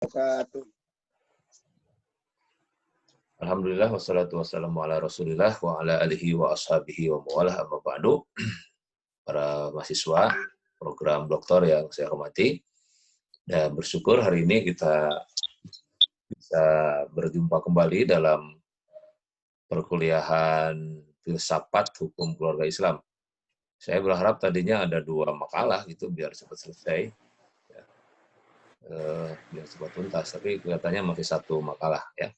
wabarakatuh. Alhamdulillah wassalatu wassalamu ala Rasulillah wa ala alihi wa ashabihi wa mawalah amma ba'du. Para mahasiswa program doktor yang saya hormati, dan bersyukur hari ini kita bisa berjumpa kembali dalam perkuliahan filsafat hukum keluarga Islam. Saya berharap tadinya ada 2 makalah gitu biar cepat selesai, biar cepat tuntas, tapi kelihatannya masih 1 makalah ya.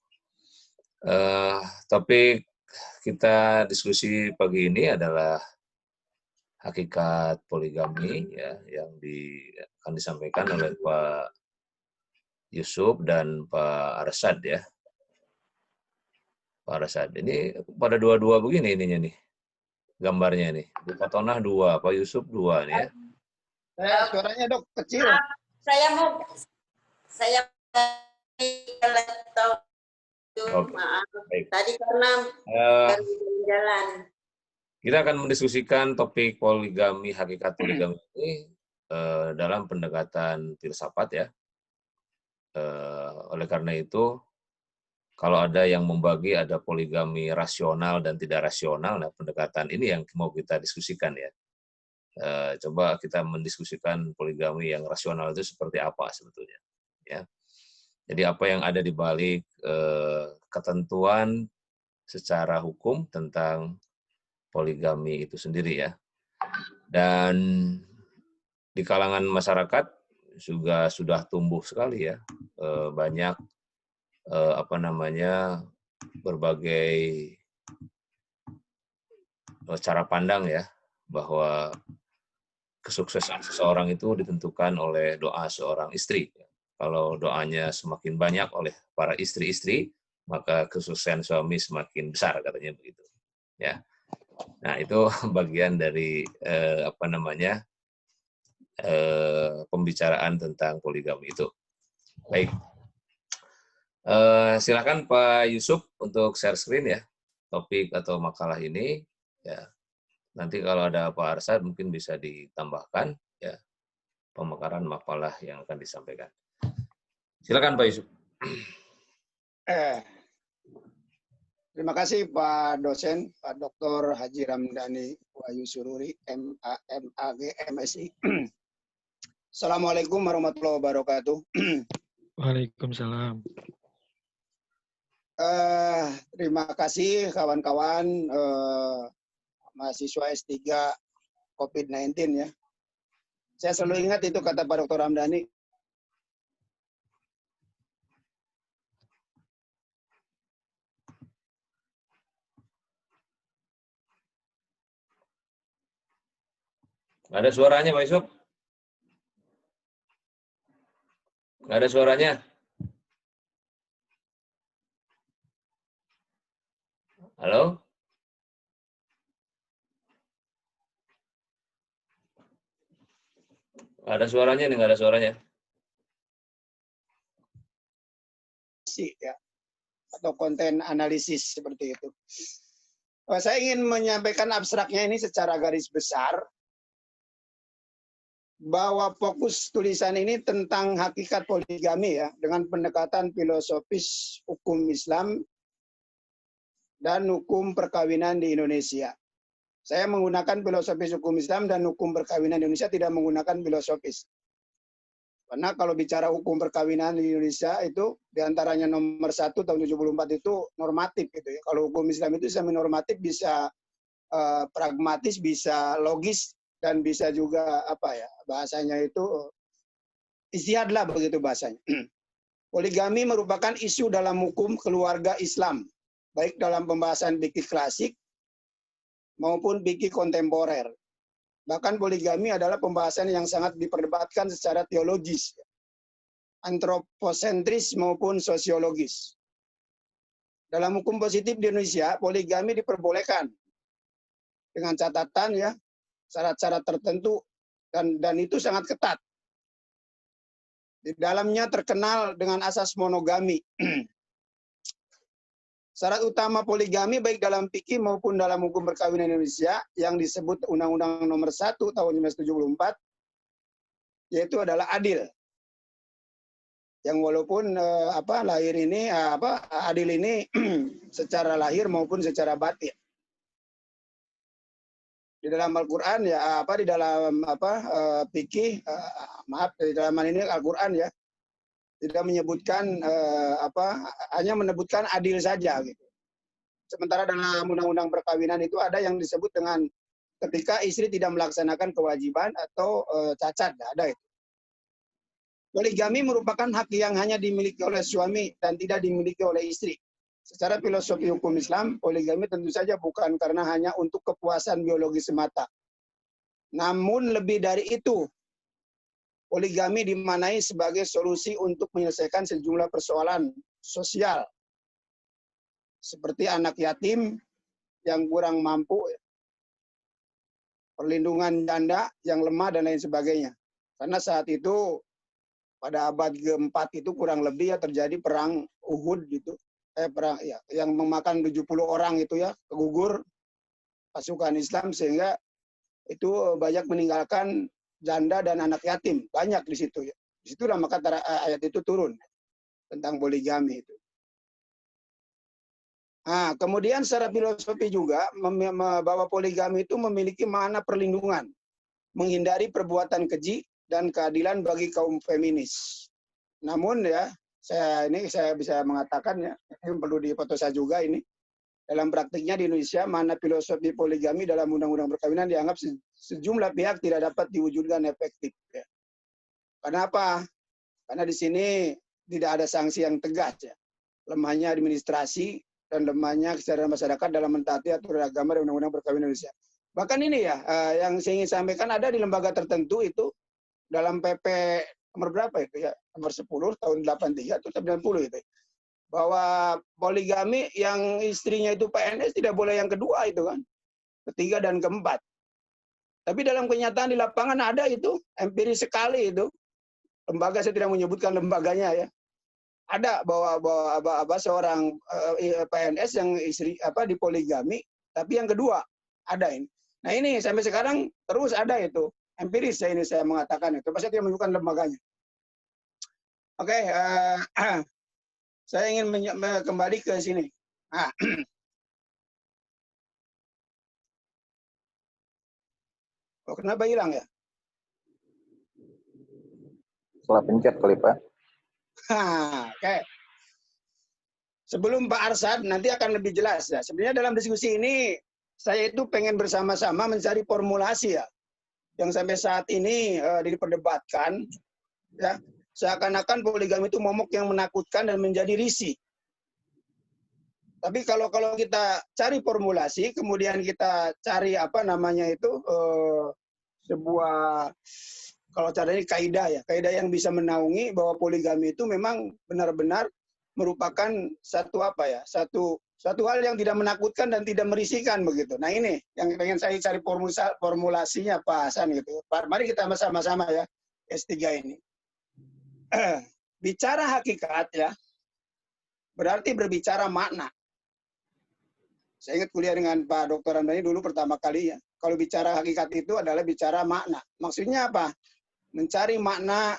Topik kita diskusi pagi ini adalah hakikat poligami ya, yang akan disampaikan oleh Pak Yusuf dan Pak Arsad ya. Pak Arsad ini pada dua-dua begini ininya nih, gambarnya nih. Bu Fatonah 2, Pak Yusuf 2 nih ya. Suaranya dok kecil. Saya laptop. Oke. Maaf. Baik. Tadi karena jalan. Kita akan mendiskusikan topik poligami, hakikat poligami ini dalam pendekatan filsafat ya. Oleh karena itu, kalau ada yang membagi ada poligami rasional dan tidak rasional, nah pendekatan ini yang mau kita diskusikan ya. Coba kita mendiskusikan poligami yang rasional itu seperti apa sebetulnya. Ya. Jadi apa yang ada di balik ketentuan secara hukum tentang poligami itu sendiri ya. Dan di kalangan masyarakat juga sudah tumbuh sekali ya, banyak berbagai cara pandang ya, bahwa kesuksesan seseorang itu ditentukan oleh doa seorang istri. Kalau doanya semakin banyak oleh para istri-istri, maka kesuksesan suami semakin besar, katanya begitu. Ya. Nah, itu bagian dari pembicaraan tentang poligami itu. Baik. Silakan Pak Yusuf untuk share screen ya, topik atau makalah ini. Ya. Nanti kalau ada Pak Arsad mungkin bisa ditambahkan ya pemekaran makalah yang akan disampaikan. Silakan Pak Yusuf. Terima kasih Pak dosen, Pak Dr. Haji Ramdhani Wahyu Sururi, MAG, MSI. Assalamualaikum warahmatullahi wabarakatuh. Waalaikumsalam. Terima kasih kawan-kawan mahasiswa S3 COVID-19 ya. Saya selalu ingat itu kata Pak Dr. Ramdhani. Nggak ada suaranya Pak Yusuf? Nggak ada suaranya? Halo? Nggak ada suaranya nih, nggak ada suaranya. Ya, atau konten analisis seperti itu. Saya ingin menyampaikan abstraknya ini secara garis besar, bahwa fokus tulisan ini tentang hakikat poligami ya, dengan pendekatan filosofis hukum Islam dan hukum perkawinan di Indonesia. Saya menggunakan filosofis hukum Islam dan hukum perkawinan di Indonesia, tidak menggunakan filosofis. Karena kalau bicara hukum perkawinan di Indonesia itu diantaranya nomor 1 tahun 74 itu normatif gitu ya. Kalau hukum Islam itu semi normatif, bisa pragmatis, bisa logis, dan bisa juga bahasanya itu ijtihad lah begitu bahasanya. Poligami merupakan isu dalam hukum keluarga Islam, baik dalam pembahasan fikih klasik maupun fikih kontemporer. Bahkan poligami adalah pembahasan yang sangat diperdebatkan secara teologis, antroposentris maupun sosiologis. Dalam hukum positif di Indonesia, poligami diperbolehkan dengan catatan ya, syarat-syarat tertentu, dan itu sangat ketat. Di dalamnya terkenal dengan asas monogami. Syarat utama poligami baik dalam fikih maupun dalam hukum perkawinan Indonesia yang disebut Undang-Undang Nomor 1 Tahun 1974 yaitu adalah adil. yang walaupun lahir ini adil ini secara lahir maupun secara batin. Di dalam Al-Qur'an ya di dalam fikih di dalam ini Al-Qur'an ya tidak menyebutkan hanya menyebutkan adil saja gitu. Sementara dalam undang-undang perkawinan itu ada yang disebut dengan ketika istri tidak melaksanakan kewajiban atau cacat, ada itu. Poligami merupakan hak yang hanya dimiliki oleh suami dan tidak dimiliki oleh istri. Secara filosofi hukum Islam, poligami tentu saja bukan karena hanya untuk kepuasan biologi semata. Namun lebih dari itu, poligami dimaknai sebagai solusi untuk menyelesaikan sejumlah persoalan sosial. Seperti anak yatim yang kurang mampu, perlindungan janda yang lemah, dan lain sebagainya. Karena saat itu, pada abad ke-4 itu kurang lebih ya terjadi perang Uhud gitu. Perang ya yang memakan 70 orang itu ya, kegugur pasukan Islam sehingga itu banyak meninggalkan janda dan anak yatim, banyak di situ ya. Di situlah maka ayat itu turun tentang poligami itu. Nah, kemudian secara filosofi juga bahwa poligami itu memiliki makna perlindungan, menghindari perbuatan keji dan keadilan bagi kaum feminis. Namun ya, saya bisa mengatakan ya, ini perlu difotosa juga ini. Dalam praktiknya di Indonesia, mana filosofi poligami dalam undang-undang perkawinan dianggap sejumlah pihak tidak dapat diwujudkan efektif. Ya. Kenapa? Karena di sini tidak ada sanksi yang tegas ya. Lemahnya administrasi dan lemahnya kesadaran masyarakat dalam mentaati aturan agama dan undang-undang perkawinan Indonesia. Bahkan ini ya, yang saya ingin sampaikan ada di lembaga tertentu itu dalam PP nomor berapa itu ya, nomor 10 tahun 83 atau 90 itu, bahwa poligami yang istrinya itu PNS tidak boleh yang kedua itu kan, ketiga dan keempat. Tapi dalam kenyataan di lapangan ada itu, empiris sekali itu. Lembaga, saya tidak menyebutkan lembaganya ya. Ada bahwa seorang PNS yang istri dipoligami, tapi yang kedua ada ini. Nah ini sampai sekarang terus ada itu. Empiris saya mengatakan itu. Pasti tidak menunjukkan lembaganya. Oke, saya ingin kembali ke sini. Oh, kenapa hilang ya? Salah pencet kali Pak. Oke. Sebelum Pak Arsad nanti akan lebih jelas ya. Sebenarnya dalam diskusi ini saya itu pengen bersama-sama mencari formulasi ya. Yang sampai saat ini diperdebatkan ya, seakan-akan poligami itu momok yang menakutkan dan menjadi risih. Tapi kalau kita cari formulasi, kemudian kita cari sebuah, kalau caranya kaidah ya, kaidah yang bisa menaungi bahwa poligami itu memang benar-benar merupakan satu hal yang tidak menakutkan dan tidak merisihkan begitu. Nah ini yang pengen saya cari formulasinya Pak Hasan gitu. Mari kita sama-sama ya S3 ini. Bicara hakikat ya, berarti berbicara makna. Saya ingat kuliah dengan Pak Dr. Andani dulu pertama kali ya. Kalau bicara hakikat itu adalah bicara makna. Maksudnya apa? Mencari makna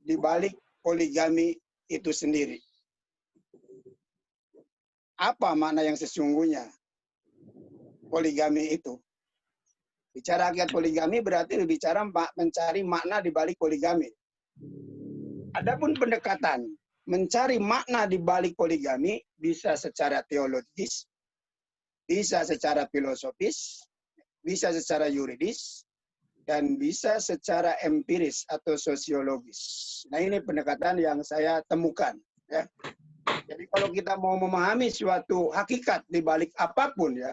di balik poligami itu sendiri. Apa makna yang sesungguhnya poligami itu? Bicara hakikat poligami berarti berbicara mencari makna di balik poligami. Adapun pendekatan mencari makna di balik poligami bisa secara teologis, bisa secara filosofis, bisa secara yuridis, dan bisa secara empiris atau sosiologis. Nah ini pendekatan yang saya temukan. Ya. Jadi kalau kita mau memahami suatu hakikat di balik apapun ya,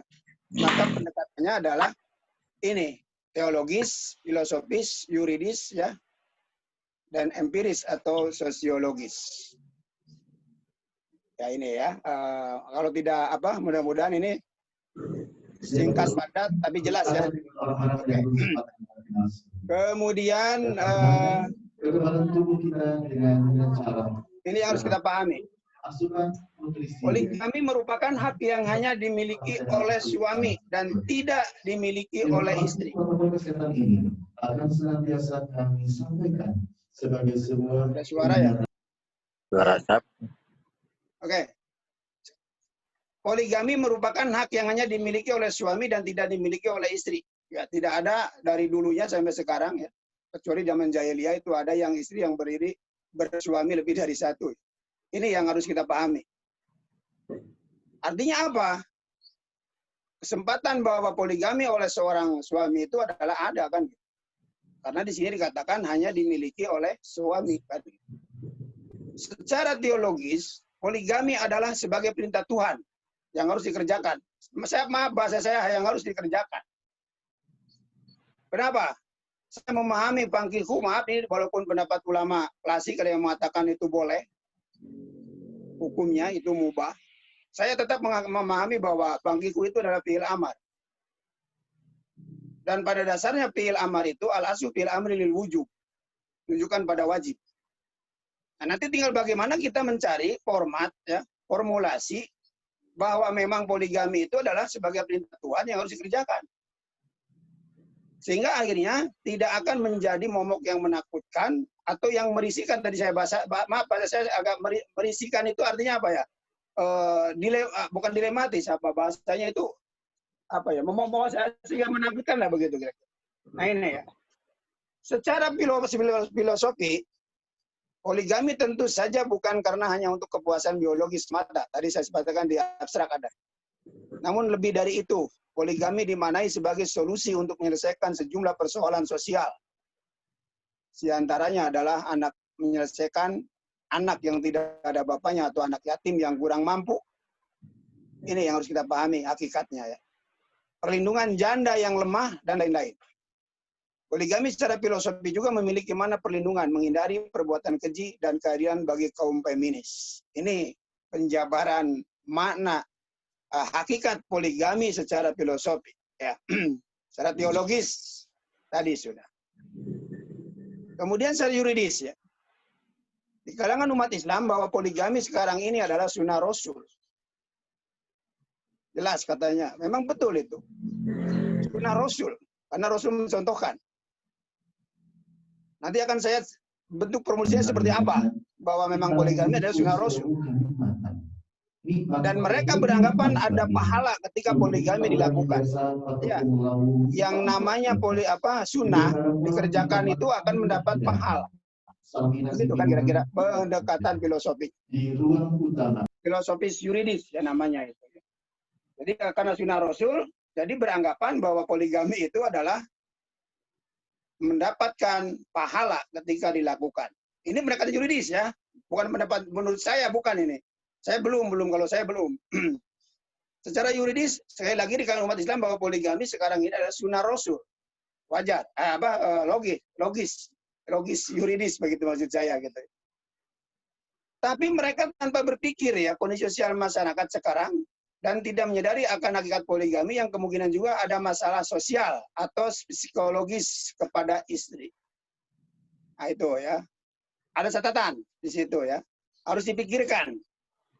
maka pendekatannya adalah ini, teologis, filosofis, yuridis ya, dan empiris atau sosiologis. Ya ini ya, kalau tidak mudah-mudahan ini singkat padat tapi jelas ya. Okay. Kemudian ini yang harus kita pahami. Poligami merupakan hak yang hanya dimiliki oleh suami dan tidak dimiliki oleh istri. Akan senantiasa kami sampaikan sebagai sebuah ada suara ya? Suara asap. Oke. Poligami merupakan hak yang hanya dimiliki oleh suami dan tidak dimiliki oleh istri. Ya, tidak ada dari dulunya sampai sekarang ya. Kecuali zaman jahiliyah itu ada yang istri yang bersuami lebih dari satu. Ini yang harus kita pahami. Artinya apa? Kesempatan bahwa poligami oleh seorang suami itu adalah ada kan? Karena di sini dikatakan hanya dimiliki oleh suami. Kan? Secara teologis, poligami adalah sebagai perintah Tuhan yang harus dikerjakan. Maaf, bahasa saya yang harus dikerjakan. Kenapa? Saya memahami pangkihu, maaf ini walaupun pendapat ulama klasik ada yang mengatakan itu boleh, hukumnya itu mubah. Saya tetap memahami bahwa pangkihu itu adalah fi'il amar. Dan pada dasarnya fi'il amar itu al-aslu fi'il amri lil wujub. Menunjukkan pada wajib. Nah, nanti tinggal bagaimana kita mencari format, ya, formulasi bahwa memang poligami itu adalah sebagai perintah Tuhan yang harus dikerjakan. Sehingga akhirnya tidak akan menjadi momok yang menakutkan atau yang merisikan. Tadi saya bahasa, maaf saya agak merisikan itu artinya apa ya? Bukan dilematis, apa bahasanya itu apa ya? Membawa sehingga menakutkan lah begitu kira-kira. Nah ini ya. Secara filosofi, poligami tentu saja bukan karena hanya untuk kepuasan biologis semata. Tadi saya sebutkan di abstrak ada. Namun lebih dari itu, poligami dimaknai sebagai solusi untuk menyelesaikan sejumlah persoalan sosial. Di antaranya adalah menyelesaikan anak yang tidak ada bapaknya atau anak yatim yang kurang mampu. Ini yang harus kita pahami hakikatnya ya. Perlindungan janda yang lemah dan lain-lain. Poligami secara filosofi juga memiliki makna perlindungan, menghindari perbuatan keji dan keadilan bagi kaum feminis. Ini penjabaran makna hakikat poligami secara filosofi. Ya. Secara teologis tadi sudah. Kemudian secara yuridis ya. Di kalangan umat Islam bahwa poligami sekarang ini adalah sunnah Rasul. Jelas katanya. Memang betul itu. Sunnah Rasul. Karena Rasul mencontohkan. Nanti akan saya bentuk promosinya seperti apa. Bahwa memang poligami adalah sunnah Rasul. Dan mereka beranggapan ada pahala ketika poligami dilakukan. Ya. Yang namanya sunnah dikerjakan itu akan mendapat pahala. Itu kan kira-kira pendekatan filosofi. Filosofis yuridis ya namanya itu. Jadi karena sunnah Rasul, jadi beranggapan bahwa poligami itu adalah mendapatkan pahala ketika dilakukan. Ini pendekatan yuridis ya, bukan pendapat menurut saya bukan ini. Saya belum kalau saya belum. Secara yuridis sekali lagi di kalangan umat Islam bahwa poligami sekarang ini adalah sunnah Rasul. Wajar, logis yuridis begitu maksud saya gitu. Tapi mereka tanpa berpikir ya kondisi sosial masyarakat sekarang dan tidak menyadari akan hakikat poligami yang kemungkinan juga ada masalah sosial atau psikologis kepada istri. Nah itu ya. Ada catatan di situ ya. Harus dipikirkan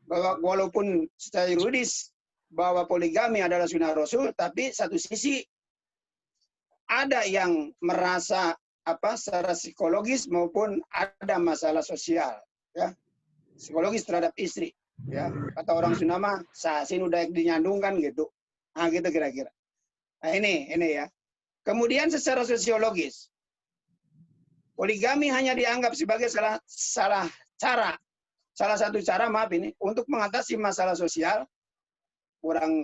bahwa walaupun secara yuridis bahwa poligami adalah sunnah Rasul, tapi satu sisi ada yang merasa secara psikologis maupun ada masalah sosial ya psikologis terhadap istri ya kata orang Sunda mah sasin udah dinyandungkan gitu gitu kira-kira. Nah ini ya. Kemudian secara sosiologis poligami hanya dianggap sebagai salah satu cara untuk mengatasi masalah sosial kurang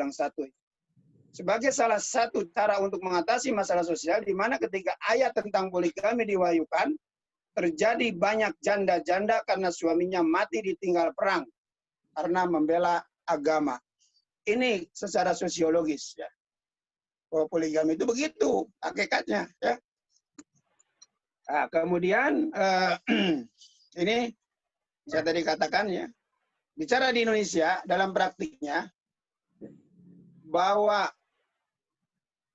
satu. Sebagai salah satu cara untuk mengatasi masalah sosial, di mana ketika ayat tentang poligami diwahyukan, terjadi banyak janda-janda karena suaminya mati ditinggal perang, karena membela agama. Ini secara sosiologis. Ya. Bahwa poligami itu begitu, hakikatnya. Ya. Nah, kemudian, ini saya tadi katakan ya, bicara di Indonesia, dalam praktiknya, bahwa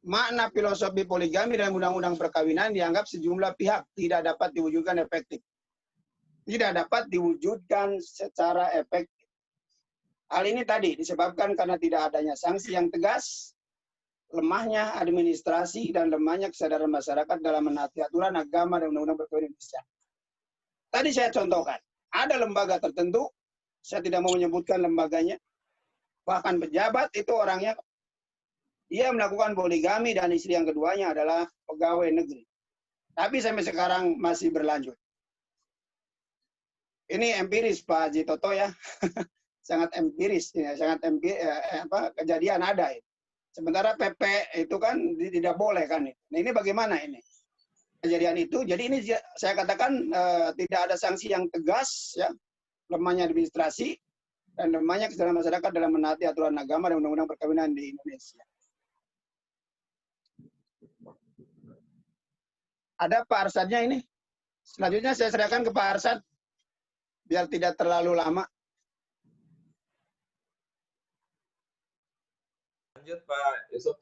makna filosofi poligami dalam undang-undang perkawinan dianggap sejumlah pihak tidak dapat diwujudkan efektif. Tidak dapat diwujudkan secara efektif. Hal ini tadi disebabkan karena tidak adanya sanksi yang tegas, lemahnya administrasi, dan lemahnya kesadaran masyarakat dalam menaati aturan agama dan undang-undang perkawinan Indonesia. Tadi saya contohkan, ada lembaga tertentu, saya tidak mau menyebutkan lembaganya, bahkan pejabat itu orangnya, dia melakukan poligami dan istri yang keduanya adalah pegawai negeri. Tapi sampai sekarang masih berlanjut. Ini empiris Pak Haji Toto ya, sangat empiris, ya, sangat kejadian ada. Sementara PP itu kan tidak boleh kan. Nah ini bagaimana ini? Kejadian itu, jadi ini saya katakan tidak ada sanksi yang tegas, ya, lemahnya administrasi dan lemahnya kesadaran masyarakat dalam menaati aturan agama dan undang-undang perkawinan di Indonesia. Ada Pak Arsadnya ini. Selanjutnya saya serahkan ke Pak Arsad biar tidak terlalu lama. Lanjut Pak Yusuf.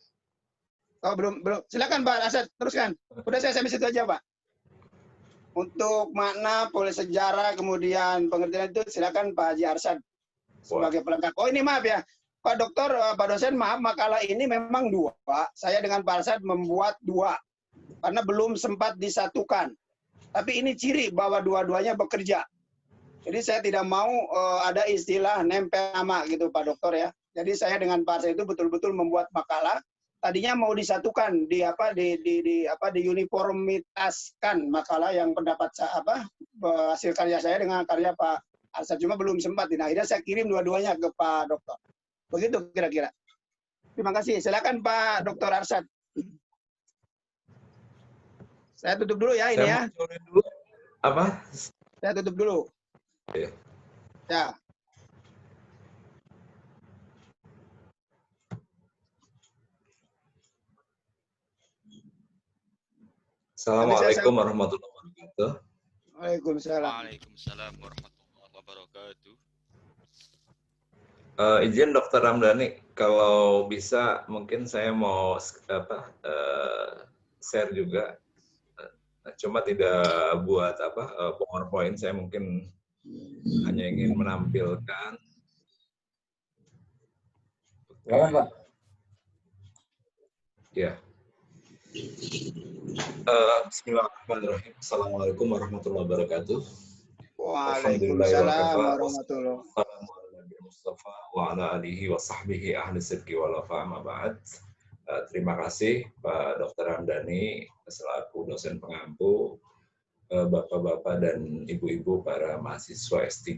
Oh belum. Silakan Pak Arsad, teruskan. Udah saya sampai situ aja Pak. Untuk makna, polis sejarah, kemudian pengertian itu silakan Pak Haji Arsad sebagai pelengkap. Oh ini maaf ya, Pak Dokter, Pak dosen, maaf makalah ini memang 2. Saya dengan Pak Arsad membuat 2 karena belum sempat disatukan. Tapi ini ciri bahwa dua-duanya bekerja. Jadi saya tidak mau ada istilah nempel nama gitu Pak Dokter ya. Jadi saya dengan Pak Arsad itu betul-betul membuat makalah. Tadinya mau disatukan di uniformitaskan makalah yang pendapat hasil karya saya dengan karya Pak Arsad, cuma belum sempat. Nah, akhirnya saya kirim dua-duanya ke Pak Dokter. Begitu kira-kira. Terima kasih. Silakan Pak Dokter Arsad. Saya tutup dulu ya ini ya. Dulu. Apa? Saya tutup dulu. Ya. Ya. Assalamualaikum warahmatullahi wabarakatuh. Waalaikumsalam. Waalaikumsalam warahmatullahi wabarakatuh. Izin Dokter Ramdhani, kalau bisa mungkin saya mau share juga. Cuma tidak buat PowerPoint, saya mungkin hanya ingin menampilkan. Silakan Pak. Ya. Bismillahirrahmanirrahim. Assalamualaikum warahmatullahi wabarakatuh. Waalaikumsalam warahmatullahi wabarakatuh. Mustafa wa ala alihi wa sahbihi ahli sidqi wal wafa ma ba'd. Terima kasih Pak Dr. Ramdhani selaku dosen pengampu, Bapak-bapak dan Ibu-ibu para mahasiswa S3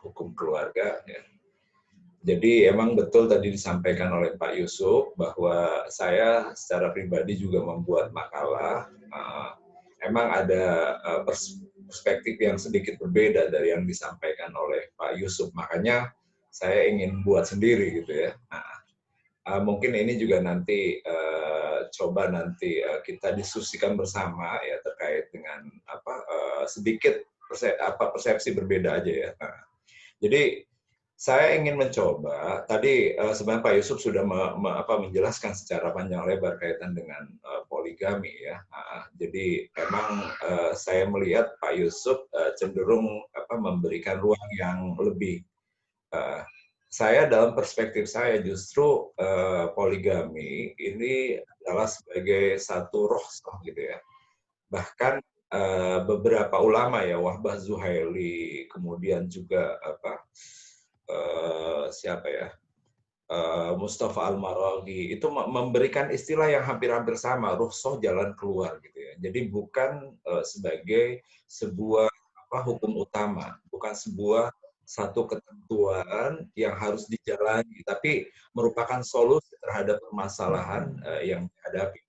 Hukum Keluarga ya. Jadi emang betul tadi disampaikan oleh Pak Yusuf bahwa saya secara pribadi juga membuat makalah. Emang ada perspektif yang sedikit berbeda dari yang disampaikan oleh Pak Yusuf. Makanya saya ingin buat sendiri gitu ya. Mungkin ini juga nanti coba nanti kita diskusikan bersama ya terkait dengan sedikit persepsi berbeda aja ya. Jadi saya ingin mencoba, tadi sebenarnya Pak Yusuf sudah menjelaskan secara panjang lebar kaitan dengan poligami ya. Jadi memang saya melihat Pak Yusuf cenderung memberikan ruang yang lebih. Saya dalam perspektif saya justru poligami ini adalah sebagai satu rohsah gitu ya. Bahkan beberapa ulama ya, Wahbah Zuhaili, kemudian juga Mustafa Al-Maraghi itu memberikan istilah yang hampir-hampir sama, rukhsah jalan keluar gitu ya. Jadi bukan sebagai sebuah hukum utama, bukan sebuah satu ketentuan yang harus dijalani, tapi merupakan solusi terhadap permasalahan yang dihadapi.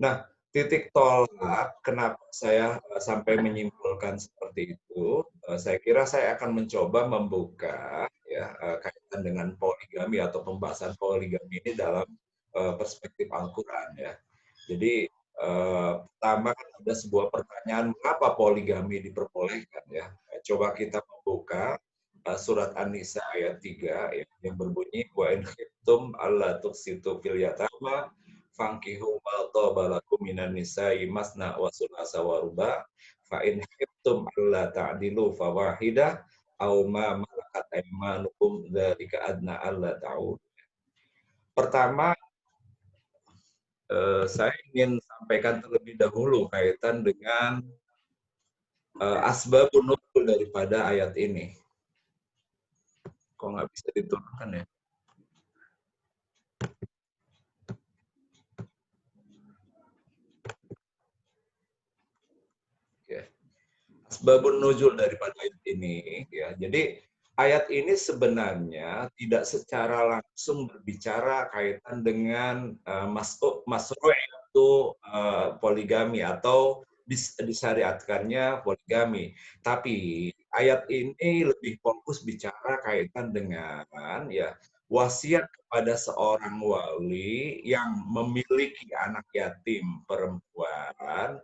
Nah, titik tolak kenapa saya sampai menyimpulkan seperti itu, saya kira saya akan mencoba membuka ya kaitan dengan poligami atau pembahasan poligami ini dalam perspektif Al-Quran ya. Jadi pertama kan ada sebuah pertanyaan, mengapa poligami diperbolehkan ya? Coba kita membuka surat An-Nisa ayat 3 ya, yang berbunyi wa in khiftum alla tuqsitu fil yatama fankihu ma taba lakum minan nisa'i masna wa sulasa wa ruba fa in khiftum alla ta'dilu fawahidah aw ma malakat aymanukum dzalika adna alla ta'ud. Pertama saya ingin sampaikan terlebih dahulu kaitan dengan asbabun nuzul daripada ayat ini. Kok nggak bisa diturunkan ya? Ya. Asbabun nuzul daripada ayat ini, ya. Jadi ayat ini sebenarnya tidak secara langsung berbicara kaitan dengan masru' itu poligami atau disyariatkannya poligami. Tapi ayat ini lebih fokus bicara kaitan dengan ya wasiat kepada seorang wali yang memiliki anak yatim perempuan,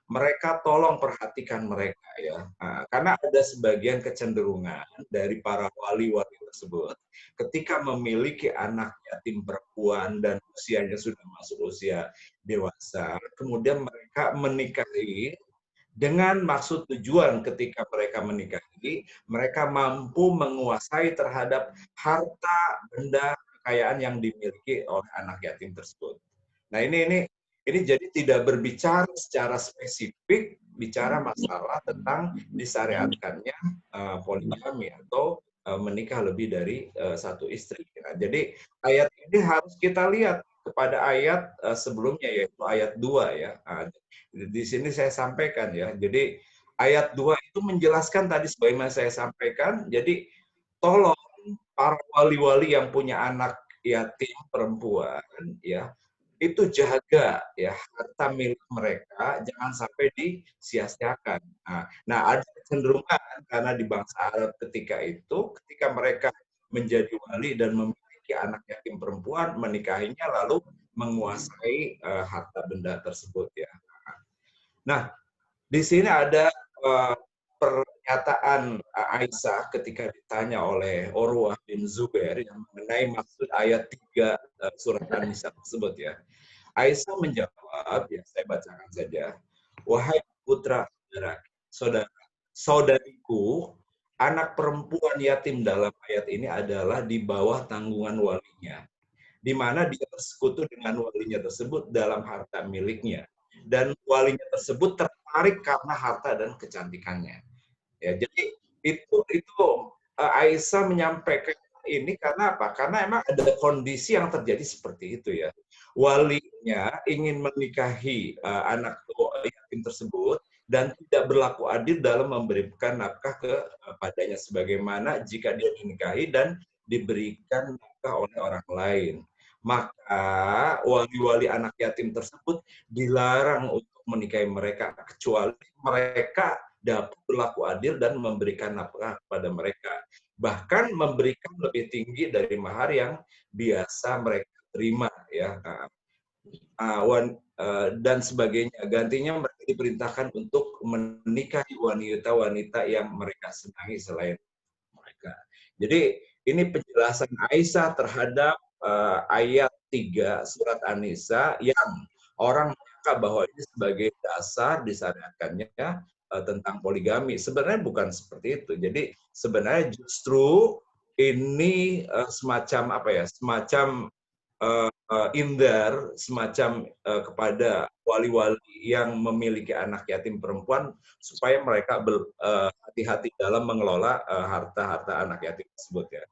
mereka tolong perhatikan mereka ya. Nah, karena ada sebagian kecenderungan dari para wali-wali tersebut ketika memiliki anak yatim perempuan dan usianya sudah masuk usia dewasa, kemudian mereka menikahi dengan maksud tujuan ketika mereka menikahi, mereka mampu menguasai terhadap harta benda kekayaan yang dimiliki oleh anak yatim tersebut. Nah, ini jadi tidak berbicara secara spesifik bicara masalah tentang disyariatkannya poligami atau menikah lebih dari satu istri. Nah, jadi ayat ini harus kita lihat kepada ayat sebelumnya yaitu ayat 2 ya. Nah, di sini saya sampaikan ya. Jadi ayat 2 itu menjelaskan tadi sebagaimana saya sampaikan. Jadi tolong para wali-wali yang punya anak yatim perempuan ya, itu jaga ya harta milik mereka jangan sampai disia-siakan. Nah, ada kecenderungan karena di bangsa Arab ketika itu, ketika mereka menjadi wali dan memiliki anak yatim perempuan, menikahinya lalu menguasai harta benda tersebut ya. Nah, di sini ada pernyataan Aisyah ketika ditanya oleh Urwah bin Zubair yang mengenai maksud ayat 3 surat An-Nisa tersebut ya. Aisyah menjawab, ya saya bacakan saja. Wahai putra saudariku, anak perempuan yatim dalam ayat ini adalah di bawah tanggungan walinya, di mana dia bersekutu dengan walinya tersebut dalam harta miliknya, dan walinya tersebut tertarik karena harta dan kecantikannya. Ya, jadi itu Aisyah menyampaikan ini karena apa? Karena emang ada kondisi yang terjadi seperti itu ya. Walinya ingin menikahi anak yatim tersebut dan tidak berlaku adil dalam memberikan nafkah kepadanya sebagaimana jika dia dinikahi dan diberikan nafkah oleh orang lain. Maka wali-wali anak yatim tersebut dilarang untuk menikahi mereka kecuali mereka dapat berlaku adil dan memberikan nafkah kepada mereka. Bahkan memberikan lebih tinggi dari mahar yang biasa mereka terima ya. Dan sebagainya. Gantinya mereka diperintahkan untuk menikahi wanita-wanita yang mereka senangi selain mereka. Jadi ini penjelasan Aisyah terhadap ayat 3 surat An-Nisa yang orang menyangka bahwa ini sebagai dasar disyariatkannya tentang poligami. Sebenarnya bukan seperti itu. Jadi sebenarnya justru ini semacam apa ya? Semacam indar, semacam kepada wali-wali yang memiliki anak yatim perempuan supaya mereka hati-hati dalam mengelola harta-harta anak yatim tersebut ya.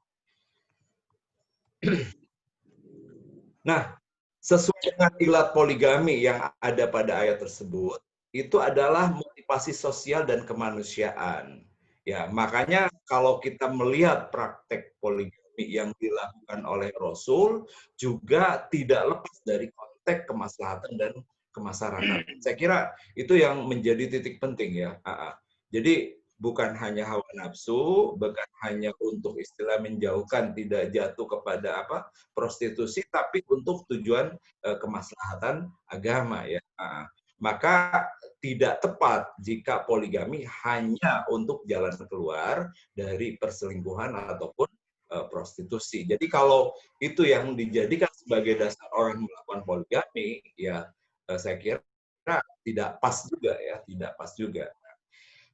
Nah, sesuai dengan ilat poligami yang ada pada ayat tersebut, itu adalah motivasi sosial dan kemanusiaan. Ya, makanya kalau kita melihat praktek poligami yang dilakukan oleh Rasul juga tidak lepas dari konteks kemaslahatan dan kemasyarakatan. Saya kira itu yang menjadi titik penting ya. Jadi bukan hanya hawa nafsu, bukan hanya untuk istilah menjauhkan tidak jatuh kepada prostitusi, tapi untuk tujuan kemaslahatan agama ya. Maka tidak tepat jika poligami hanya untuk jalan keluar dari perselingkuhan ataupun prostitusi. Jadi kalau itu yang dijadikan sebagai dasar orang melakukan poligami, ya saya kira tidak pas juga ya, tidak pas juga.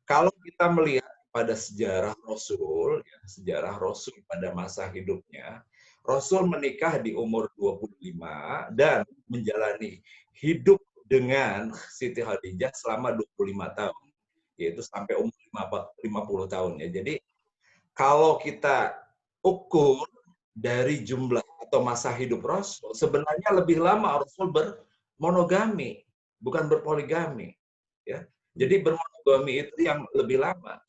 Kalau kita melihat pada sejarah Rasul, ya, sejarah Rasul pada masa hidupnya, Rasul menikah di umur 25 dan menjalani hidup dengan Siti Khadijah selama 25 tahun. yaitu sampai umur 50 tahun ya. Jadi kalau kita ukur dari jumlah atau masa hidup Rasul, sebenarnya lebih lama Rasul bermonogami, bukan berpoligami. Ya. Jadi bermonogami itu yang lebih lama.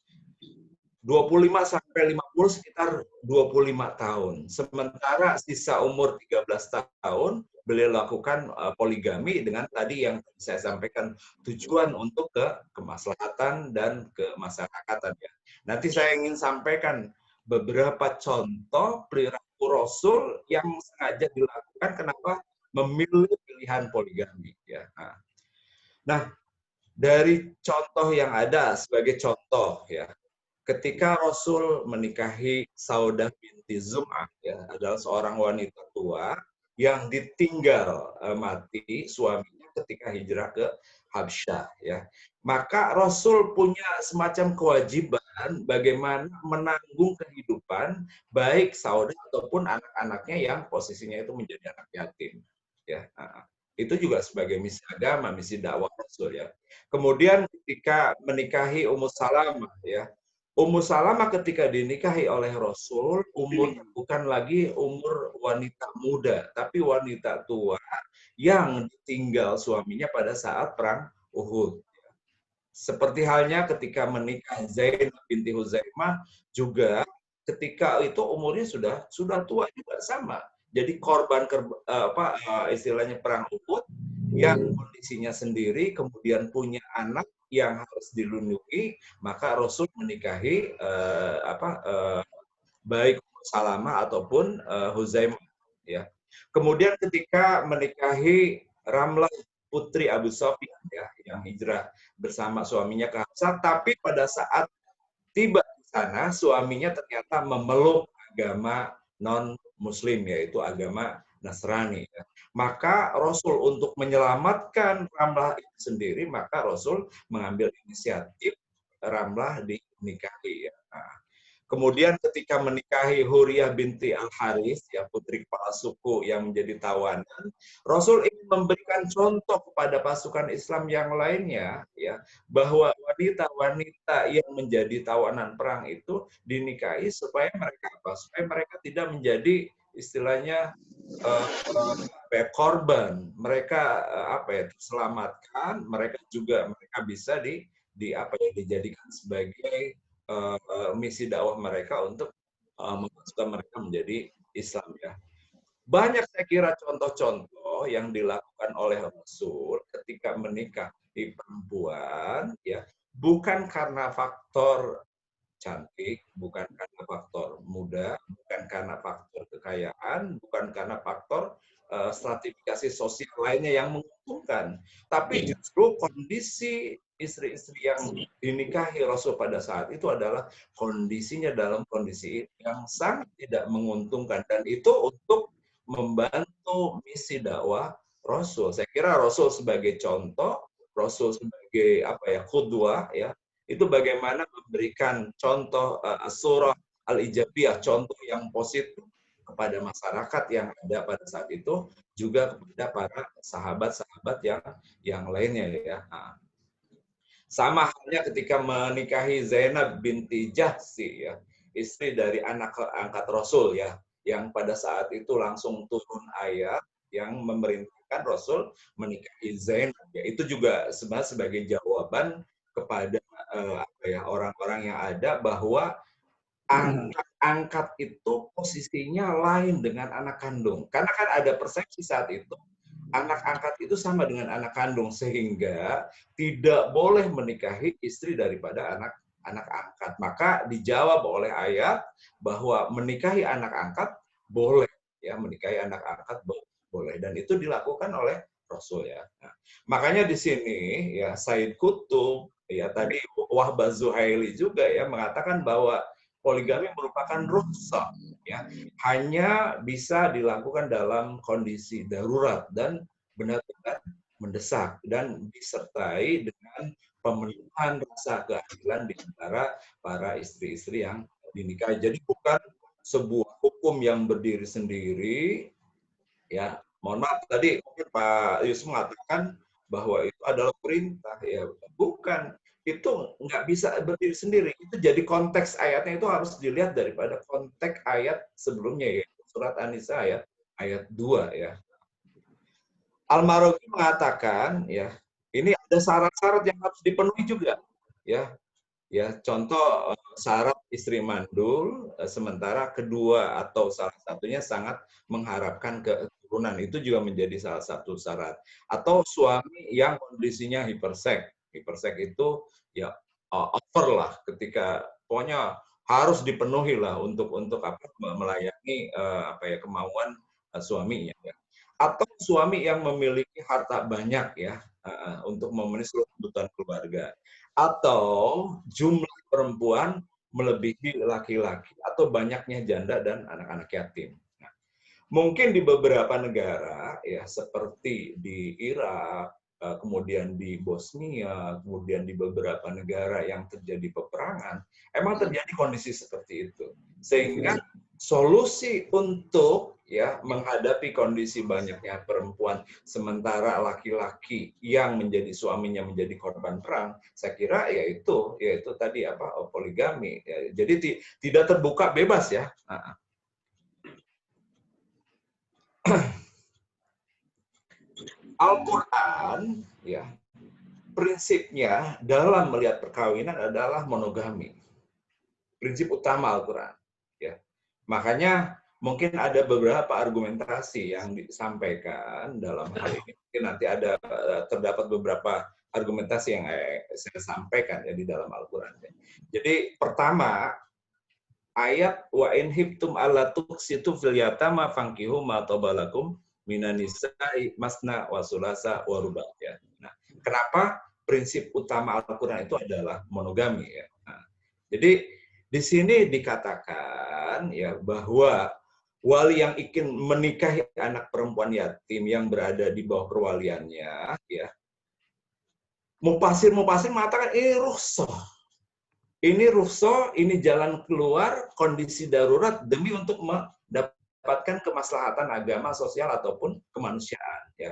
25 sampai 50 sekitar 25 tahun. Sementara sisa umur 13 tahun beliau lakukan poligami dengan tadi yang saya sampaikan, tujuan untuk kemaslahatan dan kemasyarakatan ya. Nanti saya ingin sampaikan beberapa contoh perilaku Rasul yang sengaja dilakukan kenapa memilih pilihan poligami ya. Nah, dari contoh yang ada sebagai contoh ya. Ketika Rasul menikahi Saudah binti Zum'ah, ya, adalah seorang wanita tua yang ditinggal mati suaminya ketika hijrah ke Habsyah. Ya. Maka Rasul punya semacam kewajiban bagaimana menanggung kehidupan baik Saudah ataupun anak-anaknya yang posisinya itu menjadi anak yatim. Ya. Itu juga sebagai misi agama, misi dakwah Rasul. Ya. Kemudian ketika menikahi Ummu Salamah, ya, Ummu Salamah ketika dinikahi oleh Rasul, umurnya bukan lagi umur wanita muda, tapi wanita tua yang ditinggal suaminya pada saat perang Uhud. Seperti halnya ketika menikah Zainab binti Huzaimah juga ketika itu umurnya sudah tua juga sama. Jadi korban istilahnya perang Uhud yang kondisinya sendiri kemudian punya anak yang harus dilindungi, maka Rasul menikahi baik Salamah ataupun Huzaimah ya. Kemudian ketika menikahi Ramlah putri Abu Sufyan ya, yang hijrah bersama suaminya ke Habsyah, tapi pada saat tiba di sana suaminya ternyata memeluk agama non-muslim, yaitu agama Nasrani ya. Maka Rasul untuk menyelamatkan Ramlah itu sendiri, maka Rasul mengambil inisiatif Ramlah dinikahi ya. Nah, kemudian ketika menikahi Huriyah binti Al-Haris, ya, putri kepala suku yang menjadi tawanan, Rasul ingin memberikan contoh kepada pasukan Islam yang lainnya, ya, bahwa wanita-wanita yang menjadi tawanan perang itu dinikahi supaya mereka tidak menjadi istilahnya korban, mereka terselamatkan, mereka bisa dijadikan sebagai misi dakwah mereka untuk memasukkan mereka menjadi Islam ya. Banyak saya kira contoh-contoh yang dilakukan oleh Rasul ketika menikahi perempuan ya, bukan karena faktor cantik, bukan karena faktor muda, bukan karena faktor kekayaan, bukan karena faktor stratifikasi sosial lainnya yang menguntungkan, tapi justru kondisi istri-istri yang dinikahi Rasul pada saat itu adalah kondisinya dalam kondisi yang sangat tidak menguntungkan, dan itu untuk membantu misi dakwah Rasul. Saya kira Rasul sebagai contoh, Rasul sebagai qudwah ya, itu bagaimana memberikan contoh surah al-ijabiyah, contoh yang positif kepada masyarakat yang ada pada saat itu, juga kepada para sahabat-sahabat yang lainnya ya. Nah, sama halnya ketika menikahi Zainab binti Jahsy ya, istri dari anak angkat Rasul ya, yang pada saat itu langsung turun ayat yang memerintahkan Rasul menikahi Zainab ya. Itu juga sebenarnya sebagai jawaban kepada orang-orang yang ada bahwa anak angkat itu posisinya lain dengan anak kandung. Karena kan ada persepsi saat itu anak angkat itu sama dengan anak kandung, sehingga tidak boleh menikahi istri daripada anak angkat. Maka dijawab oleh ayat bahwa menikahi anak angkat boleh, ya, menikahi anak angkat boleh, dan itu dilakukan oleh Rasul ya. Nah, makanya di sini ya Said Qutb ya, tadi Wahbah Zuhaili juga ya mengatakan bahwa poligami merupakan rukhsah ya, hanya bisa dilakukan dalam kondisi darurat dan benar-benar mendesak, dan disertai dengan pemenuhan rasa keadilan di antara para istri-istri yang dinikahi. Jadi bukan sebuah hukum yang berdiri sendiri ya. Mohon maaf tadi mungkin Pak Yusuf mengatakan bahwa itu adalah perintah, ya bukan. itu nggak bisa berdiri sendiri. Itu jadi konteks ayatnya itu harus dilihat daripada konteks ayat sebelumnya, yaitu surat An-Nisa ayat 2 ya. Al-Marogi mengatakan ya, ini ada syarat-syarat yang harus dipenuhi juga ya. Ya, contoh syarat istri mandul sementara kedua atau salah satunya sangat mengharapkan keturunan, itu juga menjadi salah satu syarat. Atau suami yang kondisinya hiperseks. Hiperseks itu ya over lah, ketika pokoknya harus dipenuhi lah untuk melayani kemauan suaminya ya. Atau suami yang memiliki harta banyak ya untuk memenuhi seluruh kebutuhan keluarga, atau jumlah perempuan melebihi laki-laki, atau banyaknya janda dan anak-anak yatim. Nah, mungkin di beberapa negara ya seperti di Irak, kemudian di Bosnia, kemudian di beberapa negara yang terjadi peperangan, emang terjadi kondisi seperti itu. Sehingga solusi untuk ya menghadapi kondisi banyaknya perempuan sementara laki-laki yang menjadi suaminya menjadi korban perang, saya kira yaitu tadi poligami ya. Jadi tidak terbuka bebas ya. Al-Qur'an ya prinsipnya dalam melihat perkawinan adalah monogami. Prinsip utama Al-Qur'an ya. Makanya mungkin ada beberapa argumentasi yang disampaikan dalam hal ini. Mungkin nanti terdapat beberapa argumentasi yang saya sampaikan ya di dalam Al-Qur'an. Jadi pertama, ayat wa in hibtum alla tuqsitu fil yatama fankihu ma tabalakum minan nisa'i masna wa sulasa wa ruba ya. Nah, kenapa prinsip utama Al-Qur'an itu adalah monogami ya. Nah, jadi di sini dikatakan ya bahwa wali yang ingin menikahi anak perempuan yatim yang berada di bawah perwaliannya ya, Mufasir mengatakan ini rukhsah. Ini rukhsah, ini jalan keluar kondisi darurat demi untuk mendapatkan kemaslahatan agama, sosial ataupun kemanusiaan ya.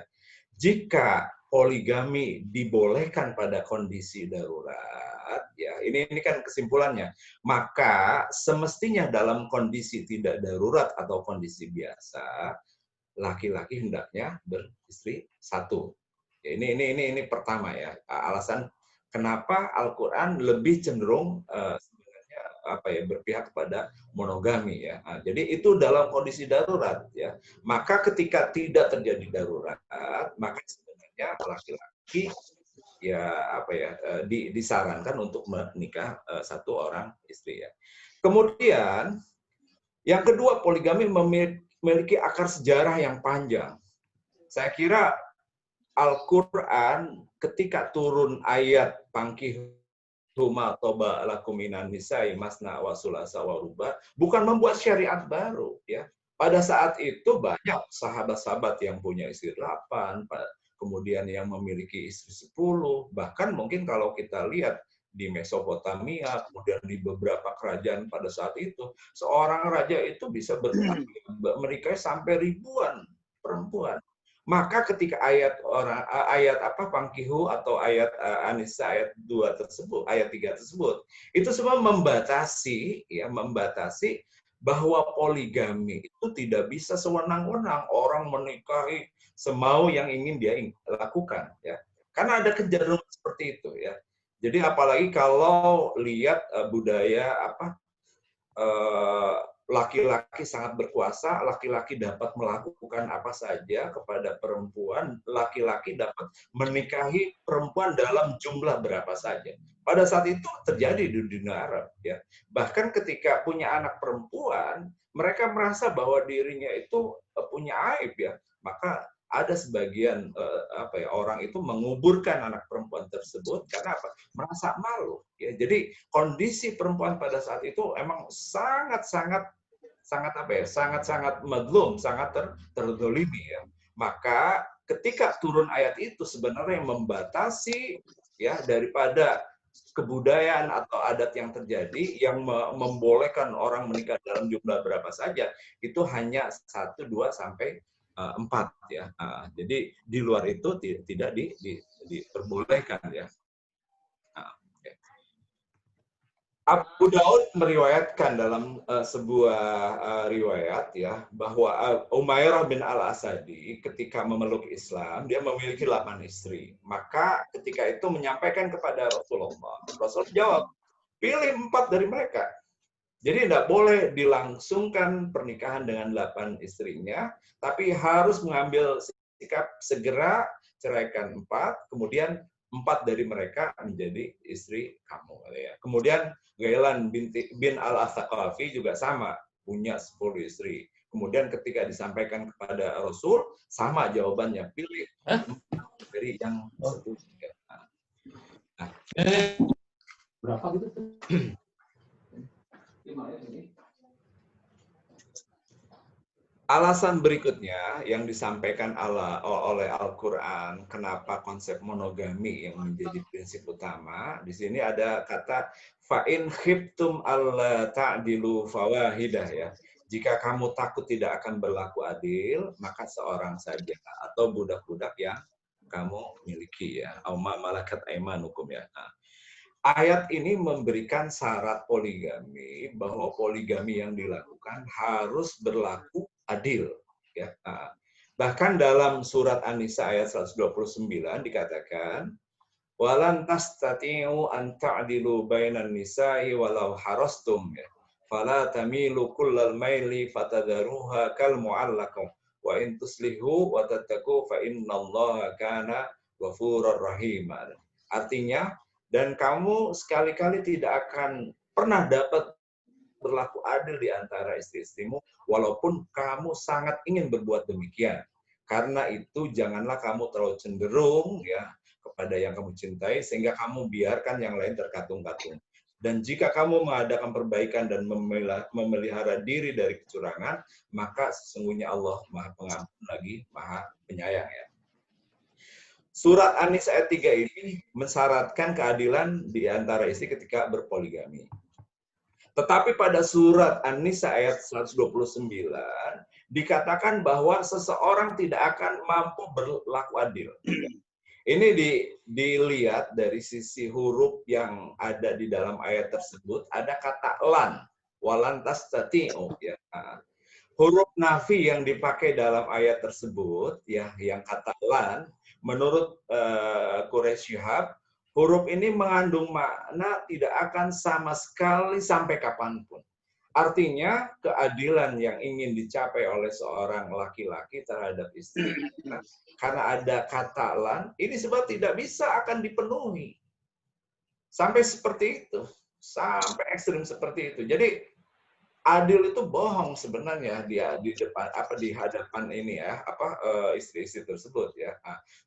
Jika poligami dibolehkan pada kondisi darurat ya, ini kan kesimpulannya, maka semestinya dalam kondisi tidak darurat atau kondisi biasa laki-laki hendaknya beristri satu. Ya, ini pertama ya, alasan kenapa Al-Qur'an lebih cenderung sebenarnya berpihak kepada monogami ya. Nah, jadi itu dalam kondisi darurat ya. Maka ketika tidak terjadi darurat, maka sebenarnya laki-laki disarankan untuk menikah satu orang istri ya. Kemudian yang kedua, poligami memiliki akar sejarah yang panjang. Saya kira Al-Qur'an ketika turun ayat fankihu ma taba lakum minan nisa'i masna wa sulasa wa ruba bukan membuat syariat baru ya. Pada saat itu banyak sahabat-sahabat yang punya istri 8, kemudian yang memiliki istri 10, bahkan mungkin kalau kita lihat di Mesopotamia, kemudian di beberapa kerajaan pada saat itu, seorang raja itu bisa menikahi sampai ribuan perempuan. Maka ketika ayat fankihu atau ayat An-Nisa ayat 2 tersebut, ayat 3 tersebut, itu semua membatasi bahwa poligami itu tidak bisa sewenang-wenang orang menikahi semau yang ingin dia lakukan ya, karena ada kecenderungan seperti itu ya. Jadi apalagi kalau lihat budaya laki-laki sangat berkuasa, laki-laki dapat melakukan apa saja kepada perempuan, laki-laki dapat menikahi perempuan dalam jumlah berapa saja. Pada saat itu terjadi di dunia Arab ya. Bahkan ketika punya anak perempuan, mereka merasa bahwa dirinya itu punya aib ya. Maka ada sebagian orang itu menguburkan anak perempuan tersebut karena merasa malu ya. Jadi kondisi perempuan pada saat itu emang sangat madlum, sangat terdolimi ya. Maka ketika turun ayat itu sebenarnya membatasi ya daripada kebudayaan atau adat yang terjadi yang membolehkan orang menikah dalam jumlah berapa saja, itu hanya 1, 2 sampai 4 ya. Jadi di luar itu tidak diperbolehkan ya. Abu Daud meriwayatkan dalam sebuah riwayat ya bahwa Umairah bin Al-Asadi ketika memeluk Islam dia memiliki 8 istri. Maka ketika itu menyampaikan kepada Rasulullah, Rasul jawab, pilih 4 dari mereka. Jadi tidak boleh dilangsungkan pernikahan dengan 8 istrinya, tapi harus mengambil sikap segera ceraikan 4, kemudian 4 dari mereka menjadi istri kamu. Ya. Kemudian Gailan bin Al-Athaqafi juga sama, punya 10 istri. Kemudian ketika disampaikan kepada Rasul, sama jawabannya, pilih dari yang 10. Nah, berapa gitu? Alasan berikutnya yang disampaikan oleh Al-Quran, kenapa konsep monogami yang menjadi prinsip utama, di sini ada kata fa'in khiftum alla ta'dilu fawahidah ya. Jika kamu takut tidak akan berlaku adil, maka seorang saja atau budak-budak yang kamu miliki ya. Auma malakat aimanukum ya. Nah, ayat ini memberikan syarat poligami, bahwa poligami yang dilakukan harus berlaku adil. Ya. Bahkan dalam surat An-Nisa ayat 129 dikatakan, walan tastati'u an ta'dilu bainan nisa'i walau harastum ya. Fala tamilu kullal maili fatadharuha kal mu'allaqah wa in tuslihu wa tattaqu fa innallaha kana ghafurur rahim. Artinya, dan kamu sekali-kali tidak akan pernah dapat berlaku adil di antara istri-istrimu, walaupun kamu sangat ingin berbuat demikian. Karena itu janganlah kamu terlalu cenderung ya kepada yang kamu cintai, sehingga kamu biarkan yang lain terkatung-katung. Dan jika kamu mengadakan perbaikan dan memelihara diri dari kecurangan, maka sesungguhnya Allah Maha Pengampun lagi Maha Penyayang ya. Surat An-Nisa ayat 3 ini mensyaratkan keadilan di antara istri ketika berpoligami. Tetapi pada surat An-Nisa ayat 129 dikatakan bahwa seseorang tidak akan mampu berlaku adil. Ini dilihat dari sisi huruf yang ada di dalam ayat tersebut, ada kata lan, walan tastati'u ya. Huruf nafi yang dipakai dalam ayat tersebut ya, yang kata lan, menurut Quraisy Shihab, huruf ini mengandung makna tidak akan sama sekali sampai kapanpun. Artinya, keadilan yang ingin dicapai oleh seorang laki-laki terhadap istri, karena ada kata lan, ini sebab tidak bisa akan dipenuhi. Sampai seperti itu. Sampai ekstrim seperti itu. Jadi, adil itu bohong sebenarnya dia di depan di hadapan ini ya istri-istri tersebut ya.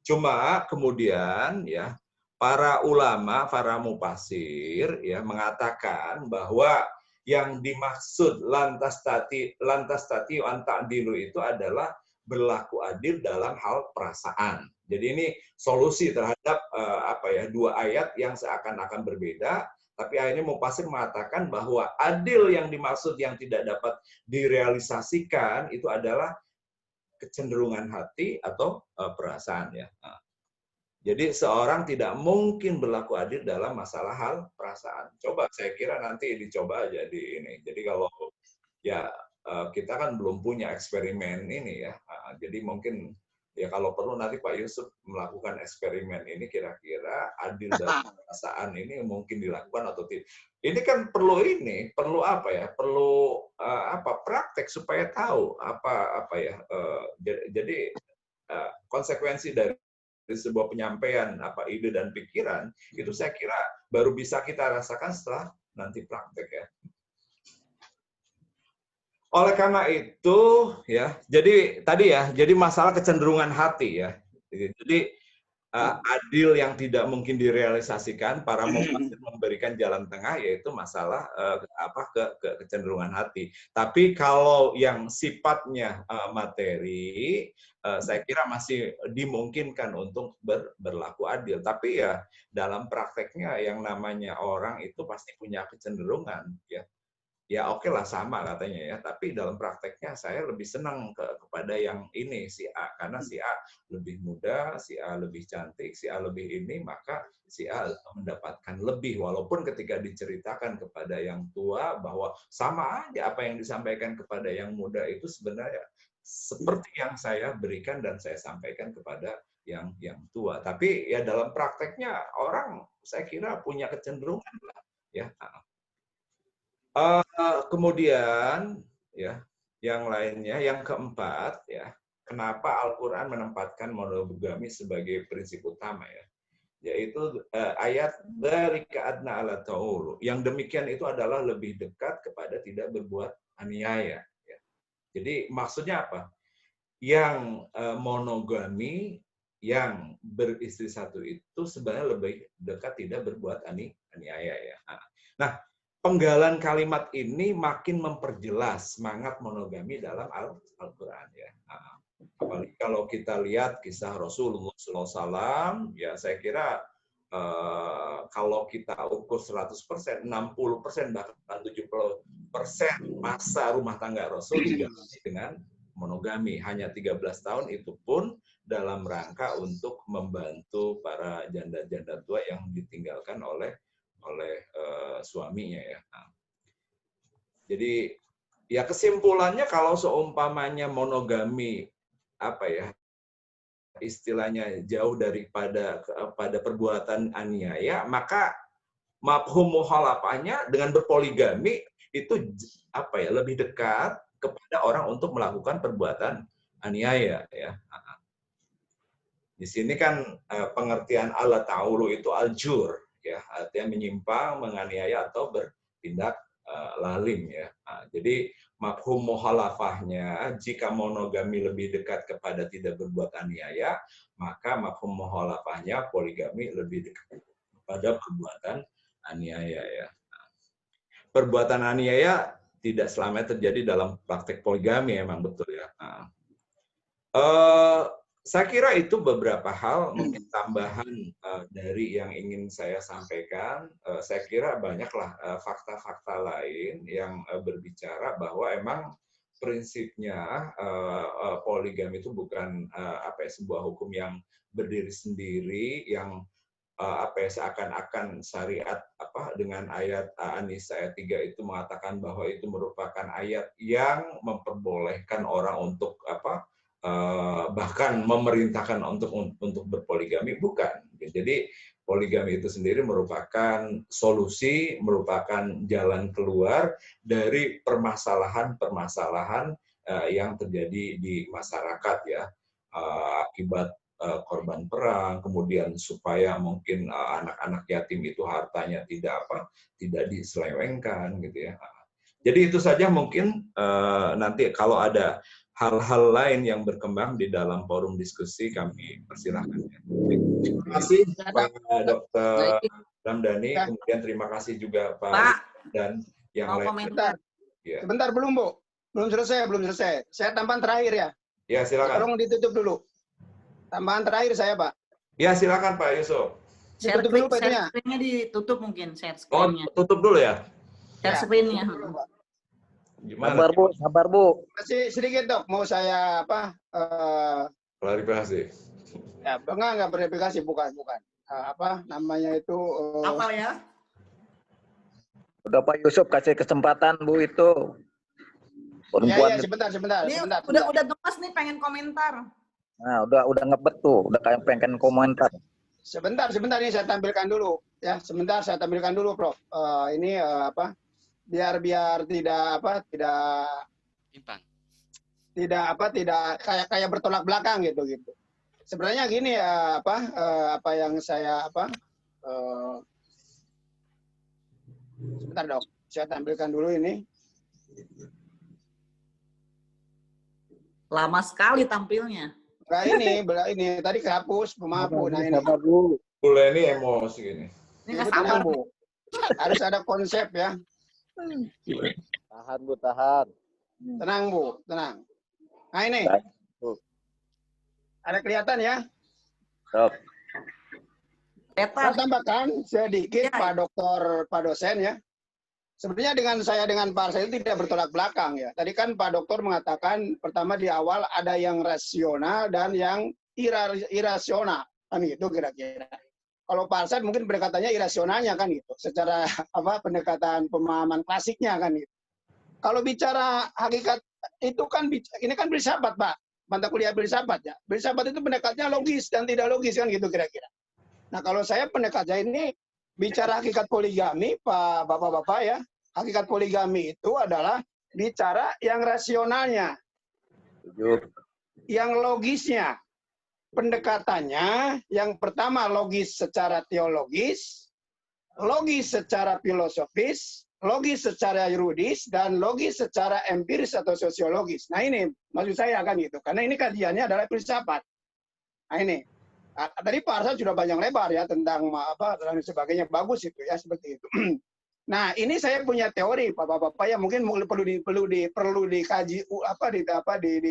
Cuma kemudian ya para ulama, para mufasir ya mengatakan bahwa yang dimaksud lantas tati anta'dilu itu adalah berlaku adil dalam hal perasaan. Jadi ini solusi terhadap dua ayat yang seakan-akan berbeda. Tapi akhirnya mufasir mengatakan bahwa adil yang dimaksud yang tidak dapat direalisasikan itu adalah kecenderungan hati atau perasaan ya. Jadi seorang tidak mungkin berlaku adil dalam masalah hal perasaan. Coba saya kira nanti dicoba aja di ini. Jadi kalau ya kita kan belum punya eksperimen ini ya. Jadi mungkin ya kalau perlu nanti Pak Yusuf melakukan eksperimen ini kira-kira adil dalam perasaan ini mungkin dilakukan atau tidak. Ini kan perlu apa ya? Perlu praktek supaya tahu jadi konsekuensi dari sebuah penyampaian ide dan pikiran itu saya kira baru bisa kita rasakan setelah nanti praktek ya. Oleh karena itu, ya, jadi masalah kecenderungan hati ya. Jadi adil yang tidak mungkin direalisasikan, para mufasir memberikan jalan tengah yaitu masalah kecenderungan hati. Tapi kalau yang sifatnya materi, saya kira masih dimungkinkan untuk berlaku adil. Tapi ya dalam prakteknya yang namanya orang itu pasti punya kecenderungan ya. ya oke lah sama katanya ya, tapi dalam prakteknya saya lebih senang kepada yang ini si A, karena si A lebih muda, si A lebih cantik, si A lebih ini, maka si A mendapatkan lebih, walaupun ketika diceritakan kepada yang tua bahwa sama aja apa yang disampaikan kepada yang muda itu sebenarnya seperti yang saya berikan dan saya sampaikan kepada yang tua. Tapi ya dalam prakteknya orang saya kira punya kecenderungan lah ya. Kemudian ya yang lainnya, yang keempat ya, kenapa Al-Qur'an menempatkan monogami sebagai prinsip utama ya? Yaitu ayat dari keadna ala ta'ulu. Yang demikian itu adalah lebih dekat kepada tidak berbuat aniaya. Ya. Jadi maksudnya apa? Yang monogami, yang beristri satu itu sebenarnya lebih dekat tidak berbuat aniaya ya. Nah, penggalan kalimat ini makin memperjelas semangat monogami dalam Al-Qur'an ya. Apalagi kalau kita lihat kisah Rasulullah SAW, ya saya kira kalau kita ukur 100%, 60%, bahkan 70% masa rumah tangga Rasul diganti dengan monogami. Hanya 13 tahun itu pun dalam rangka untuk membantu para janda-janda tua yang ditinggalkan oleh suaminya ya. Jadi ya kesimpulannya kalau seumpamanya monogami apa ya istilahnya jauh daripada perbuatan aniaya, maka mafhum mukhalafahnya dengan berpoligami itu apa ya lebih dekat kepada orang untuk melakukan perbuatan aniaya ya. Di sini kan pengertian ala ta'ulu itu aljur ya, artinya menyimpang, menganiaya atau bertindak lalim ya. Jadi mafhum mukhalafahnya jika monogami lebih dekat kepada tidak berbuat aniaya, maka mafhum mukhalafahnya poligami lebih dekat kepada perbuatan aniaya ya. Perbuatan aniaya tidak selamanya terjadi dalam praktek poligami, emang betul ya. Saya kira itu beberapa hal, mungkin tambahan dari yang ingin saya sampaikan. Saya kira banyaklah fakta-fakta lain yang berbicara bahwa emang prinsipnya poligami itu bukan sebuah hukum yang berdiri sendiri, yang seakan-akan syariat dengan ayat An-Nisa ayat 3 itu mengatakan bahwa itu merupakan ayat yang memperbolehkan orang untuk bahkan memerintahkan untuk berpoligami, bukan. Jadi poligami itu sendiri merupakan solusi, merupakan jalan keluar dari permasalahan-permasalahan yang terjadi di masyarakat ya, akibat korban perang, kemudian supaya mungkin anak-anak yatim itu hartanya tidak diselewengkan gitu ya. Jadi itu saja mungkin, nanti kalau ada hal-hal lain yang berkembang di dalam forum diskusi kami persilahkan. Terima kasih Pak Dr. Ramdhani, kemudian terima kasih juga Pak dan yang lain. Sebentar belum Bu, belum selesai. Saya tambahan terakhir ya. Ya silakan. Tolong ditutup dulu. Tambahan terakhir saya Pak. Ya silakan Pak Yusuf. Ditutup dulu Pak-nya. Share-nya ditutup mungkin share screen-nya. Oh, tutup dulu ya. Share screen-nya. Gimana? Sabar Bu. Masih sedikit Dok, mau saya klarifikasi. Ya, enggak verifikasi, bukan. Namanya itu Apa ya? Udah Pak Yusuf kasih kesempatan Bu itu. Ya, sebentar. Udah gemes nih pengen komentar. Nah, udah ngebet tuh, udah kayak pengen komentar. Sebentar ini saya tampilkan dulu ya. Sebentar saya tampilkan dulu Prof. Ini biar tidak timpang. Tidak kayak bertolak belakang gitu. Sebenarnya gini ya, apa yang saya sebentar Dok, saya tampilkan dulu ini. Lama sekali tampilnya. Ini tadi kehapus, maaf Bu. Nah ini. Boleh ini emosi ini. Ini sabar Bu. Harus ada konsep ya. Tahan Bu, tahan. Tenang Bu, tenang. Nah ini. Ada kelihatan ya? Saya tambahkan sedikit Pak Dokter, Pak dosen ya. Sebenarnya dengan Pak Arsyad itu tidak bertolak belakang ya. Tadi kan Pak Dokter mengatakan pertama di awal ada yang rasional dan yang irasional, kan gitu kira-kira. Kalau Pak Arsyad mungkin pendekatannya irasionalnya kan gitu, secara pendekatan pemahaman klasiknya kan gitu. Kalau bicara hakikat itu kan ini kan filsafat Pak, mata kuliah filsafat ya. Filsafat itu pendekatannya logis dan tidak logis kan gitu kira-kira. Nah kalau saya pendekatnya ini bicara hakikat poligami, Pak Bapak-Bapak ya, hakikat poligami itu adalah bicara yang rasionalnya, yang logisnya. Pendekatannya yang pertama logis secara teologis, logis secara filosofis, logis secara yuridis, dan logis secara empiris atau sosiologis. Nah ini maksud saya kan gitu, karena ini kajiannya adalah filsafat. Nah ini. Tadi Pak Arsyad sudah panjang lebar ya tentang dan sebagainya, bagus itu ya seperti itu. Nah ini saya punya teori Bapak-Bapak yang mungkin perlu dikaji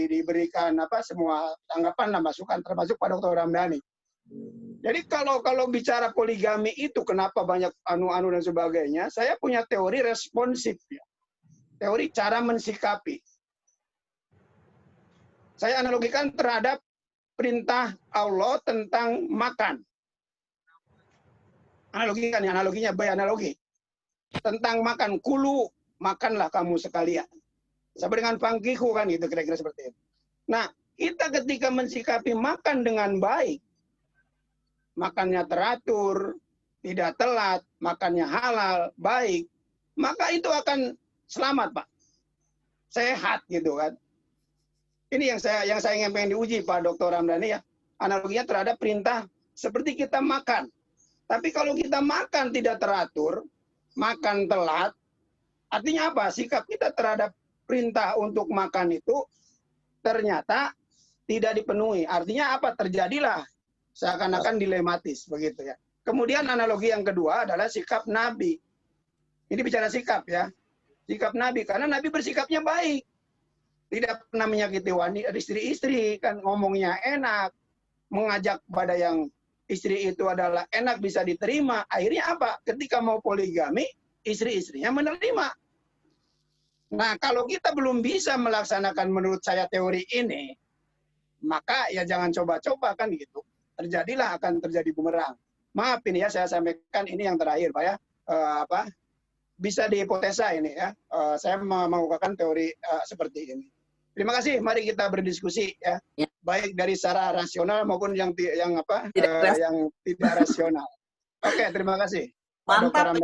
diberikan semua tanggapan dan masukan termasuk Pak Dr. Ramdhani. Jadi kalau bicara poligami itu kenapa banyak anu-anu dan sebagainya, saya punya teori responsif ya. Teori cara mensikapi. Saya analogikan terhadap perintah Allah tentang makan. Analoginya baik analogi. Tentang makan, kulu, makanlah kamu sekalian. Sama dengan fangkihu kan gitu kira-kira seperti itu. Nah, kita ketika mensikapi makan dengan baik, makannya teratur, tidak telat, makannya halal, baik, maka itu akan selamat, Pak. Sehat gitu kan. Ini yang saya ingin pengen diuji Pak Dr. Ramdhani ya. Analoginya terhadap perintah seperti kita makan. Tapi kalau kita makan tidak teratur, makan telat, artinya apa? Sikap kita terhadap perintah untuk makan itu ternyata tidak dipenuhi. Artinya apa? Terjadilah seakan-akan dilematis begitu ya. Kemudian analogi yang kedua adalah sikap Nabi. Ini bicara sikap ya. Sikap Nabi karena Nabi bersikapnya baik. Tidak pernah menyakiti wanita, istri-istri, kan ngomongnya enak, mengajak pada yang istri itu adalah enak bisa diterima. Akhirnya apa? Ketika mau poligami, istri-istrinya menerima. Nah, kalau kita belum bisa melaksanakan menurut saya teori ini, maka ya jangan coba-coba kan gitu. Akan terjadi bumerang. Maaf ini ya saya sampaikan ini yang terakhir Pak ya. Bisa dihipotesa ini ya. Saya mengukakan teori seperti ini. Terima kasih. Mari kita berdiskusi ya. Baik dari secara rasional maupun yang tidak rasional. Oke, terima kasih. Mantap.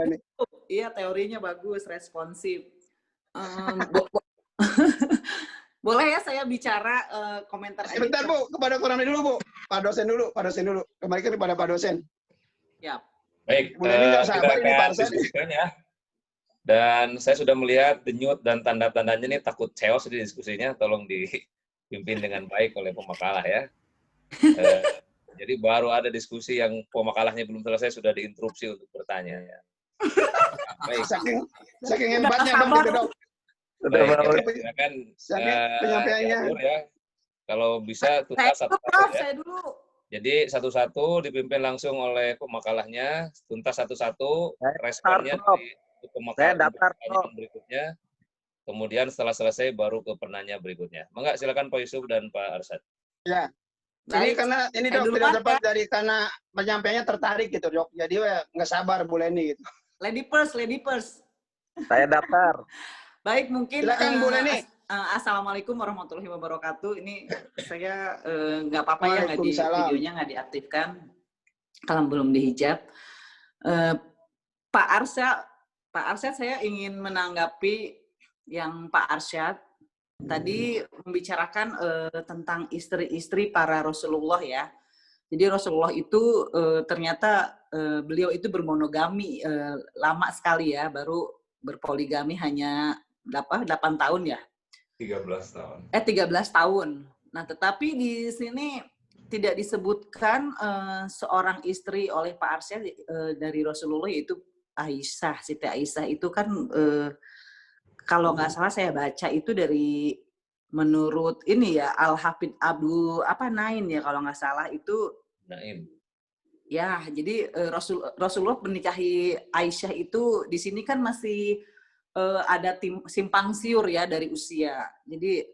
Iya, teorinya bagus, responsif. Boleh ya saya bicara komentar aja. Sebentar Bu, kepada Dr. Ramdhani dulu Bu. Pak dosen dulu. Kembali kepada Pak dosen. Ya. Baik, kita akan diskusikan ya. Dan saya sudah melihat denyut dan tanda-tandanya nih takut chaos di diskusinya, tolong dipimpin dengan baik oleh pemakalah ya. Jadi baru ada diskusi yang pemakalahnya belum selesai sudah diinterupsi untuk bertanya ya. Baik. Saking hebatnya Dok. Baik, silakan penyampaiannya. Ya. Kalau bisa tuntas satu-satu ya. Saya dulu. Jadi satu-satu dipimpin langsung oleh pemakalahnya, tuntas satu-satu, responnya dari pemakalah berikutnya. Kemudian setelah selesai baru ke penanya berikutnya. Mangga silakan Pak Yusuf dan Pak Arsyad. Ya. Ini karena ini Dok tidak dapat dari karena penyampaiannya tertarik gitu Dok. Jadi nggak sabar Bu Leni gitu. Lady first. Saya daftar. Baik, mungkin silakan Bu Leni. Assalamualaikum warahmatullahi wabarakatuh. Ini saya nggak apa-apa ya videonya nggak diaktifkan kalau belum dihijab. Pak Arsyad saya ingin menanggapi yang Pak Arsyad tadi membicarakan tentang istri-istri para Rasulullah ya. Jadi Rasulullah itu ternyata beliau itu bermonogami lama sekali ya, baru berpoligami hanya 8 tahun ya. 13 tahun. 13 tahun. Nah, tetapi di sini tidak disebutkan seorang istri oleh Pak Arsyad dari Rasulullah, yaitu Aisyah. Siti Aisyah itu kan kalau nggak salah saya baca itu dari menurut ini ya Al-Hafidh Abu Naim ya kalau nggak salah itu. Naim. Ya, jadi Rasulullah menikahi Aisyah itu di sini kan masih ada simpang siur ya dari usia. Jadi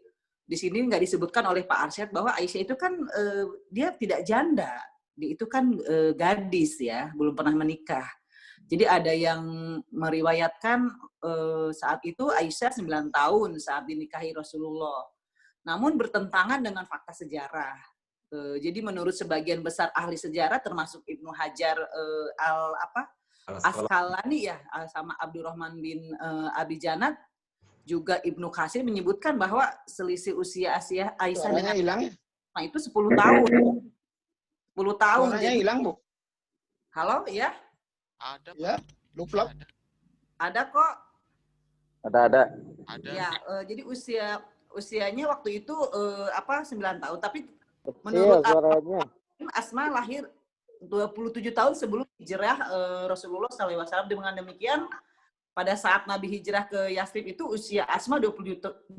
di sini nggak disebutkan oleh Pak Arsyad bahwa Aisyah itu kan dia tidak janda, dia itu kan gadis ya, belum pernah menikah. Jadi ada yang meriwayatkan saat itu Aisyah 9 tahun saat dinikahi Rasulullah. Namun bertentangan dengan fakta sejarah. Jadi menurut sebagian besar ahli sejarah termasuk Ibnu Hajar Asqalani ya, sama Abdurrahman bin Abi Janat, juga Ibnu Katsir menyebutkan bahwa selisih usia Aisyah dengan hilang. Nah, itu 10 tahun. 10 tahun. Suaranya hilang, Bu. Halo, ya? Ada. Ya, lupa. Ada kok. Ada. Ya, jadi usianya waktu itu 9 tahun, tapi menurut Asma lahir 27 tahun sebelum hijrah Rasulullah SAW. Dengan demikian, pada saat Nabi hijrah ke Yathrib itu usia Asma 27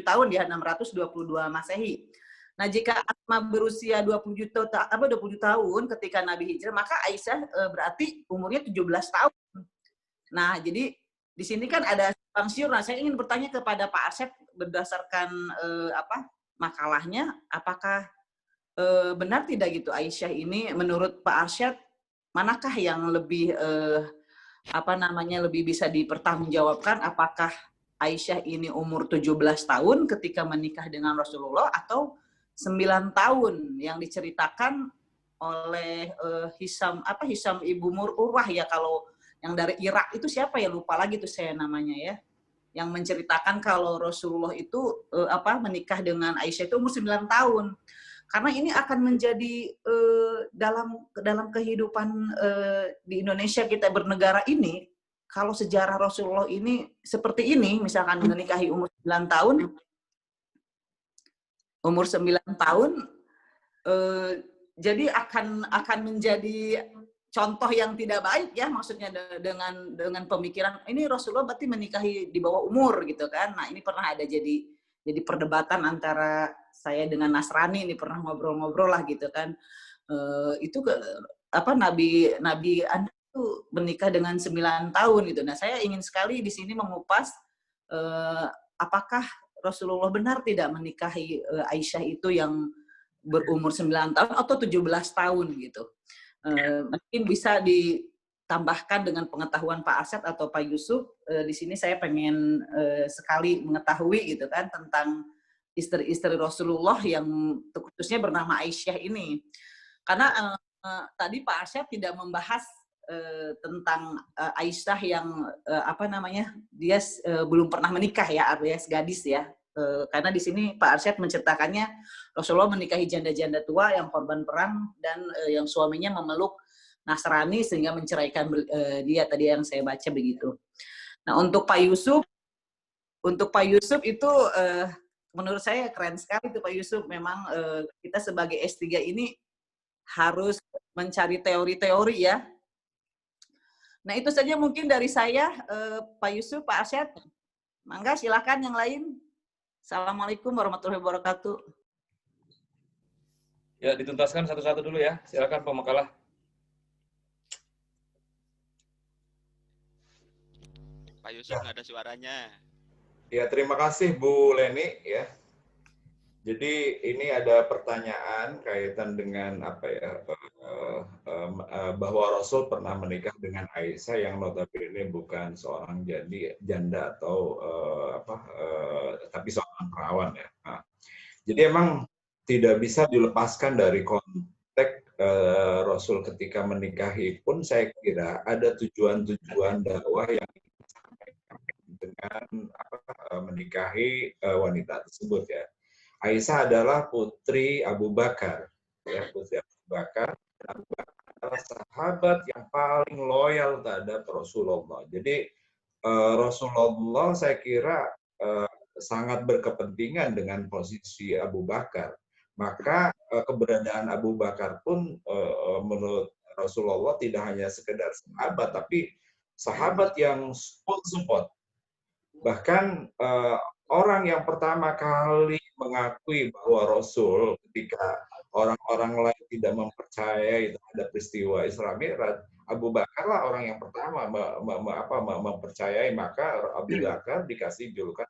tahun di 622 Masehi. Nah, jika Asma berusia 27 tahun ketika Nabi hijrah, maka Aisyah berarti umurnya 17 tahun. Nah, jadi di sini kan ada simpang siur. Nah, saya ingin bertanya kepada Pak Arsyad berdasarkan makalahnya, apakah benar tidak gitu Aisyah ini menurut Pak Arsyad manakah yang lebih lebih bisa dipertanggungjawabkan, apakah Aisyah ini umur 17 tahun ketika menikah dengan Rasulullah atau 9 tahun yang diceritakan oleh Hisam Ibu Urwah ya, kalau yang dari Irak itu siapa ya, lupa lagi tuh saya namanya ya, yang menceritakan kalau Rasulullah itu menikah dengan Aisyah itu umur 9 tahun. Karena ini akan menjadi dalam kehidupan di Indonesia kita bernegara ini, kalau sejarah Rasulullah ini seperti ini, misalkan menikahi umur 9 tahun, jadi akan menjadi contoh yang tidak baik ya, maksudnya dengan pemikiran ini Rasulullah berarti menikahi di bawah umur gitu kan. Nah, ini pernah ada jadi perdebatan antara saya dengan Nasrani, ini pernah ngobrol-ngobrol lah gitu kan. Nabi Anda itu menikah dengan 9 tahun gitu. Nah, saya ingin sekali di sini mengupas apakah Rasulullah benar tidak menikahi Aisyah itu yang berumur 9 tahun atau 17 tahun gitu. Mungkin bisa ditambahkan dengan pengetahuan Pak Arsyad atau Pak Yusuf. Di sini saya pengen sekali mengetahui gitu kan tentang istri-istri Rasulullah yang khususnya bernama Aisyah ini. Karena tadi Pak Arsyad tidak membahas tentang Aisyah yang dia belum pernah menikah ya, alias gadis ya. Karena di sini Pak Arsyad menceritakannya Rasulullah menikahi janda-janda tua yang korban perang dan yang suaminya memeluk Nasrani sehingga menceraikan dia, tadi yang saya baca begitu. Nah, untuk Pak Yusuf itu menurut saya keren sekali itu Pak Yusuf. Memang kita sebagai S3 ini harus mencari teori-teori ya. Nah, itu saja mungkin dari saya, Pak Yusuf, Pak Arsyad. Mangga silakan yang lain. Assalamualaikum warahmatullahi wabarakatuh. Ya, dituntaskan satu-satu dulu ya. Silakan Pak Makalah. Pak Yusuf nggak ada suaranya. Ya, terima kasih Bu Leni ya. Jadi ini ada pertanyaan kaitan dengan bahwa Rasul pernah menikah dengan Aisyah yang notabene bukan seorang janda atau tapi seorang perawan ya. Nah, jadi emang tidak bisa dilepaskan dari konteks Rasul ketika menikahi pun saya kira ada tujuan-tujuan dakwah yang dengan menikahi wanita tersebut ya. Aisyah adalah putri Abu Bakar, ya, putri Abu Bakar. Abu Bakar adalah sahabat yang paling loyal terhadap Rasulullah. Jadi Rasulullah saya kira sangat berkepentingan dengan posisi Abu Bakar. Maka keberadaan Abu Bakar pun menurut Rasulullah tidak hanya sekedar sahabat, tapi sahabat yang full support. Bahkan orang yang pertama kali mengakui bahwa Rasul ketika orang-orang lain tidak mempercayai terhadap peristiwa Isra Mi'raj Abu Bakar lah orang yang pertama mempercayai, maka Abu Bakar dikasih julukan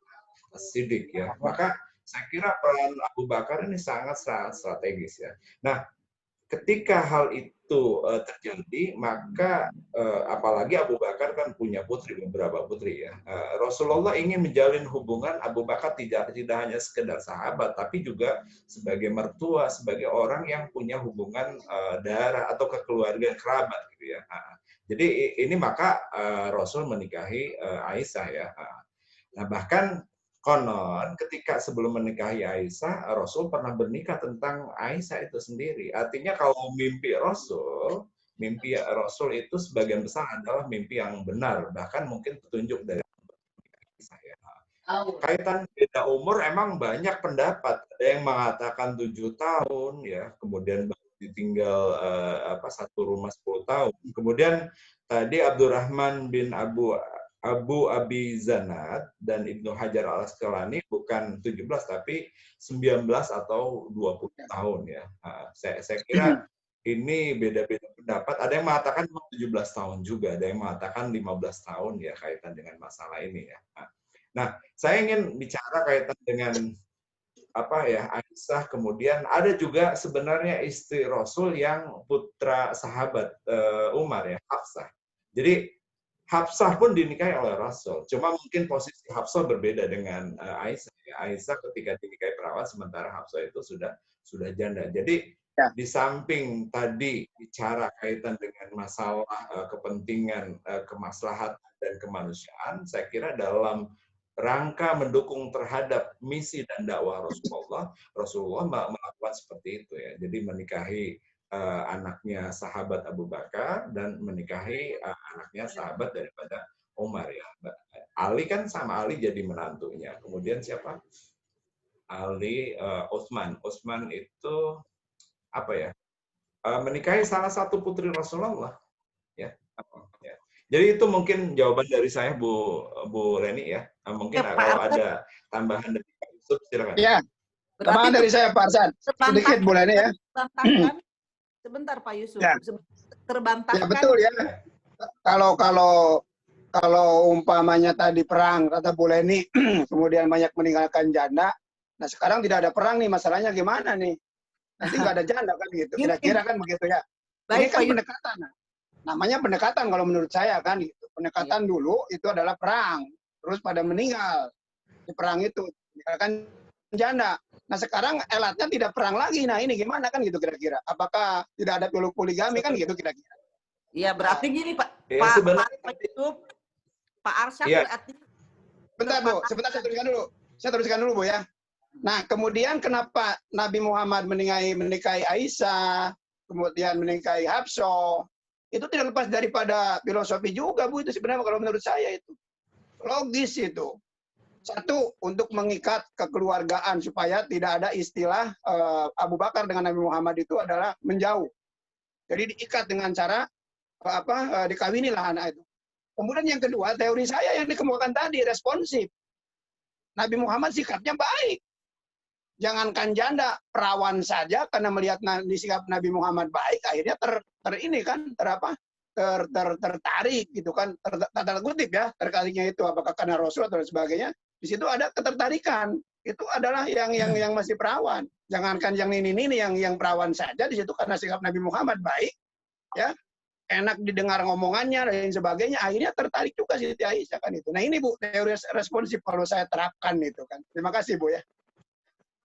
As-Siddiq ya. Maka saya kira peran Abu Bakar ini sangat strategis ya. Nah, ketika hal itu terjadi, maka apalagi Abu Bakar kan punya beberapa putri ya. Rasulullah ingin menjalin hubungan Abu Bakar tidak hanya sekedar sahabat, tapi juga sebagai mertua, sebagai orang yang punya hubungan darah atau kekeluargaan kerabat gitu ya. Jadi ini maka Rasul menikahi Aisyah ya. Nah, bahkan konon ketika sebelum menikahi Aisyah, Rasul pernah bernikah tentang Aisyah itu sendiri. Artinya kalau mimpi Rasul itu sebagian besar adalah mimpi yang benar, bahkan mungkin petunjuk dari Aisyah ya. Kaitan beda umur emang banyak pendapat. Ada yang mengatakan 7 tahun ya, kemudian ditinggal satu rumah 10 tahun. Kemudian tadi Abdurrahman bin Abu Abi Zanad dan Ibnu Hajar al-Asqalani bukan 17 tapi 19 atau 20 tahun ya. Saya kira ini beda-beda pendapat. Ada yang mengatakan 17 tahun juga, ada yang mengatakan 15 tahun ya kaitan dengan masalah ini ya. Nah, saya ingin bicara kaitan dengan Aisyah, kemudian ada juga sebenarnya istri Rasul yang putra sahabat Umar ya, Hafsah. Jadi Hafsah pun dinikahi oleh Rasul. Cuma mungkin posisi Hafsah berbeda dengan Aisyah. Aisyah ketika dinikahi perawat, sementara Hafsah itu sudah janda. Jadi di samping tadi bicara kaitan dengan masalah kepentingan, kemaslahatan dan kemanusiaan, saya kira dalam rangka mendukung terhadap misi dan dakwah Rasulullah melakukan seperti itu ya. Jadi menikahi anaknya sahabat Abu Bakar dan menikahi anaknya sahabat daripada Umar ya. Ali kan sama Ali jadi menantunya. Kemudian siapa? Ali, Utsman. Utsman itu menikahi salah satu putri Rasulullah ya. Jadi itu mungkin jawaban dari saya Bu Leni ya. Mungkin kalau ada tambahan dari Pak Yusuf silakan. Ya. Tambahan dari saya Pak Arsan. Sedikit Bu Leni ya. Sebentar Pak Yusuf. Ya. Terbantahkan. Ya betul ya. Kalau umpamanya tadi perang kata Bu Leni kemudian banyak meninggalkan janda. Nah sekarang tidak ada perang nih, masalahnya gimana nih? Nanti nggak ada janda kan gitu. Kira-kira kan begitu ya. Ini kan pendekatan. Namanya pendekatan kalau menurut saya kan gitu. Pendekatan dulu itu adalah perang. Terus pada meninggal. Di perang itu meninggalkan janda. Nah sekarang elatnya tidak perang lagi. Nah ini gimana kan gitu kira-kira? Apakah tidak ada poligami kan gitu kira-kira? Iya berarti gini Pak. Ya, Pak Arsyad ya. berarti. Bentar Bu, sebentar saya teruskan dulu Bu ya. Nah kemudian kenapa Nabi Muhammad menikahi Aisyah, kemudian menikahi Hafsah? Itu tidak lepas daripada filosofi juga Bu, itu sebenarnya kalau menurut saya itu. Logis itu. Satu, untuk mengikat kekeluargaan supaya tidak ada istilah Abu Bakar dengan Nabi Muhammad itu adalah menjauh. Jadi diikat dengan cara dikawinilah anak itu. Kemudian yang kedua, teori saya yang dikemukakan tadi, responsif. Nabi Muhammad sikapnya baik. Jangankan janda, perawan saja karena melihat sikap Nabi Muhammad baik, akhirnya tertarik gitu kan, tanda kutip ya, tertariknya itu apakah karena Rasul atau sebagainya. Di situ ada ketertarikan. Itu adalah yang masih perawan. Jangankan yang ini yang perawan saja, di situ karena sikap Nabi Muhammad baik, ya enak didengar ngomongannya dan lain sebagainya, akhirnya tertarik juga Siti Aisyah kan itu. Nah ini Bu, teori responsif kalau saya terapkan itu kan. Terima kasih Bu ya.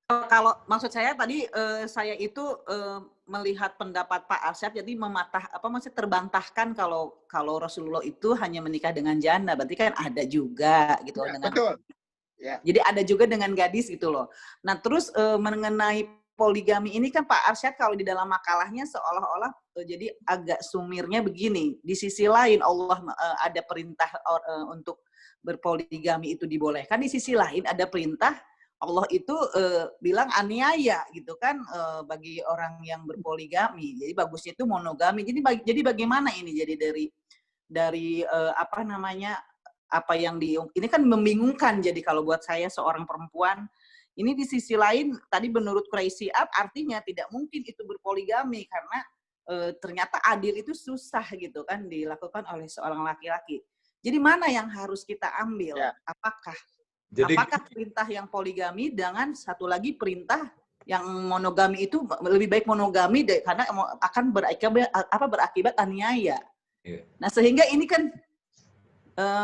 Kalau maksud saya tadi saya itu melihat pendapat Pak Arsyad jadi masih terbantahkan kalau Rasulullah itu hanya menikah dengan janda, berarti kan ada juga gitu ya, dengan betul. Ya. Jadi ada juga dengan gadis gitu loh. Nah, terus mengenai poligami ini kan Pak Arsyad kalau di dalam makalahnya seolah-olah jadi agak sumirnya begini. Di sisi lain Allah ada perintah untuk berpoligami itu dibolehkan, di sisi lain ada perintah Allah itu bilang aniaya gitu kan bagi orang yang berpoligami. Jadi bagusnya itu monogami. Jadi bagaimana ini jadi dari apa yang ini kan membingungkan. Jadi kalau buat saya seorang perempuan ini di sisi lain tadi menurut Quraisy artinya tidak mungkin itu berpoligami karena ternyata adil itu susah gitu kan dilakukan oleh seorang laki-laki. Jadi mana yang harus kita ambil? Ya. Apakah Jadi perintah yang poligami dengan satu lagi perintah yang monogami itu lebih baik monogami karena akan berakibat aniaya. Iya. Nah sehingga ini kan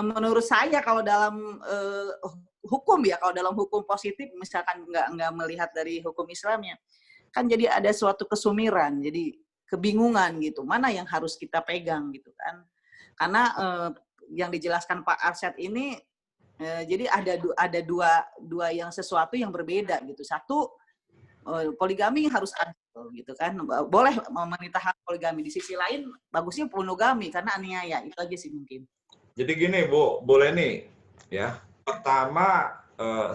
menurut saya kalau dalam hukum ya, kalau dalam hukum positif misalkan nggak melihat dari hukum Islamnya, kan jadi ada suatu kesumiran, jadi kebingungan gitu, mana yang harus kita pegang gitu kan? Karena yang dijelaskan Pak Arsyad ini, jadi ada dua yang sesuatu yang berbeda gitu. Satu, poligami harus adil gitu kan, boleh memerintahkan poligami. Di sisi lain bagusnya monogami karena aniaya. Itu aja sih mungkin. Jadi gini Bu, boleh nih ya. Pertama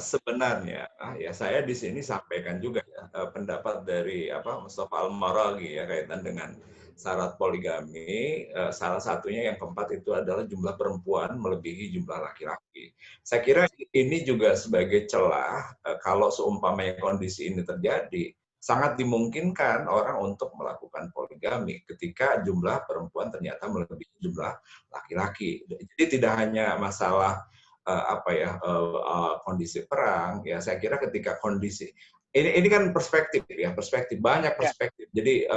sebenarnya ya saya di sini sampaikan juga ya, pendapat dari Mustafa Al-Maraghi ya kaitan dengan syarat poligami. Salah satunya yang keempat itu adalah jumlah perempuan melebihi jumlah laki-laki. Saya kira ini juga sebagai celah kalau seumpamanya kondisi ini terjadi, sangat dimungkinkan orang untuk melakukan poligami ketika jumlah perempuan ternyata melebihi jumlah laki-laki. Jadi tidak hanya masalah kondisi perang ya, saya kira ketika kondisi ini kan perspektif banyak perspektif. Jadi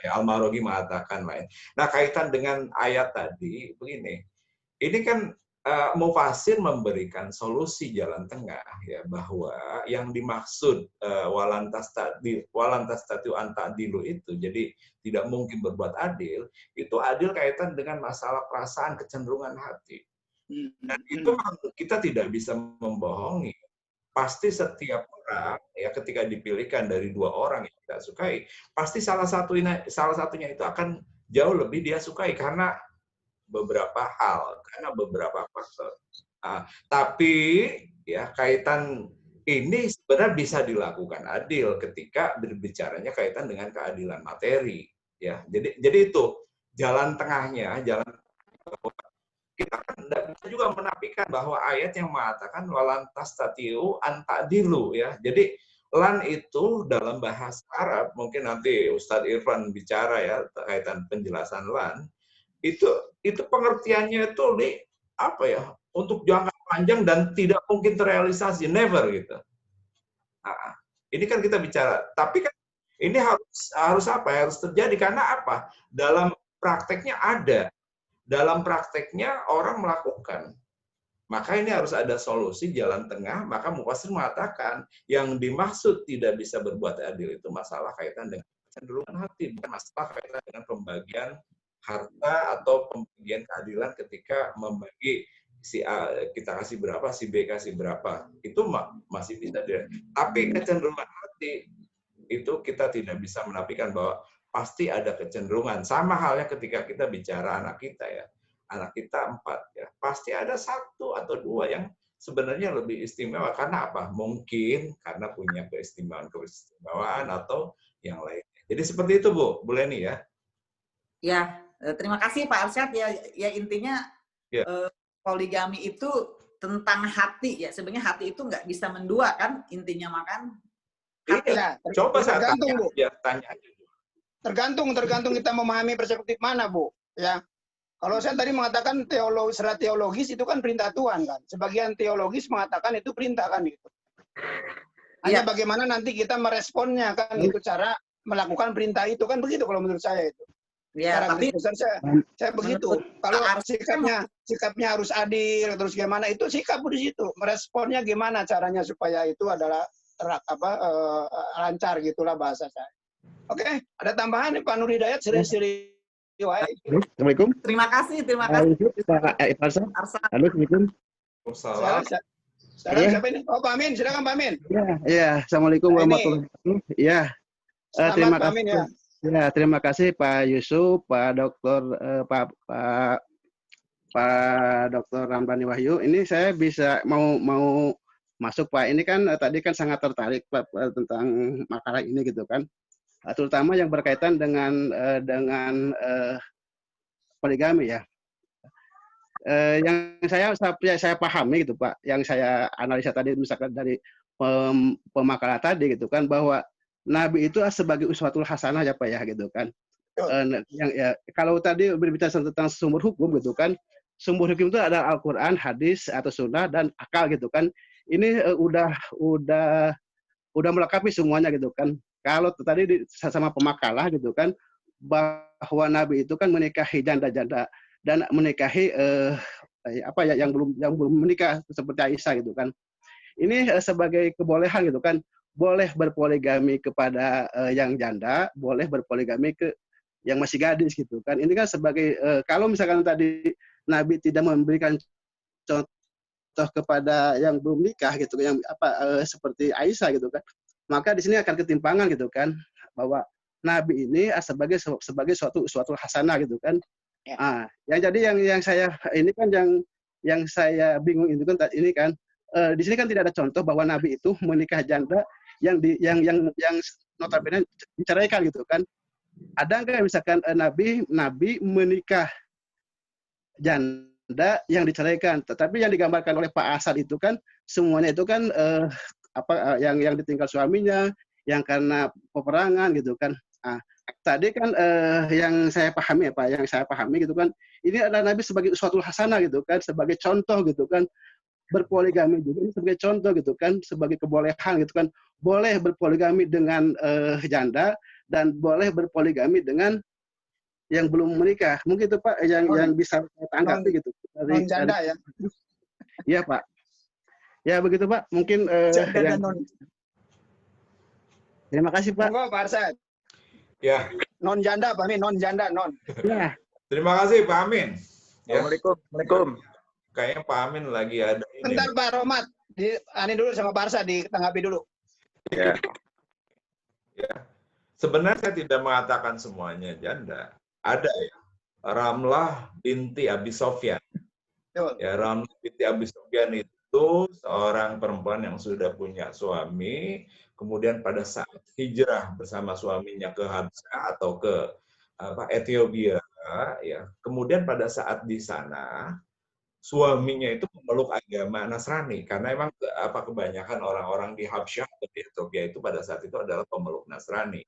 Al-Maraghi mengatakan lain. Nah kaitan dengan ayat tadi begini, ini kan Mufasir memberikan solusi jalan tengah ya, bahwa yang dimaksud walantas tatu antadilu itu jadi tidak mungkin berbuat adil, itu adil kaitan dengan masalah perasaan, kecenderungan hati. Dan itu kita tidak bisa membohongi. Pasti setiap orang ya ketika dipilihkan dari dua orang yang kita sukai, pasti salah satunya itu akan jauh lebih dia sukai karena beberapa hal, karena beberapa faktor. Tapi ya kaitan ini sebenarnya bisa dilakukan adil ketika berbicaranya kaitan dengan keadilan materi. Ya, jadi itu jalan tengahnya, kita kan tidak bisa juga menafikan bahwa ayat yang mengatakan walantas tatiu antadilu ya. Jadi lan itu dalam bahasa Arab, mungkin nanti Ustadz Irfan bicara ya kaitan penjelasan lan, itu pengertiannya itu untuk jangka panjang dan tidak mungkin terrealisasi, never gitu. Nah, ini kan kita bicara, tapi kan ini harus terjadi karena apa? Dalam prakteknya ada. Dalam prakteknya orang melakukan. Maka ini harus ada solusi jalan tengah. Maka Mufasir mengatakan yang dimaksud tidak bisa berbuat adil itu masalah kaitan dengan kecenderungan hati, bukan masalah kaitan dengan pembagian harta atau pembagian keadilan ketika membagi si A kita kasih berapa, si B kasih berapa. Itu masih bisa dilihat. Tapi kecenderungan hati itu kita tidak bisa menafikan bahwa pasti ada kecenderungan. Sama halnya ketika kita bicara anak kita ya. Anak kita 4 ya. Pasti ada 1 atau 2 yang sebenarnya lebih istimewa. Karena apa? Mungkin karena punya keistimewaan atau yang lain. Jadi seperti itu Bu, Bu Leni ya. Ya, terima kasih Pak Arsyad ya intinya ya. Poligami itu tentang hati ya. Sebenarnya hati itu nggak bisa mendua kan intinya makan. Iya, coba saya tanya aja. Tergantung kita memahami perspektif mana, Bu. Ya. Kalau saya tadi mengatakan secara teologis itu kan perintah Tuhan kan. Sebagian teologis mengatakan itu perintah kan gitu. Hanya bagaimana nanti kita meresponnya kan itu cara melakukan perintah itu kan begitu kalau menurut saya itu. Ya, tapi besar saya begitu. Kalau sikapnya harus adil terus gimana itu sikap di situ. Meresponnya gimana caranya supaya itu adalah lancar gitulah bahasa saya. Oke, ada tambahan nih Pak Nur Hidayat seri-seri. Assalamualaikum. Terima kasih. Pak Arsyad. Halo, Assalamualaikum. Siapa ini? Oh, Pak Amin, silakan Pak Amin. Ya, Assalamualaikum warahmatullahi wabarakatuh. Ya. Terima kasih. Amin, ya. Ya, terima kasih Pak Yusuf, Pak Dokter Pak Dokter Ramdhani Wahyu. Ini saya bisa mau masuk Pak. Ini kan tadi kan sangat tertarik Pak tentang makalah ini gitu kan. Terutama yang berkaitan dengan poligami ya. Yang saya pahami gitu Pak, yang saya analisa tadi misalkan dari pemakalah tadi gitu kan, bahwa Nabi itu sebagai uswatul hasanah ya Pak ya gitu kan. yang ya kalau tadi berbicara tentang sumber hukum gitu kan, sumber hukum itu ada Al-Qur'an, hadis atau sunnah dan akal gitu kan. Ini udah melengkapi semuanya gitu kan. Kalau tadi sama pemakalah gitu kan, bahwa Nabi itu kan menikahi janda-janda dan menikahi yang belum menikah seperti Aisyah gitu kan. Ini sebagai kebolehan gitu kan, boleh berpoligami kepada yang janda, boleh berpoligami ke yang masih gadis gitu kan. Ini kan sebagai kalau misalkan tadi Nabi tidak memberikan contoh kepada yang belum nikah gitu, yang seperti Aisyah gitu kan, maka di sini akan ketimpangan gitu kan, bahwa Nabi ini sebagai suatu hasanah gitu kan. Yang saya ini kan yang saya bingung itu kan ini kan di sini kan tidak ada contoh bahwa Nabi itu menikah janda yang notabene diceraikan gitu kan. Ada nggak misalkan Nabi menikah janda yang diceraikan, tetapi yang digambarkan oleh Pak Asad itu kan semuanya itu kan yang ditinggal suaminya, yang karena peperangan gitu kan. Tadi kan yang saya pahami gitu kan, ini adalah Nabi sebagai suatu hasanah gitu kan, sebagai contoh gitu kan, berpoligami juga ini sebagai contoh gitu kan, sebagai kebolehan gitu kan, boleh berpoligami dengan janda dan boleh berpoligami dengan yang belum menikah. Mungkin itu Pak yang bisa saya tanggapi gitu dari janda ya. Iya Pak. Ya begitu Pak. Mungkin terima kasih Pak. Monggo Pak Arsad. Ya. Non janda Pak Amin, non janda non. Ya. Terima kasih Pak Amin. Assalamualaikum. Kayaknya Pak Amin lagi ada ini. Bentar Pak Romat, ani dulu sama Pak Arsad ditanggapi dulu. Ya. Sebenarnya saya tidak mengatakan semuanya janda. Ada ya, Ramlah binti Abi Sofyan. Ya, Ramlah binti Abi Sofyan itu seorang perempuan yang sudah punya suami, kemudian pada saat hijrah bersama suaminya ke Habsyah atau ke Ethiopia, ya. Kemudian pada saat di sana suaminya itu memeluk agama Nasrani karena emang kebanyakan orang-orang di Habsyah atau di Ethiopia itu pada saat itu adalah pemeluk Nasrani.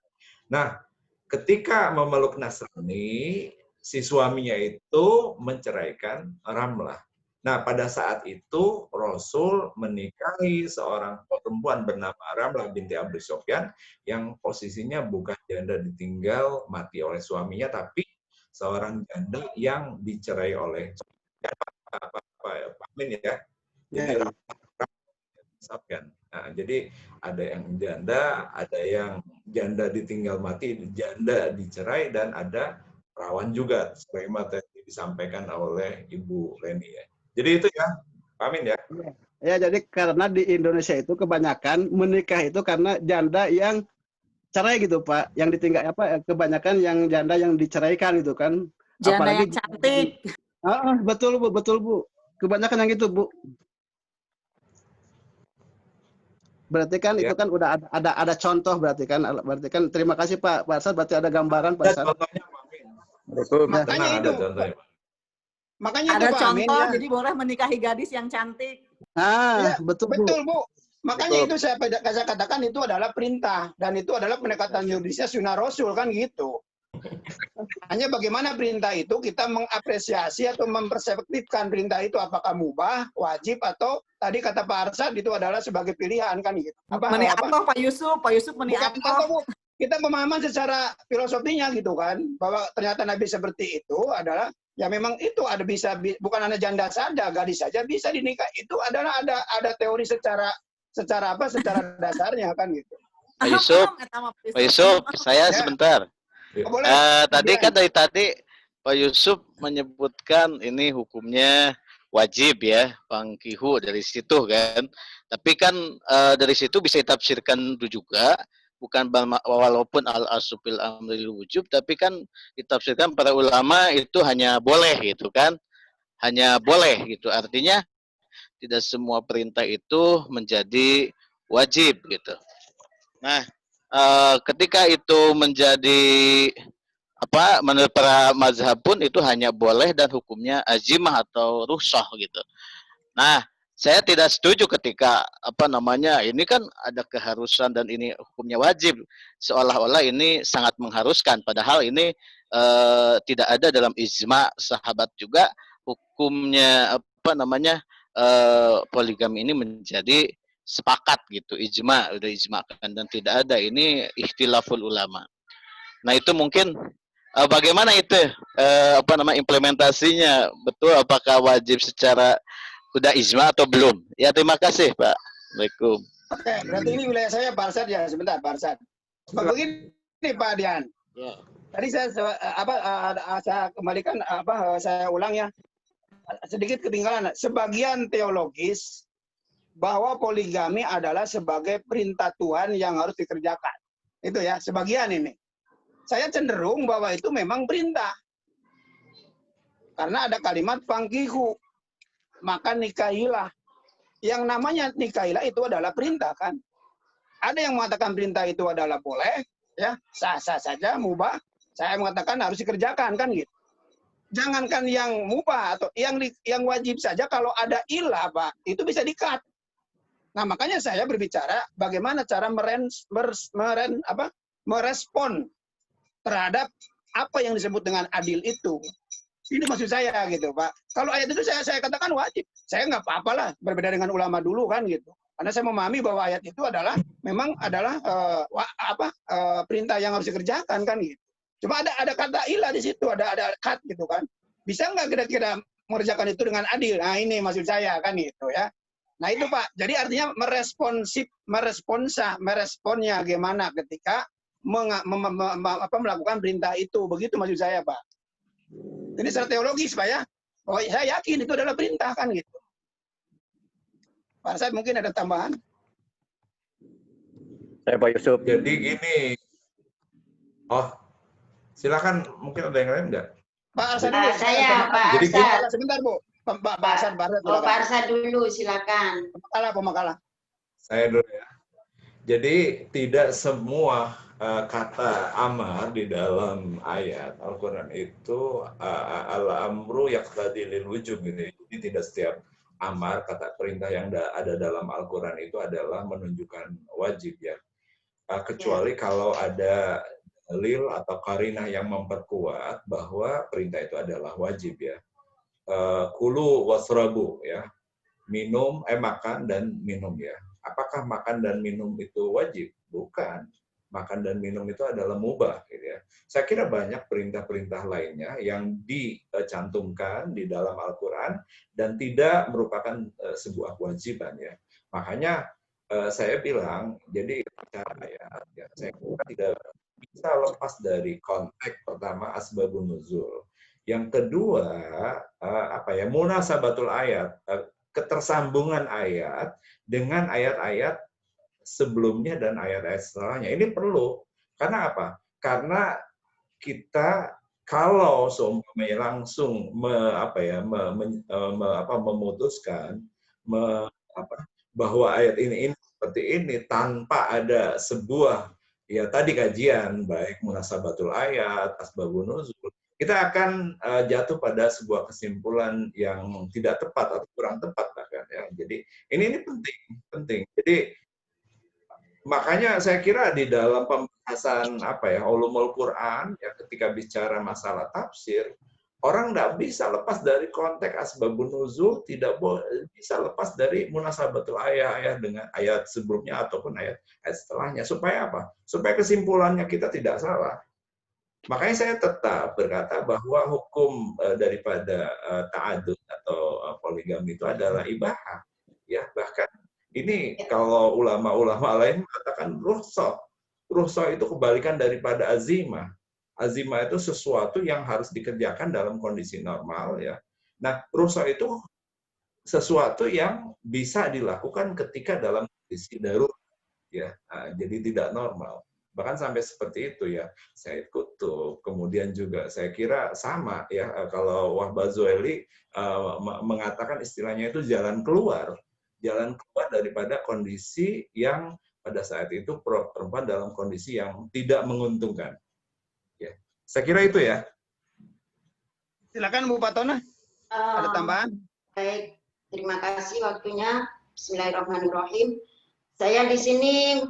Nah, ketika memeluk Nasrani, si suaminya itu menceraikan Ramlah. Nah, pada saat itu Rasul menikahi seorang perempuan bernama Ramlah binti Abi Sofyan yang posisinya bukan janda ditinggal mati oleh suaminya, tapi seorang janda yang dicerai oleh Pak Amin ya. Jadi nah, jadi ada yang janda, ada yang janda ditinggal mati, janda dicerai, dan ada perawan juga, sebagaimana tadi disampaikan oleh Ibu Leni ya. Jadi itu ya, Pak Amin ya. Ya, jadi karena di Indonesia itu kebanyakan menikah itu karena janda yang cerai gitu Pak, yang ditinggal kebanyakan yang janda yang diceraikan gitu kan. Janda apalagi yang cantik. Betul Bu. Kebanyakan yang gitu Bu. Berarti kan itu kan udah ada contoh berarti kan terima kasih Pak Arsad, berarti ada gambaran Pak Arsad. Makanya itu. Makanya ada itu, contoh Pak Amin, jadi boleh menikahi gadis yang cantik. Ya, betul Bu. Makanya betul. itu saya katakan itu adalah perintah dan itu adalah pendekatan yuridisnya sunnah Rasul kan gitu. Hanya bagaimana perintah itu kita mengapresiasi atau memperspektifkan perintah itu apakah mubah, wajib, atau tadi kata Pak Arsad itu adalah sebagai pilihan kan gitu. Meniatoh Pak Yusuf meniatoh. Kita pemahaman secara filosofinya gitu kan, bahwa ternyata Nabi seperti itu adalah ya memang itu ada bisa bukan hanya janda saja, gadis saja bisa dinikah. Itu adalah ada teori secara dasarnya kan gitu. Pak Yusuf, saya sebentar. Tadi kan dari tadi Pak Yusuf menyebutkan ini hukumnya wajib ya, pangkihu dari situ kan. Tapi kan dari situ bisa ditafsirkan juga, bukan walaupun al-asufil amril wujub, tapi kan ditafsirkan para ulama itu hanya boleh gitu kan. Hanya boleh gitu. Artinya tidak semua perintah itu menjadi wajib gitu. Nah, ketika itu menjadi menurut para mazhab pun itu hanya boleh dan hukumnya azimah atau rukhsah gitu. Nah, saya tidak setuju ketika apa namanya ini kan ada keharusan dan ini hukumnya wajib, seolah-olah ini sangat mengharuskan, padahal ini tidak ada dalam ijma sahabat juga hukumnya apa namanya poligami ini menjadi sepakat gitu, ijma, udah ijmakan, dan tidak ada ini ikhtilaful ulama. Nah itu mungkin bagaimana itu apa nama implementasinya, betul apakah wajib secara udah ijma atau belum? Ya terima kasih Pak. Assalamualaikum. Oke, berarti ini wilayah saya Pak Arsad ya, sebentar Pak Arsad. Begini Pak Dian. Ya. Tadi saya kembalikan saya ulang ya. Sedikit ketinggalan. Sebagian teologis bahwa poligami adalah sebagai perintah Tuhan yang harus dikerjakan. Itu ya, sebagian ini. Saya cenderung bahwa itu memang perintah. Karena ada kalimat fangkihu, maka nikahilah. Yang namanya nikahilah itu adalah perintah kan. Ada yang mengatakan perintah itu adalah boleh, ya sah-sah saja, mubah. Saya mengatakan harus dikerjakan kan gitu. Jangankan yang mubah atau yang wajib saja, kalau ada ilah Pak, itu bisa di-cut. Nah makanya saya berbicara bagaimana cara merespon terhadap apa yang disebut dengan adil itu. Ini maksud saya gitu Pak. Kalau ayat itu saya katakan wajib. Saya nggak apa-apa lah, berbeda dengan ulama dulu kan gitu. Karena saya memahami bahwa ayat itu adalah memang adalah perintah yang harus dikerjakan kan gitu. Cuma ada kata ilah di situ, ada cut gitu kan. Bisa nggak kira-kira mengerjakan itu dengan adil? Nah ini maksud saya kan gitu ya. Nah itu Pak. Jadi artinya meresponnya gimana ketika melakukan perintah itu. Begitu maksud saya Pak. Ini secara teologis Pak ya. Oh, saya yakin itu adalah perintah kan gitu. Pak Arsad mungkin ada tambahan? Saya Pak Yusuf. Jadi gini. Oh, silakan, mungkin ada yang lain enggak? Pak Arsad dulu. Saya Pak Arsad. Sebentar Bu. Pak Arsad. Oh, Pak Arsad dulu, silakan. Pemakalah. Saya dulu ya. Jadi tidak semua kata amar di dalam ayat Al-Quran itu al-amru yaqtadi lil wujub gitu. Jadi tidak setiap amar, kata perintah yang ada dalam Al-Quran itu adalah menunjukkan wajib ya. Kecuali kalau ada dalil atau qarinah yang memperkuat bahwa perintah itu adalah wajib ya. Kulu wasrabu ya. Minum, makan dan minum ya. Apakah makan dan minum itu wajib? Bukan. Makan dan minum itu adalah mubah gitu ya. Saya kira banyak perintah-perintah lainnya yang dicantumkan di dalam Al-Quran dan tidak merupakan sebuah kewajiban ya. Makanya saya bilang, jadi cara ya saya kira tidak bisa lepas dari konteks pertama asbabun nuzul. Yang kedua munasabatul ayat, ketersambungan ayat dengan ayat-ayat sebelumnya dan ayat-ayat setelahnya. Ini perlu. Karena apa? Karena kita kalau seumpamanya langsung memutuskan bahwa ayat ini seperti ini tanpa ada sebuah ya tadi kajian baik munasabatul ayat, asbabun nuzul, kita akan jatuh pada sebuah kesimpulan yang tidak tepat atau kurang tepat bahkan ya. Jadi ini penting. Jadi makanya saya kira di dalam pembahasan ulumul Quran ya ketika bicara masalah tafsir, orang tidak bisa lepas dari konteks asbabun nuzul, tidak bisa lepas dari munasabatul ayat dengan ayat sebelumnya ataupun ayat setelahnya. Supaya apa? Supaya kesimpulannya kita tidak salah. Makanya saya tetap berkata bahwa hukum daripada ta'adud atau poligami itu adalah ibahah. Ya, bahkan ini kalau ulama-ulama lain mengatakan rukhsah. Rukhsah itu kebalikan daripada azimah. Azimah itu sesuatu yang harus dikerjakan dalam kondisi normal ya. Nah, rukhsah itu sesuatu yang bisa dilakukan ketika dalam kondisi darurat ya. Nah, jadi tidak normal. Bahkan sampai seperti itu ya. Said Qutb, kemudian juga saya kira sama ya kalau Wahbah Zuhaili mengatakan istilahnya itu jalan keluar daripada kondisi yang pada saat itu perempuan dalam kondisi yang tidak menguntungkan. Ya, saya kira itu ya. Silakan Bu Fatona. Ada tambahan? Baik, Terima kasih waktunya. Bismillahirrahmanirrahim. Saya di sini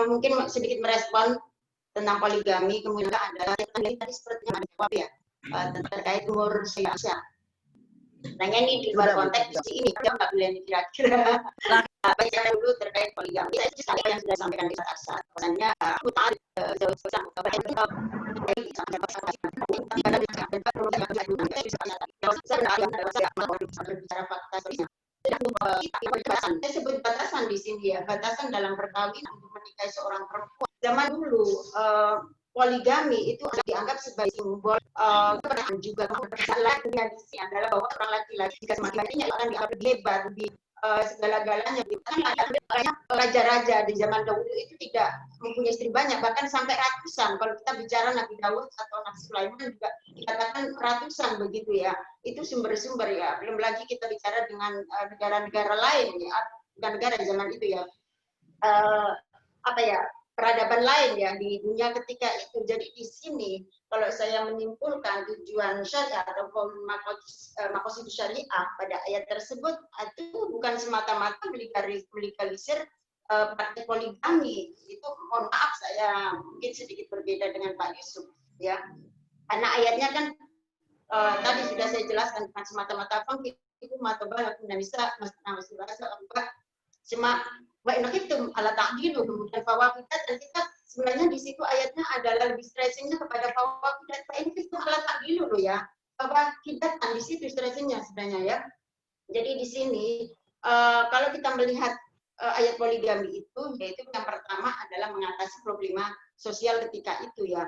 mungkin sedikit merespon tentang poligami, kemudian adalah tadi seperti yang dijawab ya, terkait umur saya. Nanya ini di luar konteks ini, dia nggak boleh kira-kira. Bicara dulu terkait poligami. Saya sekali yang sudah disampaikan di saat pesannya, aku tarik saya sebut batasan di sini ya, batasan dalam perkawinan untuk menikahi seorang perempuan. Zaman dulu poligami itu dianggap sebagai simbol kebenaran juga. Masalahnya di sini adalah bahwa orang laki-laki jika semakin banyak akan dianggap lebih hebat, lebih segala-galanya. Banyak raja-raja di zaman dahulu itu tidak mempunyai istri banyak, bahkan sampai ratusan. Kalau kita bicara Nabi Daud atau Nabi Sulaiman juga dikatakan ratusan begitu ya. Itu sumber-sumber ya. Belum lagi kita bicara dengan negara-negara lain ya, negara di zaman itu ya. Peradaban lain ya di dunia ketika itu. Jadi di sini kalau saya menyimpulkan tujuan syariat atau maqasid syariah pada ayat tersebut itu bukan semata-mata melegalisir praktik poligami. Itu mohon maaf saya mungkin sedikit berbeda dengan Pak Yusuf ya. Karena ayatnya kan tadi sudah saya jelaskan bukan semata-mata itu matobalah dan bisa masih bahasa cuma wa in khiftum ala ta'dilu, kemudian fawaqidat, dan kita sebenarnya di situ ayatnya adalah lebih stressingnya kepada fawaqidat. Wa in khiftum ala ta'dilu loh ya, fawaqidat di situ stressingnya sebenarnya ya. Jadi di sini kalau kita melihat ayat poligami itu, yaitu yang pertama adalah mengatasi problema sosial ketika itu ya.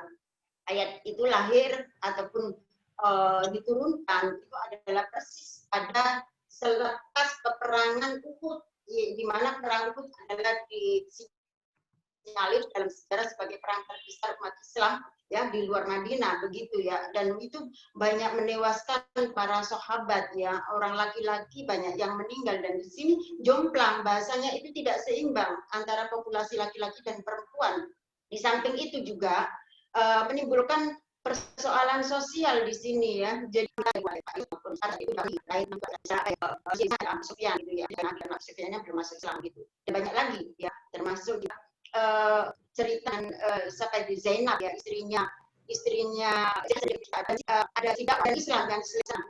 Ayat itu lahir ataupun diturunkan itu adalah persis pada selepas peperangan Uhud, di mana perang Uhud adalah disinyalir dalam sejarah sebagai perang terbesar umat Islam ya di luar Madinah begitu ya, dan itu banyak menewaskan para sahabat ya, orang laki-laki banyak yang meninggal, dan di sini jomplang bahasanya itu tidak seimbang antara populasi laki-laki dan perempuan. Di samping itu juga menimbulkan persoalan sosial di sini ya. Jadi Sufyan gitu ya, karena Sufyannya belum masuk Islam gitu. Dan banyak lagi ya, termasuk cerita sampai di Zainab ya, istrinya ada tidak ada Islam dan Islam.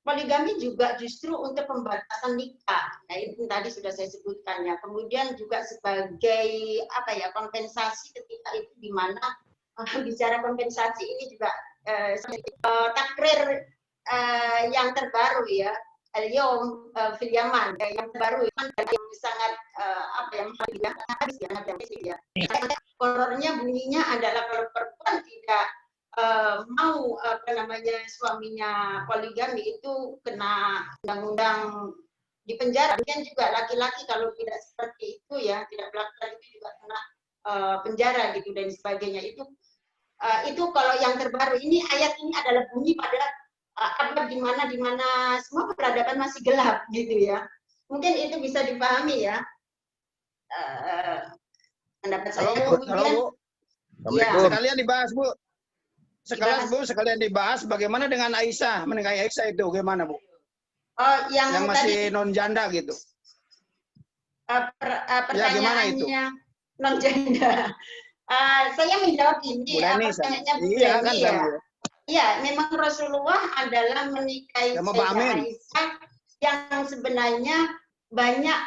Poligami juga justru untuk pembatasan nikah. Nah, itu tadi sudah saya sebutkan ya. Kemudian juga sebagai kompensasi ketika itu di mana bicara kompensasi ini juga takrir yang terbaru ya, Al-Yawm fil Yaman yang terbaru yang sangat habis ya. Horornya bunyinya adalah kalau perempuan tidak mau suaminya poligami itu kena undang-undang di penjara. Kemudian juga laki-laki kalau tidak seperti itu ya, tidak melakukan itu juga kena penjara gitu dan sebagainya. Itu kalau yang terbaru. Ini ayat ini adalah bunyi pada abad di mana semua peradaban masih gelap gitu ya. Mungkin itu bisa dipahami ya. Pendapat saya. Kemudian ya, sekalian dibahas Bu. Sekalian dibahas bagaimana dengan Aisyah, menikahi Aisyah itu gimana Bu? Yang masih non janda gitu. Pertanyaannya non janda. Saya menjawab ini pertanyaannya Bu Leni ya. Iya, memang Rasulullah adalah menikahi Aisyah yang sebenarnya banyak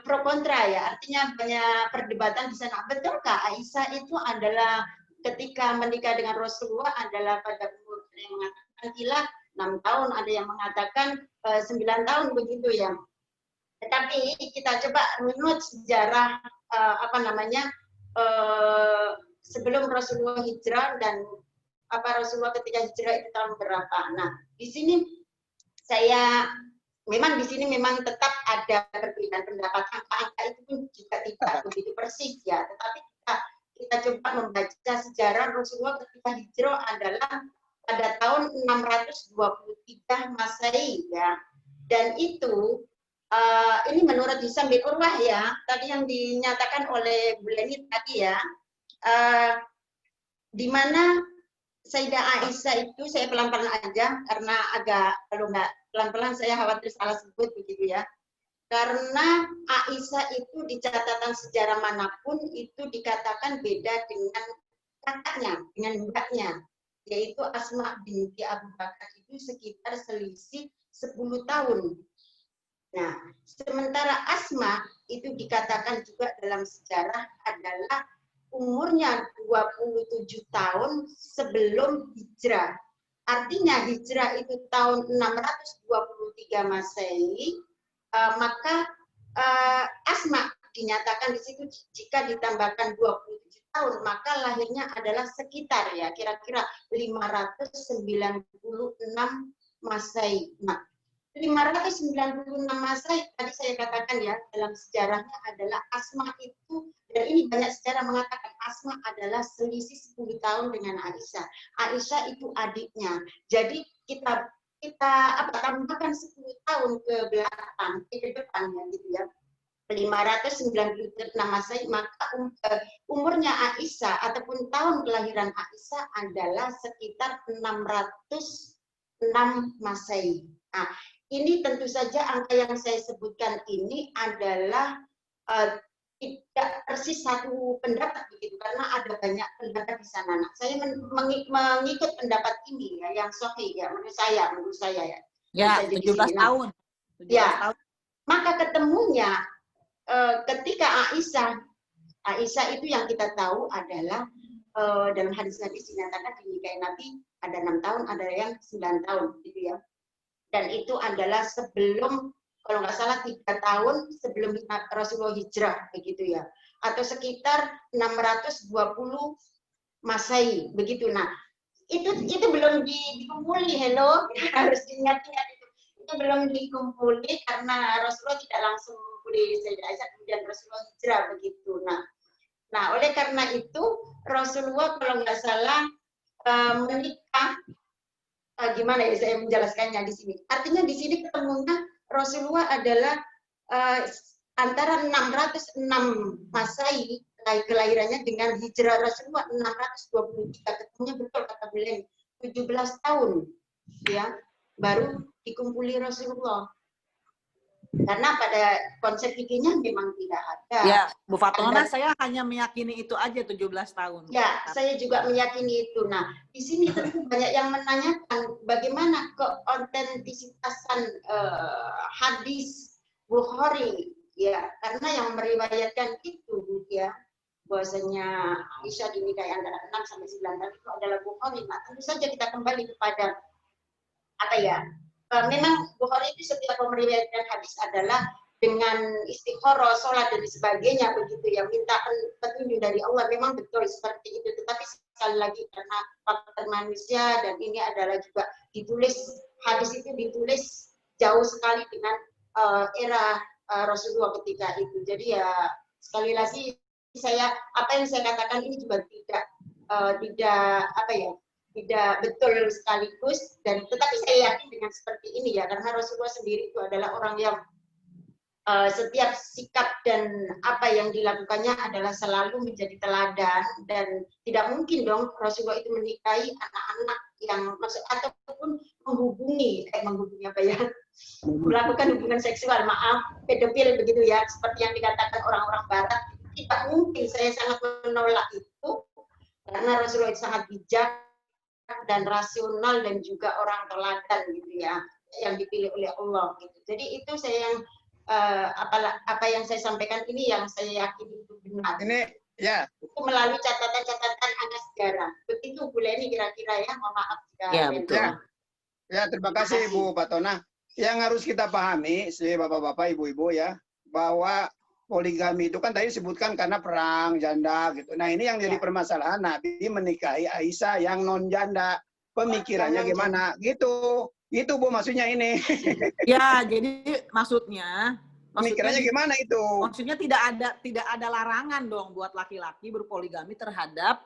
pro kontra ya, artinya banyak perdebatan di sana. Betulkah Aisyah itu adalah ketika menikah dengan Rasulullah adalah pada umur yang mengatakan kila 6 tahun, ada yang mengatakan 9 tahun begitu ya. Tetapi kita coba menurut sejarah sebelum Rasulullah hijrah dan Rasulullah ketika hijrah itu tahun berapa. Nah, di sini memang tetap ada perbedaan pendapat, angka-angka itu pun juga tidak begitu persis ya, tetapi kita coba membaca sejarah Rasulullah ketika hijrah adalah pada tahun 623 Masehi ya. Dan itu ini menurut Hisam bin Urwah ya, tadi yang dinyatakan oleh Bu Leni tadi ya, di mana Sayyidah Aisyah itu, saya pelan-pelan aja karena agak kalau nggak pelan-pelan saya khawatir salah sebut begitu ya. Karena Aisyah itu di catatan sejarah manapun itu dikatakan beda dengan kakaknya, dengan mbaknya, yaitu Asma binti Abu Bakar itu sekitar selisih 10 tahun. Nah, sementara Asma itu dikatakan juga dalam sejarah adalah umurnya 27 tahun sebelum hijrah. Artinya hijrah itu tahun 623 Masehi, maka Asma dinyatakan di situ jika ditambahkan 27 tahun, maka lahirnya adalah sekitar ya kira-kira 596 Masehi. Nah, 596 Masehi tadi saya katakan ya dalam sejarahnya adalah Asma itu, dan ini banyak sejarah mengatakan Asma adalah selisih 10 tahun dengan Aisyah. Aisyah itu adiknya. Jadi kita tambahkan 10 tahun ke belakang, ke depan ya gitu ya. 596 Masehi, maka umurnya Aisyah ataupun tahun kelahiran Aisyah adalah sekitar 606 Masehi. Nah, ini tentu saja angka yang saya sebutkan ini adalah tidak persis satu pendapat begitu, karena ada banyak pendapat di sana. Nah, saya mengikut pendapat ini ya, yang sahih ya, menurut saya ya. Ya, 17 tahun. 17 ya, tahun. Maka ketemunya ketika Aisyah itu yang kita tahu adalah dalam hadis-hadis dinyatakan dinikahi Nabi ada 6 tahun, ada yang 9 tahun gitu ya. Dan itu adalah sebelum, kalau nggak salah 3 tahun sebelum Rasulullah hijrah begitu ya, atau sekitar 620 Masehi begitu. Nah itu belum dikumpuli, hello, harus diingat-ingat itu belum dikumpuli karena Rasulullah tidak langsung mengumpuli Sayyidah Aisyah, kemudian Rasulullah hijrah begitu. Nah oleh karena itu Rasulullah kalau nggak salah menikah. Gimana ya saya menjelaskannya di sini? Artinya di sini ketemunya Rasulullah adalah antara 606 Masehi kelahirannya dengan hijrah Rasulullah 623, ketemunya betul kata beliau 17 tahun ya baru dikumpuli Rasulullah. Karena pada konsep fikihnya memang tidak ada. Ya, Bu Fatona, saya hanya meyakini itu aja 17 tahun. Ya, saya juga meyakini itu. Nah, di sini tentu banyak yang menanyakan bagaimana keautentisitasan hadis Bukhari, ya, karena yang meriwayatkan itu, ya, bahwasanya Aisyah dinikahi antara 6 sampai 9 tahun itu adalah Bukhari. Nah, tentu saja kita kembali kepada apa ya? Memang Bukhari itu setiap meriwayatkan hadis adalah dengan istikharah, sholat dan sebagainya begitu ya, minta petunjuk dari Allah, memang betul seperti itu. Tetapi sekali lagi karena faktor manusia dan ini adalah juga ditulis, hadis itu ditulis jauh sekali dengan era Rasulullah ketika itu. Jadi ya sekali lagi apa yang saya katakan ini juga tidak betul sekaligus, dan tetapi saya yakin dengan seperti ini ya, karena Rasulullah sendiri itu adalah orang yang setiap sikap dan apa yang dilakukannya adalah selalu menjadi teladan, dan tidak mungkin dong Rasulullah itu menikahi anak-anak yang ataupun melakukan hubungan seksual, pedofil begitu ya, seperti yang dikatakan orang-orang Barat. Tidak mungkin, saya sangat menolak itu, karena Rasulullah itu sangat bijak dan rasional dan juga orang teladan gitu ya, yang dipilih oleh Allah gitu. Jadi itu saya yang apa yang saya sampaikan ini yang saya yakin itu benar. Ini ya. Itu melalui catatan-catatan angka sejarah. Begitu Bu Leni kira-kira ya, mohon maaf jika ya, betul. Ya, terima kasih Bu Fatona. Yang harus kita pahami, bapak-bapak, ibu-ibu ya, bahwa poligami itu kan tadi disebutkan karena perang janda gitu. Nah ini yang jadi permasalahan, Nabi menikahi Aisyah yang non janda. Pemikirannya gimana? Gitu. Itu Bu maksudnya ini. Ya, jadi maksudnya pemikirannya gimana itu? Maksudnya tidak ada larangan dong buat laki-laki berpoligami terhadap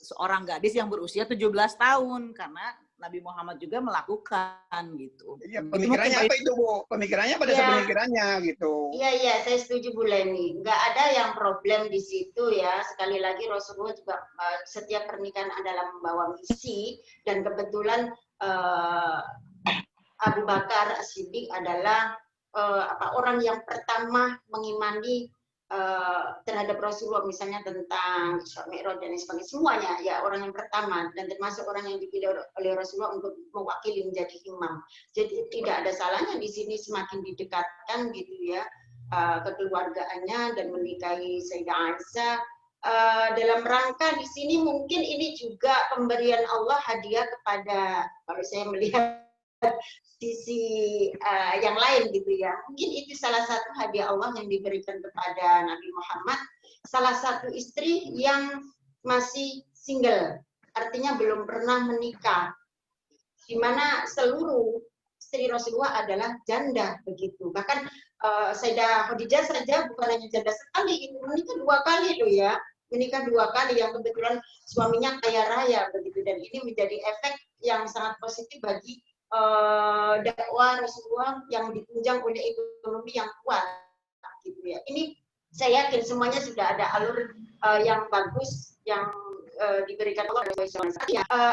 seorang gadis yang berusia 17 tahun, karena Nabi Muhammad juga melakukan gitu. Iya, pemikirannya apa itu Bu? Pemikirannya pada saat pemikirannya gitu. Iya, saya setuju Bu Leni. Nggak ada yang problem di situ ya. Sekali lagi Rasulullah juga setiap pernikahan adalah membawa misi, dan kebetulan Abu Bakar As-Siddiq adalah orang yang pertama mengimani terhadap Rasulullah, misalnya tentang Isra Mi'raj dan sebagainya, semuanya ya orang yang pertama dan termasuk orang yang dipilih oleh Rasulullah untuk mewakili menjadi imam. Jadi tidak ada salahnya di sini semakin didekatkan gitu ya kekeluargaannya dan menikahi Sayyidah Aisyah. Dalam rangka di sini mungkin ini juga pemberian Allah hadiah kepada, kalau saya melihat sisi yang lain gitu ya, mungkin itu salah satu hadiah Allah yang diberikan kepada Nabi Muhammad, salah satu istri yang masih single, artinya belum pernah menikah, di mana seluruh istri Rasulullah adalah janda begitu. Bahkan Sayyidah Khadijah saja bukan hanya janda sekali, itu menikah 2 kali loh ya, menikah 2 kali yang kebetulan suaminya kaya raya begitu, dan ini menjadi efek yang sangat positif bagi dakwah Rasulullah yang ditunjang oleh ekonomi yang kuat gitu ya. Ini saya yakin semuanya sudah ada alur yang bagus yang diberikan Allah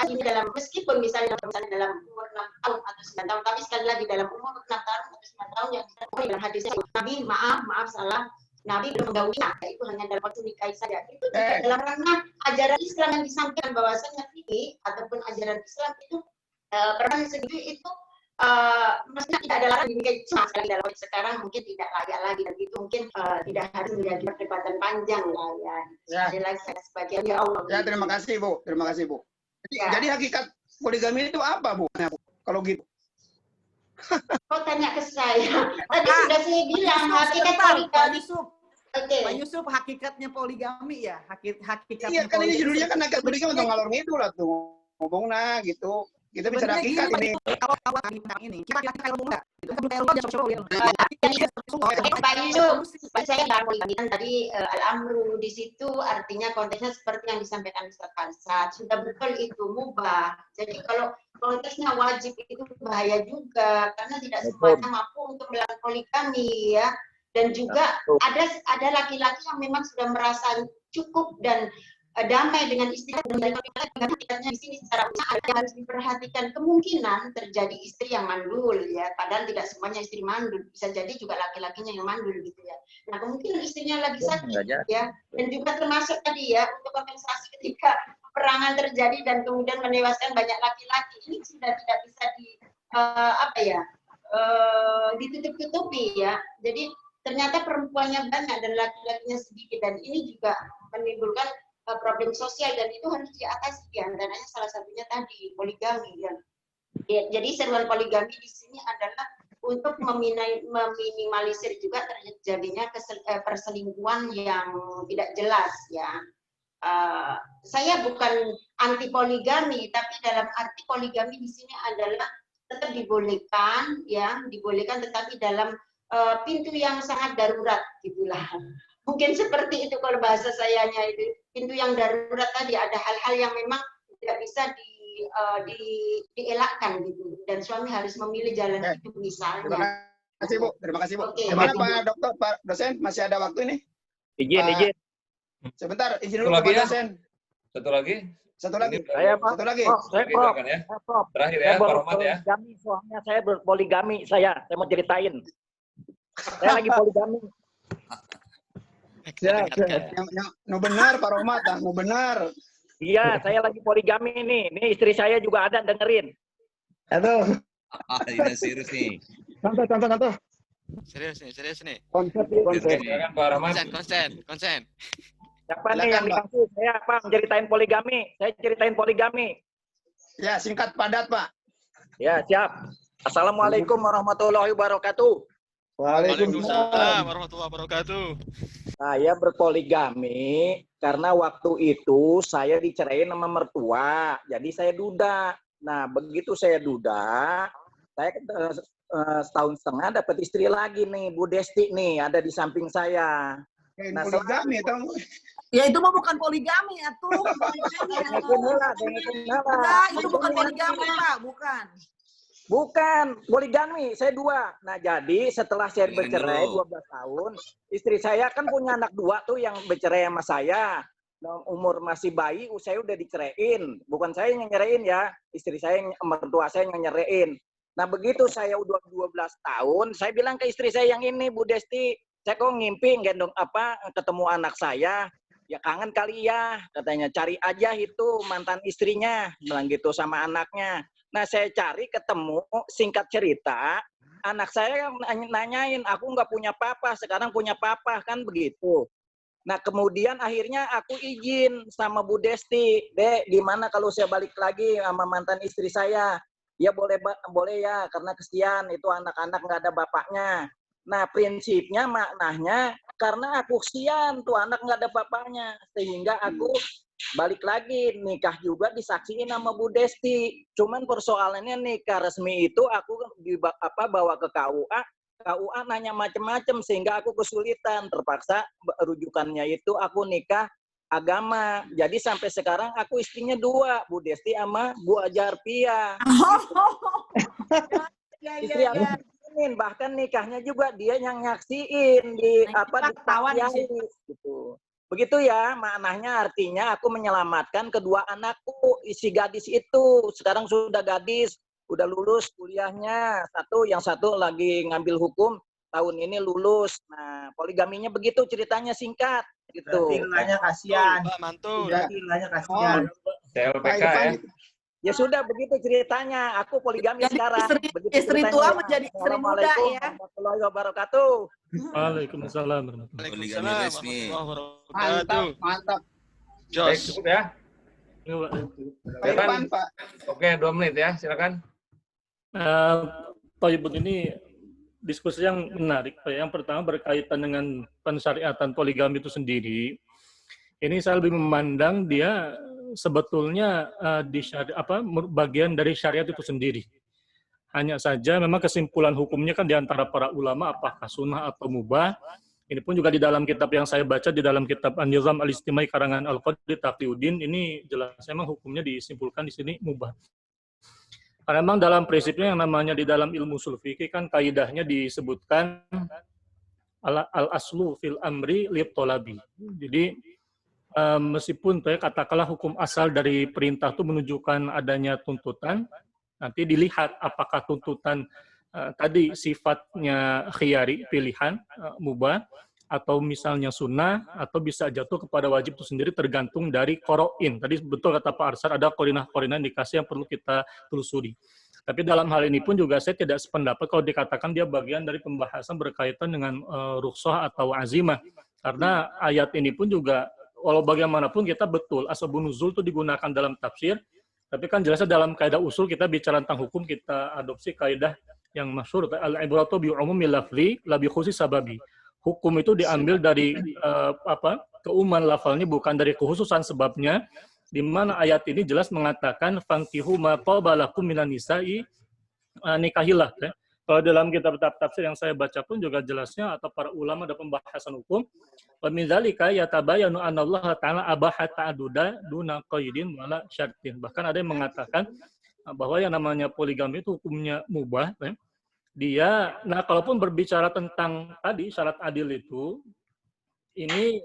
ini dalam, meskipun misalnya dalam umur 6 tahun atau 9 tahun, tapi sekali lagi dalam umur 6 tahun atau 9 tahun yang dalam hadisnya Nabi maaf salah, Nabi belum menggauli, itu hanya dalam waktu nikah saja. Itu juga dalam rangka ajaran Islam yang disampaikan bahwasanya fikih ataupun ajaran Islam itu peran segitu itu maksudnya tidak ada larangan dinikahi, cuma sekali dalam sekarang mungkin tidak layak lagi, dan itu mungkin tidak harus menjadi perdebatan panjang lah ya. Sekali lagi sebagian ya Allah. Ya, terima kasih Bu, terima kasih Bu. Jadi hakikat poligami itu apa Bu? Kalau gitu. Kau tanya ke saya. Tadi sudah saya bilang hakikat poligami. Pak Yusuf, hakikatnya poligami ya, hakikatnya. Iya kan ini judulnya kan hakikat poligami atau ngalor ngidul lah tuh ngomongnya gitu. Kita bisa hakikat ini. Kalau ini, kita kalau ngomong enggak? Pak Yusuf, saya nggak poligami tadi al-amru di situ artinya konteksnya seperti yang disampaikan Ustaz Farsad, sudah betul itu mubah. Jadi kalau konteksnya wajib itu bahaya juga karena tidak semuanya mampu untuk melakukan poligami ya. Dan juga ada laki-laki yang memang sudah merasa cukup dan damai dengan istri, dan hakikatnya di sini secara umum harus diperhatikan kemungkinan terjadi istri yang mandul ya, padahal tidak semuanya istri mandul, bisa jadi juga laki-lakinya yang mandul gitu ya. Nah kemungkinan istrinya lagi sakit ya, dan juga termasuk tadi ya untuk kompensasi ketika peperangan terjadi dan kemudian menewaskan banyak laki-laki, ini sudah tidak bisa ditutup-tutupi ya. Jadi ternyata perempuannya banyak dan laki-lakinya sedikit, dan ini juga menimbulkan problem sosial, dan itu harus diatasi di antaranya salah satunya tadi poligami ya. Jadi seruan poligami di sini adalah untuk meminimalisir juga terjadinya perselingkuhan yang tidak jelas ya. Saya bukan anti poligami, tapi dalam arti poligami di sini adalah tetap dibolehkan ya, dibolehkan tetapi dalam pintu yang sangat darurat gitulah. Mungkin seperti itu kalau bahasa sayanya itu, pintu yang darurat tadi, ada hal-hal yang memang tidak bisa dielakkan gitu, dan suami harus memilih jalan itu misalnya. Terima kasih Bu, terima kasih Bu. Gimana Pak Dokter, Pak Dosen, masih ada waktu ini? Izin. Sebentar, izin dulu Pak Dosen. Satu lagi. Saya Pak. Satu lagi. Saya Prof. Ya. Terakhir ya, Pak Rohmat ya. Soalnya saya berpoligami, saya mau ceritain. Saya lagi poligami. Ya, yang benar Pak Rohmat, yang benar. Iya, saya lagi poligami nih. Nih istri saya juga ada dengerin. Aduh. Ini serius nih. Contoh. Serius nih. Konsep. Silakan Pak Rohmat. Konsen. Siapa nih yang dikasih? Saya apa? Ceritain poligami. Saya ceritain poligami. Ya, singkat padat Pak. Ya, siap. Assalamualaikum warahmatullahi wabarakatuh. Waalaikumsalam warahmatullahi wabarakatuh. Saya berpoligami karena waktu itu saya diceraiin sama mertua, jadi saya duda. Nah, begitu saya duda, saya setahun setengah dapat istri lagi nih, Bu Desti nih, ada di samping saya. Nah, poligami itu. Ya itu mah bukan poligami, atuh. Itu bukan poligami, Pak, bukan. Bukan, poligami, saya 2. Nah, jadi setelah saya bercerai 12 tahun, istri saya kan punya anak 2 tuh yang bercerai sama saya. Umur masih bayi, saya udah diceraiin. Bukan saya yang nyeraiin ya, istri saya, mertua saya yang nyeraiin. Nah, begitu saya udah 12 tahun, saya bilang ke istri saya yang ini, Bu Desti, saya kok ngimpi gendong ketemu anak saya. Ya kangen kali ya, katanya cari aja itu mantan istrinya, bilang gitu sama anaknya. Nah, saya cari ketemu, singkat cerita, anak saya nanyain, aku nggak punya papa, sekarang punya papa, kan begitu. Nah, kemudian akhirnya aku izin sama Bu Desti, Dek, gimana kalau saya balik lagi sama mantan istri saya? Ya boleh ya, karena kesian itu anak-anak nggak ada bapaknya. Nah, prinsipnya maknanya karena aku kesian tuh anak nggak ada bapaknya, sehingga aku balik lagi nikah juga disaksiin sama Bu Desti. Cuman persoalannya nikah resmi itu aku bawa ke KUA. KUA nanya macam-macam sehingga aku kesulitan, terpaksa rujukannya itu aku nikah agama. Jadi sampai sekarang aku istrinya 2, Bu Desti sama Bu Ajarpia. Istri aku bahkan nikahnya juga dia yang nyaksiin di gitu. Begitu ya, maknanya artinya aku menyelamatkan kedua anakku, isi gadis itu. Sekarang sudah gadis, udah lulus kuliahnya. Yang satu lagi ngambil hukum, tahun ini lulus. Nah, poligaminya begitu ceritanya singkat gitu. Berarti kasihan. Mantul. Berarti kasihan. CLPK ya. Ya sudah begitu ceritanya. Aku poligami sekarang. Istri tua menjadi istri muda ya. Warahmatullahi wabarakatuh. Waalaikumsalam. Poligami resmi. Mantap. Baik, cukup ya. Pak. Oke, 2 menit ya, silakan. Pak Ibu, ini diskusi yang menarik. Yang pertama berkaitan dengan pensyariatan poligami itu sendiri. Ini saya lebih memandang dia sebetulnya bagian dari syariat itu sendiri. Hanya saja memang kesimpulan hukumnya kan di antara para ulama apakah sunnah atau mubah. Ini pun juga di dalam kitab yang saya baca, di dalam kitab An-Nizam Al-Istimai karangan Al-Qadi Taqiyuddin, ini jelas memang hukumnya disimpulkan di sini mubah. Karena memang dalam prinsipnya yang namanya di dalam ilmu ushul fikih kan kaidahnya disebutkan al-aslu fil amri li'tolabi. Jadi meskipun katakanlah hukum asal dari perintah itu menunjukkan adanya tuntutan, nanti dilihat apakah tuntutan tadi sifatnya khiyari, pilihan, mubah, atau misalnya sunnah, atau bisa jatuh kepada wajib itu sendiri tergantung dari qoro'in. Tadi betul kata Pak Arsyad, ada korinah-korinah indikasi yang perlu kita telusuri. Tapi dalam hal ini pun juga saya tidak sependapat kalau dikatakan dia bagian dari pembahasan berkaitan dengan rukhsah atau azimah. Karena ayat ini pun juga walau bagaimanapun kita betul asbabun nuzul itu digunakan dalam tafsir, tapi kan jelasnya dalam kaidah usul kita bicara tentang hukum, kita adopsi kaidah yang masyhur al-ibratu bi umumil lafzi la bi khusus sababi. Hukum itu diambil dari keumuman lafalnya, bukan dari kekhususan sebabnya, di mana ayat ini jelas mengatakan fankihu ma taba lakum minan nisa'i, nikahilah. Kalau dalam kitab tafsir yang saya baca pun juga jelasnya, atau para ulama ada pembahasan hukum, wa min dzalika yatabayyanu anna Allah ta'ala abaha ta'adduda duna qaidin wala syartin. Bahkan ada yang mengatakan bahwa yang namanya poligami itu hukumnya mubah. Dia, nah kalaupun berbicara tentang tadi syarat adil itu, ini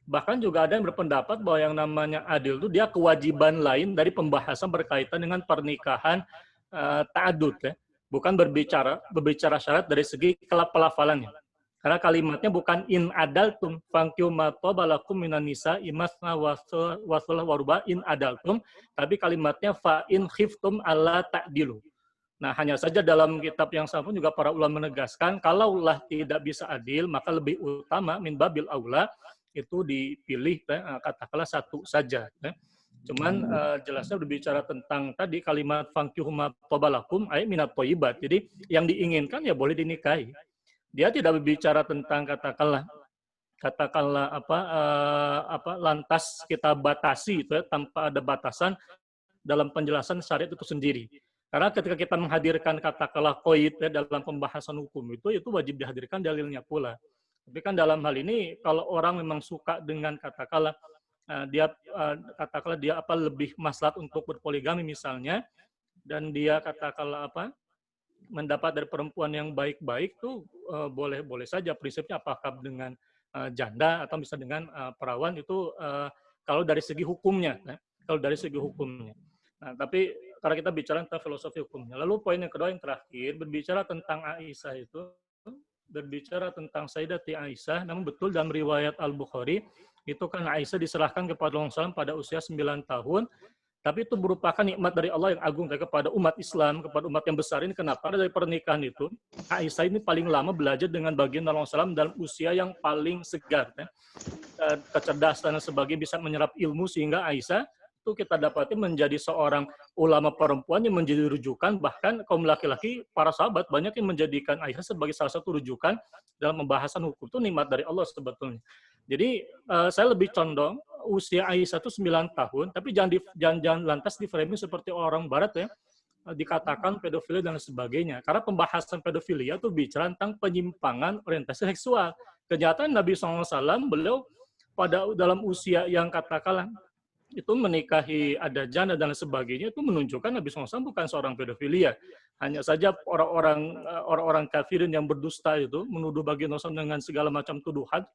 bahkan juga ada yang berpendapat bahwa yang namanya adil itu dia kewajiban lain dari pembahasan berkaitan dengan pernikahan ta'adud ya. Bukan berbicara syarat dari segi pelafalannya. Karena kalimatnya bukan in adaltum fangkiu ma tabalakum minan nisa imasna wasalah waruba in adaltum, tapi kalimatnya fa in khiftum alla ta'dilu. Nah, hanya saja dalam kitab yang sama juga para ulama menegaskan kalaulah tidak bisa adil, maka lebih utama min babil aula itu dipilih katakanlah satu saja. Cuman jelasnya berbicara tentang tadi kalimat fankihu ma tabalakum ay minat thayyibat. Jadi yang diinginkan ya boleh dinikahi. Dia tidak berbicara tentang katakanlah lantas kita batasi itu ya, tanpa ada batasan dalam penjelasan syariat itu sendiri. Karena ketika kita menghadirkan katakanlah qaid ya, dalam pembahasan hukum itu wajib dihadirkan dalilnya pula. Tapi kan dalam hal ini kalau orang memang suka dengan katakanlah dia lebih maslahat untuk berpoligami misalnya, dan dia katakanlah mendapat dari perempuan yang baik-baik tuh boleh saja prinsipnya, apakah dengan janda atau bisa dengan perawan itu kalau dari segi hukumnya. Nah, tapi karena kita bicara tentang filosofi hukumnya. Lalu poin yang kedua yang terakhir, berbicara tentang Aisyah itu, berbicara tentang Sayyidati Aisyah, namun betul dalam riwayat Al-Bukhari, itu kan Aisyah diserahkan kepada Rasulullah SAW pada usia 9 tahun, tapi itu merupakan nikmat dari Allah yang agung kepada umat Islam, kepada umat yang besar ini. Kenapa? Dari pernikahan itu, Aisyah ini paling lama belajar dengan baginda Rasulullah SAW dalam usia yang paling segar. Kecerdasan dan sebagainya, bisa menyerap ilmu, sehingga Aisyah itu kita dapati menjadi seorang ulama perempuan yang menjadi rujukan, bahkan kaum laki-laki, para sahabat banyak yang menjadikan Aisyah sebagai salah satu rujukan dalam pembahasan hukum. Itu nikmat dari Allah sebetulnya. Jadi saya lebih condong usia Aisyah itu 9 tahun, tapi jangan lantas di framing seperti orang barat ya, dikatakan pedofilia dan sebagainya. Karena pembahasan pedofilia itu bicara tentang penyimpangan orientasi seksual. Kenyataan Nabi SAW, beliau dalam usia yang katakanlah itu menikahi ada janda dan sebagainya, itu menunjukkan Nabi SAW bukan seorang pedofilia. Hanya saja orang-orang kafirin yang berdusta itu menuduh baginda Rasul dengan segala macam tuduhan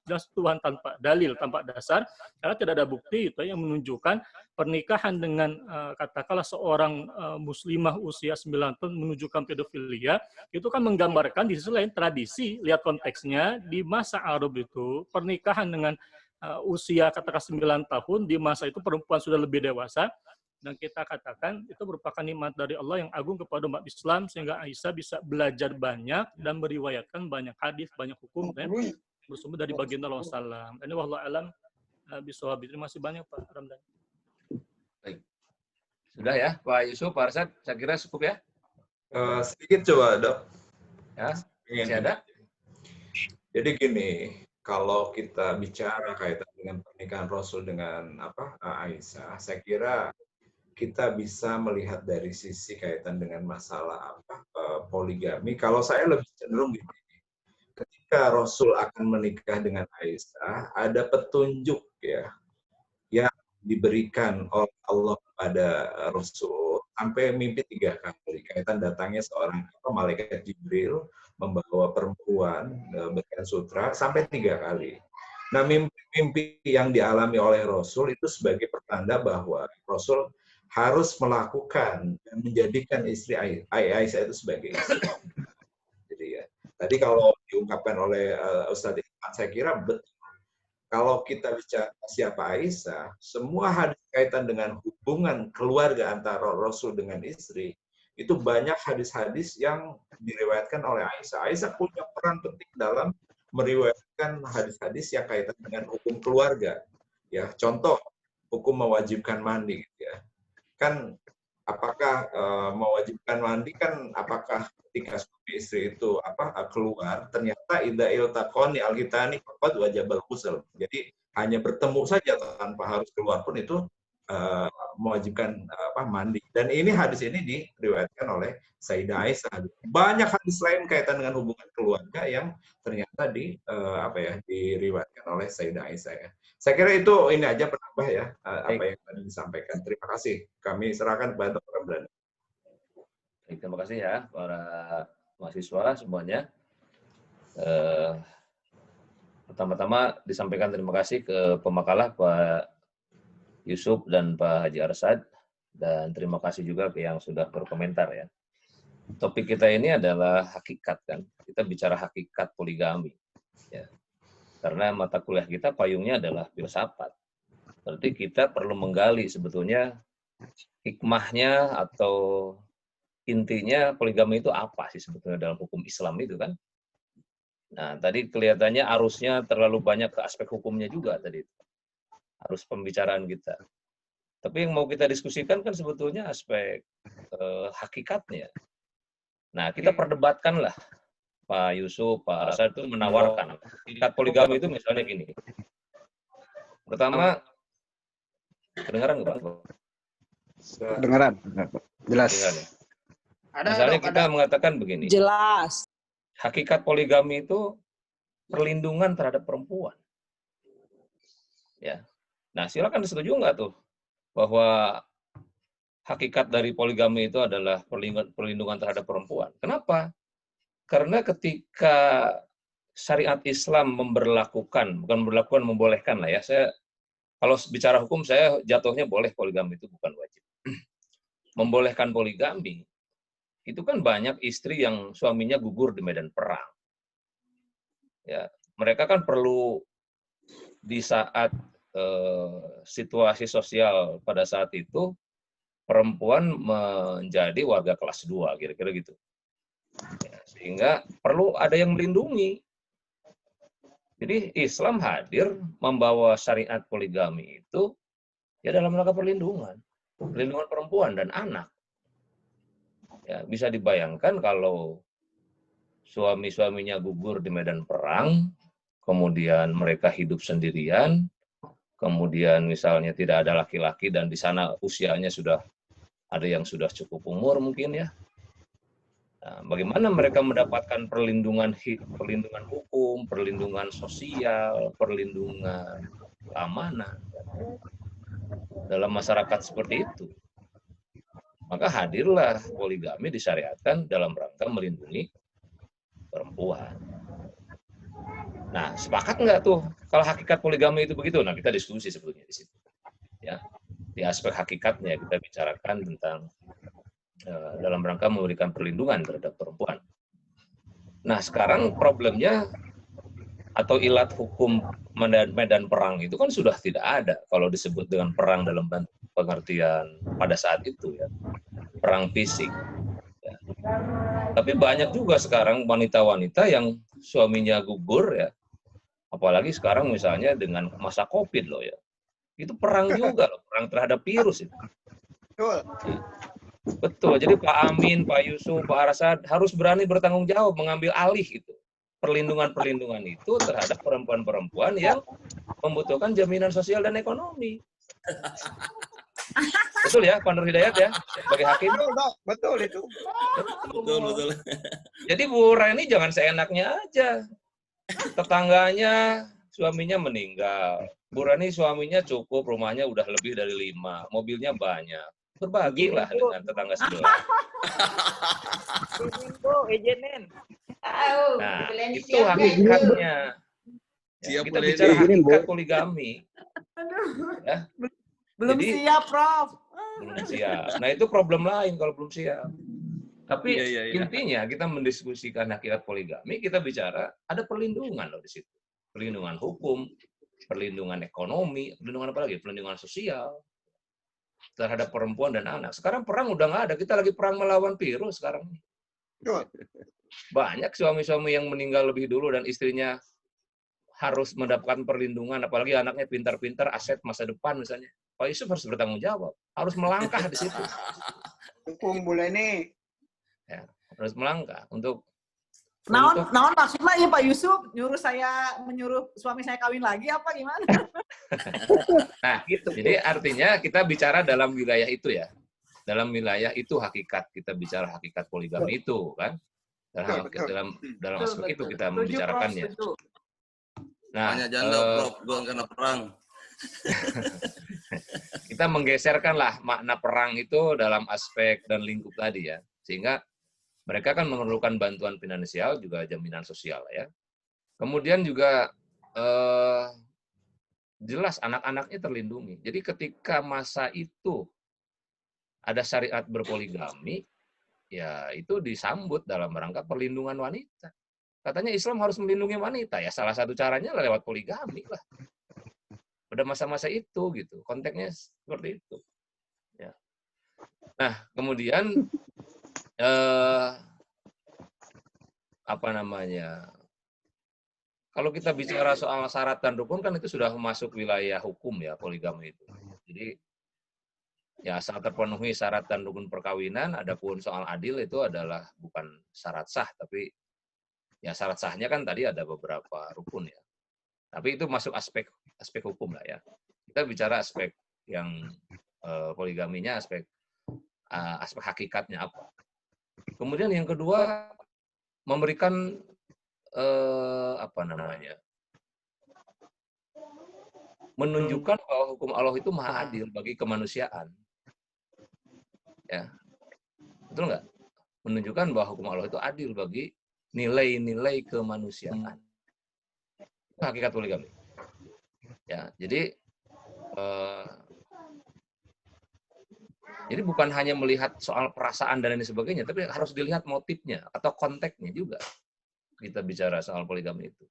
tanpa dalil, tanpa dasar, karena tidak ada bukti itu yang menunjukkan pernikahan dengan katakanlah seorang muslimah usia 9 tahun menunjukkan pedofilia. Itu kan menggambarkan di sisi lain tradisi, lihat konteksnya, di masa Arab itu pernikahan dengan usia katakan 9 tahun, di masa itu perempuan sudah lebih dewasa, dan kita katakan itu merupakan nikmat dari Allah yang agung kepada umat Islam, sehingga Aisyah bisa belajar banyak dan meriwayatkan banyak hadis, banyak hukum bersumber dari baginda Rasulullah SAW. Ini wallahu alam bisawab. Terima kasih banyak Pak Ramdan. Baik. Sudah ya Pak Yusuf, Pak Arsad, saya kira cukup ya. Sedikit coba Dok. Ya, masih ada? Jadi gini, kalau kita bicara kaitan dengan pernikahan Rasul dengan Aisyah, saya kira kita bisa melihat dari sisi kaitan dengan masalah poligami. Kalau saya lebih cenderung gini, ketika Rasul akan menikah dengan Aisyah, ada petunjuk ya yang diberikan oleh Allah kepada Rasul sampai mimpi 3 kali. Kaitan datangnya seorang malaikat Jibril membawa perempuan berkain sutra sampai 3 kali. Nah, mimpi-mimpi yang dialami oleh Rasul itu sebagai pertanda bahwa Rasul harus melakukan dan menjadikan istri Aisyah itu sebagai istri. Jadi ya, tadi kalau diungkapkan oleh Ustadz Ikhwan, saya kira betul. Kalau kita bicara siapa Aisyah, semua hadis kaitan dengan hubungan keluarga antara Rasul dengan istri, itu banyak hadis-hadis yang diriwayatkan oleh Aisyah. Aisyah punya peran penting dalam meriwayatkan hadis-hadis yang kaitan dengan hukum keluarga. Ya, contoh hukum mewajibkan mandi, gitu ya. Kan apakah mewajibkan mandi kan apakah ketika suami istri itu keluar, ternyata idza iltaqani al-hitani faqad wajabal ghusl. Jadi hanya bertemu saja tanpa harus keluar pun itu mewajibkan mandi. Dan ini hadis ini diriwayatkan oleh Sayyidah Aisyah. Banyak hadis lain kaitan dengan hubungan keluarga yang ternyata diriwayatkan oleh Sayyidah Aisyah ya. Saya kira itu ini aja penambah ya apa yang tadi disampaikan. Terima kasih. Kami serahkan kepada Dr. Ramdan. Terima kasih ya para mahasiswa semuanya. Pertama-tama disampaikan terima kasih ke pemakalah Pak Yusuf dan Pak Haji Arsad, dan terima kasih juga ke yang sudah berkomentar ya. Topik kita ini adalah hakikat kan. Kita bicara hakikat poligami. Ya. Karena mata kuliah kita payungnya adalah filsafat. Berarti kita perlu menggali sebetulnya hikmahnya atau intinya poligami itu apa sih sebetulnya dalam hukum Islam itu kan. Nah, tadi kelihatannya arusnya terlalu banyak ke aspek hukumnya juga tadi. Arus pembicaraan kita. Tapi yang mau kita diskusikan kan sebetulnya aspek hakikatnya. Nah, kita perdebatkanlah. Pak Yusuf, Pak Arsad itu menawarkan hakikat poligami itu misalnya gini. Pertama, kedengaran nggak Pak? Kedengaran, jelas. Misalnya kita mengatakan begini. Jelas. Hakikat poligami itu perlindungan terhadap perempuan. Ya. Nah, silakan setuju nggak tuh bahwa hakikat dari poligami itu adalah perlindungan terhadap perempuan. Kenapa? Karena ketika syariat Islam membolehkan lah ya. Saya kalau bicara hukum saya jatuhnya boleh poligami itu bukan wajib. membolehkan poligami, itu kan banyak istri yang suaminya gugur di medan perang. Ya, mereka kan perlu di saat situasi sosial pada saat itu perempuan menjadi warga kelas 2, kira-kira gitu. Ya, sehingga perlu ada yang melindungi. Jadi Islam hadir membawa syariat poligami itu ya dalam rangka perlindungan perempuan dan anak. Ya, bisa dibayangkan kalau suami-suaminya gugur di medan perang, kemudian mereka hidup sendirian, kemudian misalnya tidak ada laki-laki dan di sana usianya sudah ada yang sudah cukup umur mungkin ya. Nah, bagaimana mereka mendapatkan perlindungan hukum, perlindungan sosial, perlindungan keamanan dalam masyarakat seperti itu? Maka hadirlah poligami disyariatkan dalam rangka melindungi perempuan. Nah, sepakat nggak tuh kalau hakikat poligami itu begitu? Nah, kita diskusi sebetulnya di situ. Ya, di aspek hakikatnya kita bicarakan tentang dalam rangka memberikan perlindungan terhadap perempuan. Nah, sekarang problemnya atau ilat hukum medan perang itu kan sudah tidak ada kalau disebut dengan perang dalam pengertian pada saat itu ya, perang fisik. Ya. Tapi banyak juga sekarang wanita-wanita yang suaminya gugur ya, apalagi sekarang misalnya dengan masa COVID loh ya, itu perang juga loh, perang terhadap virus itu. Betul, jadi Pak Amin, Pak Yusuf, Pak Arsad harus berani bertanggung jawab mengambil alih itu. Perlindungan-perlindungan itu terhadap perempuan-perempuan yang membutuhkan jaminan sosial dan ekonomi. Betul ya, Pak Nur Hidayat ya, sebagai hakim? Betul itu. Betul. Jadi Bu Reni jangan seenaknya aja. Tetangganya, suaminya meninggal. Bu Reni suaminya cukup, rumahnya udah lebih dari 5, mobilnya banyak. Berbagilah dengan tetangga sebelah. Izinin. Nah, itu hakikatnya. Ya, kita bicara hakikat poligami. Ya. Belum Jadi, siap, Prof. Belum siap. Nah, itu problem lain kalau belum siap. Tapi Iya. intinya kita mendiskusikan hakikat poligami, kita bicara ada perlindungan loh di situ. Perlindungan hukum, perlindungan ekonomi, perlindungan apa lagi? Perlindungan sosial terhadap perempuan dan anak. Sekarang perang udah nggak ada. Kita lagi perang melawan virus sekarang. Banyak suami-suami yang meninggal lebih dulu dan istrinya harus mendapatkan perlindungan, apalagi anaknya pintar-pintar, aset masa depan misalnya. Pak Yusuf harus bertanggung jawab, harus melangkah di situ. Hukum mulai ini. Ya, harus melangkah untuk Naon maksudnya ya Pak Yusuf menyuruh suami saya kawin lagi apa gimana? Nah, gitu. Jadi artinya kita bicara dalam wilayah itu ya. Dalam wilayah itu hakikat, kita bicara hakikat poligami itu kan. Dalam aspek itu kita membicarakannya. Nah, Prof, bukan karena perang. Kita menggeserkanlah makna perang itu dalam aspek dan lingkup tadi ya. Sehingga mereka kan memerlukan bantuan finansial juga jaminan sosial ya. Kemudian juga jelas anak-anaknya terlindungi. Jadi ketika masa itu ada syariat berpoligami, ya itu disambut dalam rangka perlindungan wanita. Katanya Islam harus melindungi wanita, ya salah satu caranya lewat poligami lah. Pada masa-masa itu gitu, konteksnya seperti itu. Ya. Nah, kemudian kalau kita bicara soal syarat dan rukun kan itu sudah masuk wilayah hukum ya poligami itu. Jadi ya saat terpenuhi syarat dan rukun perkawinan, adapun soal adil itu adalah bukan syarat sah, tapi ya syarat sahnya kan tadi ada beberapa rukun ya. Tapi itu masuk aspek hukum lah ya. Kita bicara aspek yang poligaminya, aspek hakikatnya apa. Kemudian yang kedua memberikan menunjukkan bahwa hukum Allah itu maha adil bagi kemanusiaan. Ya, betul nggak? Menunjukkan bahwa hukum Allah itu adil bagi nilai-nilai kemanusiaan. Itu hakikat poligami. Ya, jadi Jadi bukan hanya melihat soal perasaan dan lain sebagainya, tapi harus dilihat motifnya atau konteksnya juga. Kita bicara soal poligami itu.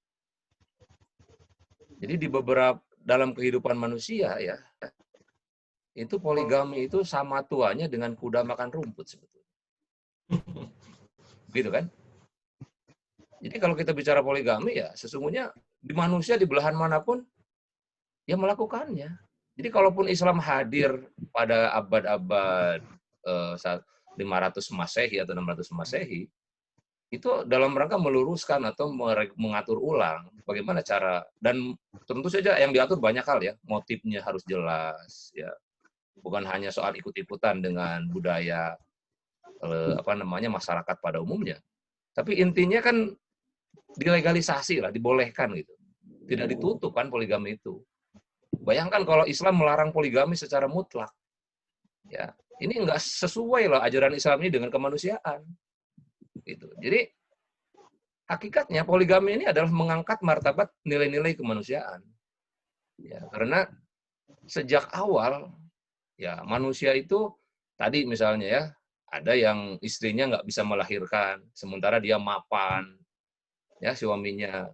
Jadi di beberapa dalam kehidupan manusia ya, itu poligami itu sama tuanya dengan kuda makan rumput sebetulnya. Gitu kan? Jadi kalau kita bicara poligami ya sesungguhnya di manusia di belahan manapun ya melakukannya. Jadi kalaupun Islam hadir pada abad-abad 500 Masehi atau 600 Masehi, itu dalam rangka meluruskan atau mengatur ulang bagaimana cara, dan tentu saja yang diatur banyak hal ya, motifnya harus jelas ya, bukan hanya soal ikut-ikutan dengan budaya masyarakat pada umumnya, tapi intinya kan dilegalisasi lah, dibolehkan gitu, tidak ditutup kan poligami itu. Bayangkan kalau Islam melarang poligami secara mutlak, ya ini nggak sesuai loh ajaran Islam ini dengan kemanusiaan. Gitu. Jadi hakikatnya poligami ini adalah mengangkat martabat nilai-nilai kemanusiaan. Ya, karena sejak awal ya manusia itu tadi misalnya ya ada yang istrinya nggak bisa melahirkan, sementara dia mapan, ya suaminya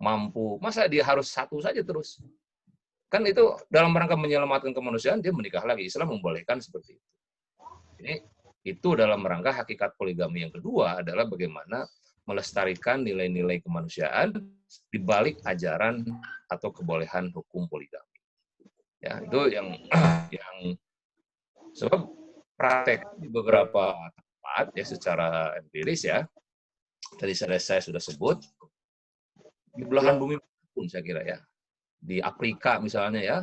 mampu, masa dia harus satu saja terus? Kan itu dalam rangka menyelamatkan kemanusiaan dia menikah lagi. Islam membolehkan seperti itu. Ini itu dalam rangka hakikat poligami yang kedua adalah bagaimana melestarikan nilai-nilai kemanusiaan di balik ajaran atau kebolehan hukum poligami. Ya, itu yang sebab praktek di beberapa tempat ya secara empiris ya. Tadi saya sudah sebut di belahan bumi pun saya kira ya. Di Afrika misalnya ya,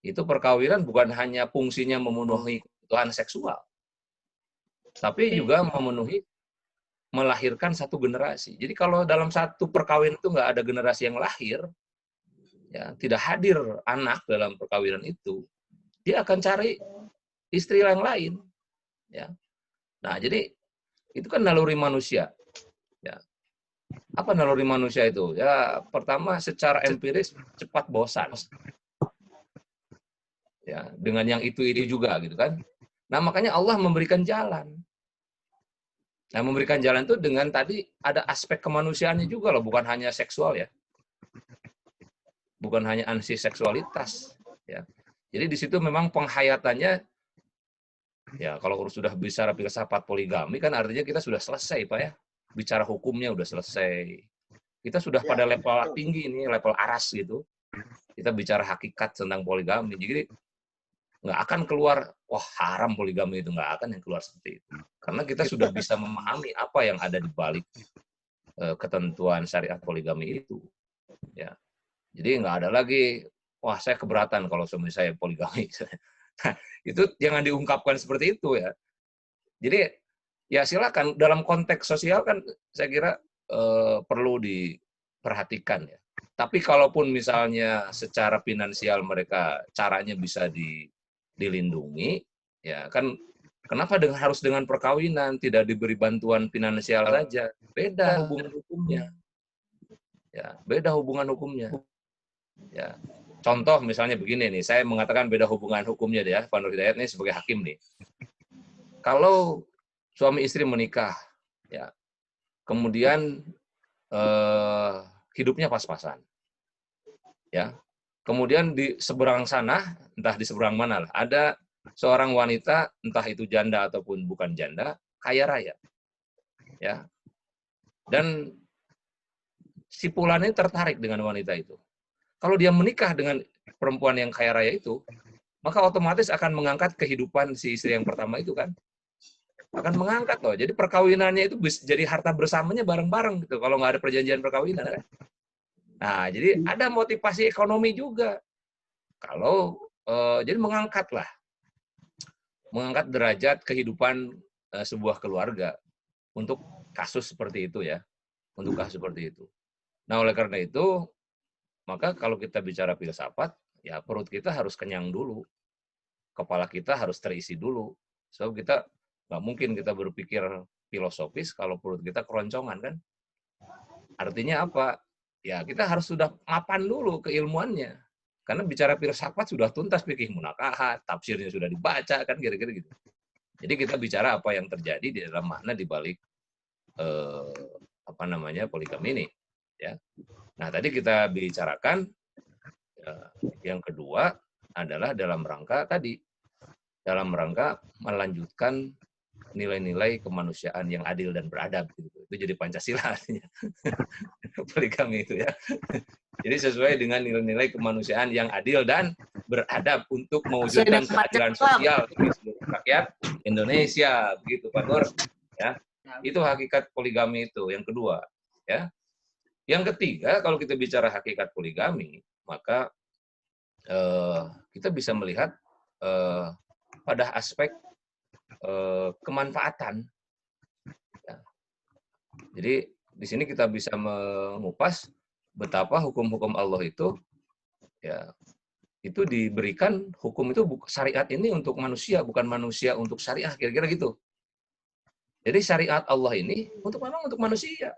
itu perkawinan bukan hanya fungsinya memenuhi kebutuhan seksual, tapi juga melahirkan satu generasi. Jadi kalau dalam satu perkawinan itu nggak ada generasi yang lahir, ya tidak hadir anak dalam perkawinan itu, dia akan cari istri yang lain. Ya. Nah, jadi itu kan naluri manusia. Ya. Apa naluri manusia itu? Ya, pertama secara empiris cepat bosan. Ya, dengan yang itu juga gitu kan. Nah, makanya Allah memberikan jalan. Nah, memberikan jalan itu dengan tadi ada aspek kemanusiaannya juga loh, bukan hanya seksual ya. Bukan hanya ansi seksualitas ya. Jadi di situ memang penghayatannya ya kalau sudah bicara filsafat poligami kan artinya kita sudah selesai Pak ya. Bicara hukumnya udah selesai. Kita sudah pada level tinggi ini, level aras gitu. Kita bicara hakikat tentang poligami. Jadi nggak akan keluar, wah haram poligami itu, nggak akan yang keluar seperti itu. Karena kita sudah bisa memahami apa yang ada di balik ketentuan syariat poligami itu. Ya. Jadi nggak ada lagi, wah saya keberatan kalau suami saya poligami. Nah, itu jangan diungkapkan seperti itu ya. Jadi ya silakan dalam konteks sosial kan saya kira perlu diperhatikan ya. Tapi kalaupun misalnya secara finansial mereka caranya bisa dilindungi, ya kan kenapa harus dengan perkawinan tidak diberi bantuan finansial saja? Beda hubungan hukumnya. Ya, beda hubungan hukumnya. Ya. Contoh misalnya begini nih, saya mengatakan beda hubungan hukumnya ya, Pak Nur Hidayat nih sebagai hakim nih. Kalau suami istri menikah, ya, kemudian hidupnya pas-pasan, ya, kemudian di seberang sana, entah di seberang mana lah, ada seorang wanita, entah itu janda ataupun bukan janda, kaya raya, ya, dan si fulan ini tertarik dengan wanita itu. Kalau dia menikah dengan perempuan yang kaya raya itu, maka otomatis akan mengangkat kehidupan si istri yang pertama itu kan. Akan mengangkat loh. Jadi perkawinannya itu jadi harta bersamanya bareng-bareng gitu. Kalau nggak ada perjanjian perkawinan kan. Nah, jadi ada motivasi ekonomi juga. Kalau jadi mengangkat derajat kehidupan sebuah keluarga untuk kasus seperti itu ya. Untuk kasus seperti itu. Nah, oleh karena itu, maka kalau kita bicara filsafat, ya perut kita harus kenyang dulu. Kepala kita harus terisi dulu. Sebab kita nggak mungkin kita berpikir filosofis kalau perut kita keroncongan kan. Artinya apa? Ya kita harus sudah mapan dulu keilmuannya. Karena bicara filsafat sudah tuntas fikih munakahat, tafsirnya sudah dibaca kan kira-kira gitu. Jadi kita bicara apa yang terjadi di dalam makna di balik poligami ini, ya. Nah, tadi kita bicarakan yang kedua adalah dalam rangka melanjutkan nilai-nilai kemanusiaan yang adil dan beradab gitu. Itu jadi Pancasila artinya. Poligami itu ya. Jadi sesuai dengan nilai-nilai kemanusiaan yang adil dan beradab untuk mewujudkan keadilan sosial bagi seluruh rakyat Indonesia, begitu Pak Nur. Ya. Itu hakikat poligami itu yang kedua, ya. Yang ketiga, kalau kita bicara hakikat poligami, maka kita bisa melihat pada aspek kemanfaatan. Ya. Jadi di sini kita bisa mengupas betapa hukum-hukum Allah itu, ya, itu diberikan hukum itu syariat ini untuk manusia, bukan manusia untuk syariat, kira-kira gitu. Jadi syariat Allah ini memang untuk manusia.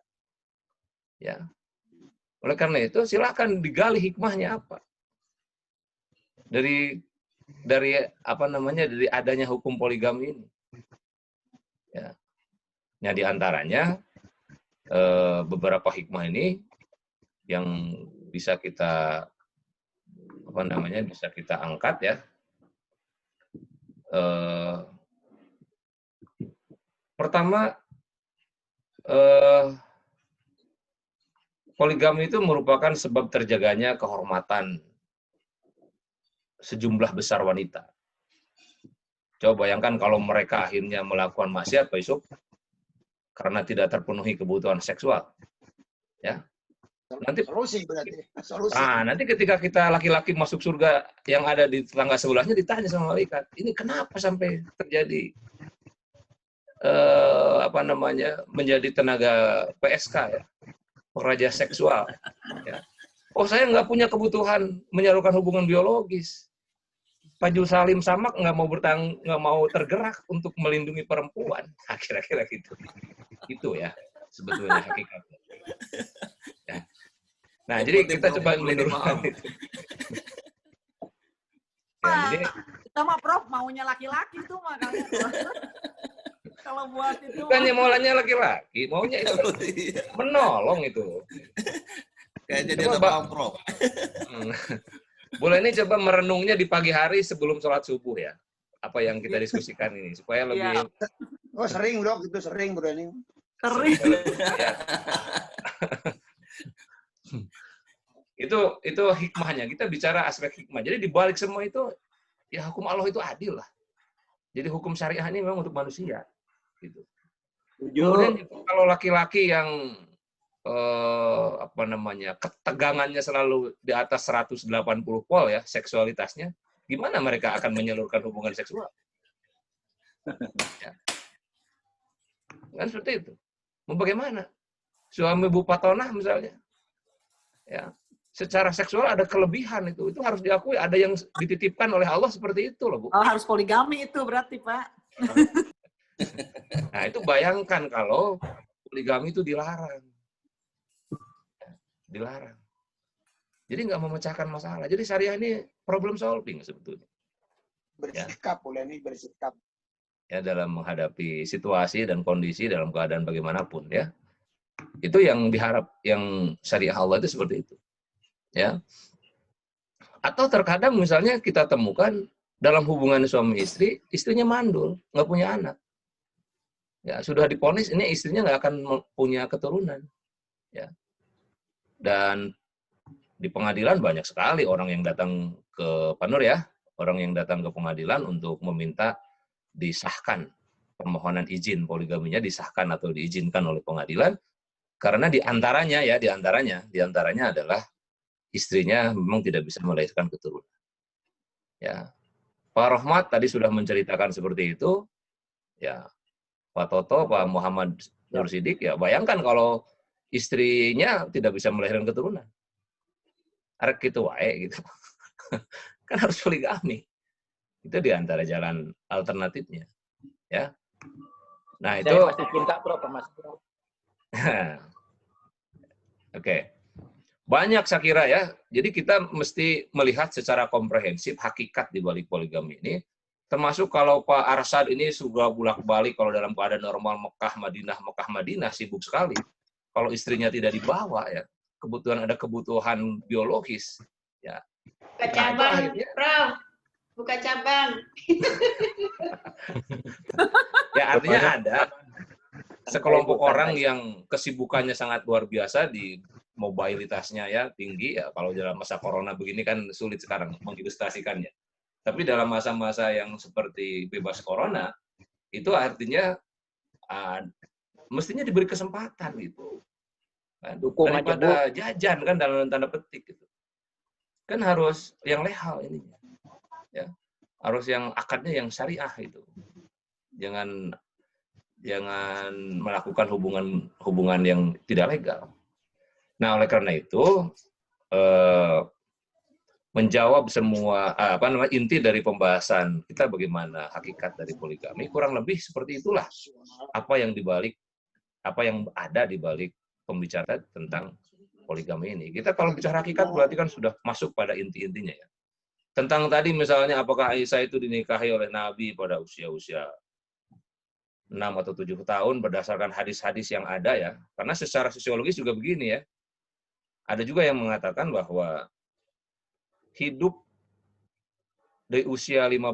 Ya. Oleh karena itu silakan digali hikmahnya apa. Dari adanya hukum poligami ini. Ya. Nah, di antaranya beberapa hikmah ini yang bisa kita bisa kita angkat, ya. Pertama, poligami itu merupakan sebab terjaganya kehormatan sejumlah besar wanita. Coba bayangkan kalau mereka akhirnya melakukan maksiat, Pak Yusuf, karena tidak terpenuhi kebutuhan seksual. Ya. Nanti solusi berarti. Solusi. Nah, nanti ketika kita laki-laki masuk surga, yang ada di tetangga sebelahnya ditanya sama malaikat, ini kenapa sampai terjadi menjadi tenaga PSK, ya, peraja seksual. Ya. Oh, saya nggak punya kebutuhan menyalurkan hubungan biologis. Pak Jul Salim Samak nggak mau tergerak untuk melindungi perempuan. Nah, kira-kira gitu. Itu ya sebetulnya hakikatnya. Ya. Nah, jadi kita coba menurunkan itu. Ya, jadi kita mah Prof maunya laki-laki tuh makanya. Kalau buat itu bukannya maunya laki-laki, maunya itu menolong itu. Kayaknya dia sama Prof. Boleh ini coba merenungnya di pagi hari sebelum sholat subuh, ya. Apa yang kita diskusikan ini supaya lebih. Oh, sering Dok, itu sering Bro ini. Sering. Ya. Itu hikmahnya. Kita bicara aspek hikmah. Jadi di balik semua itu, ya hukum Allah itu adil lah. Jadi hukum syariah ini memang untuk manusia. Gitu. Kemudian kalau laki-laki yang ketegangannya selalu di atas 180 volt, ya, seksualitasnya, gimana mereka akan menyalurkan hubungan seksual? Ya. Kan seperti itu. Mau bagaimana? Suami Bu Patonah misalnya, ya, secara seksual ada kelebihan itu harus diakui, ada yang dititipkan oleh Allah seperti itu loh, Bu. Oh, harus poligami itu berarti, Pak. Nah, itu bayangkan kalau poligami itu dilarang. Dilarang. Jadi nggak memecahkan masalah. Jadi syariah ini problem solving sebetulnya. Bersikap, boleh nih bersikap. Ya, dalam menghadapi situasi dan kondisi dalam keadaan bagaimanapun, ya. Itu yang diharap, yang syariah Allah itu seperti itu. Ya. Atau terkadang misalnya kita temukan dalam hubungan suami istri, istrinya mandul, nggak punya anak. Ya, sudah diponis ini istrinya nggak akan punya keturunan. Ya. Dan di pengadilan banyak sekali orang yang datang ke Panur, ya, orang yang datang ke pengadilan untuk meminta disahkan permohonan izin poligaminya, disahkan atau diizinkan oleh pengadilan, karena di antaranya adalah istrinya memang tidak bisa melahirkan keturunan. Ya, Pak Rohmat tadi sudah menceritakan seperti itu, ya, Pak Toto, Pak Muhammad Nur Sidik, ya, bayangkan kalau istrinya tidak bisa melahirkan keturunan. Arek gitu wae gitu. Kan harus poligami. Itu di antara jalan alternatifnya. Ya. Nah, itu saya masih cinta Prof sama Prof. Oke. Banyak saya kira, ya. Jadi kita mesti melihat secara komprehensif hakikat di balik poligami ini. Termasuk kalau Pak Arsyad ini sudah bolak-balik kalau dalam keadaan normal Mekah Madinah sibuk sekali. Kalau istrinya tidak dibawa ya, ada kebutuhan biologis ya. Buka cabang, Prof. Buka cabang. Ya artinya ada sekelompok orang yang kesibukannya sangat luar biasa di mobilitasnya ya tinggi ya. Kalau dalam masa corona begini kan sulit sekarang mengilustrasikannya. Tapi dalam masa-masa yang seperti bebas corona itu artinya mestinya diberi kesempatan gitu. Kan? Daripada jajan kan dalam tanda petik gitu. Kan harus yang legal ininya. Ya. Harus yang akadnya yang syariah itu. Jangan melakukan hubungan yang tidak legal. Nah, oleh karena itu menjawab semua inti dari pembahasan kita bagaimana hakikat dari poligami kurang lebih seperti itulah apa yang ada di balik pembicaraan tentang poligami ini. Kita kalau bicara hakikat berarti kan sudah masuk pada inti-intinya ya. Tentang tadi misalnya apakah Aisyah itu dinikahi oleh Nabi pada usia-usia 6 atau 7 tahun berdasarkan hadis-hadis yang ada ya. Karena secara sosiologis juga begini ya. Ada juga yang mengatakan bahwa hidup dari usia 15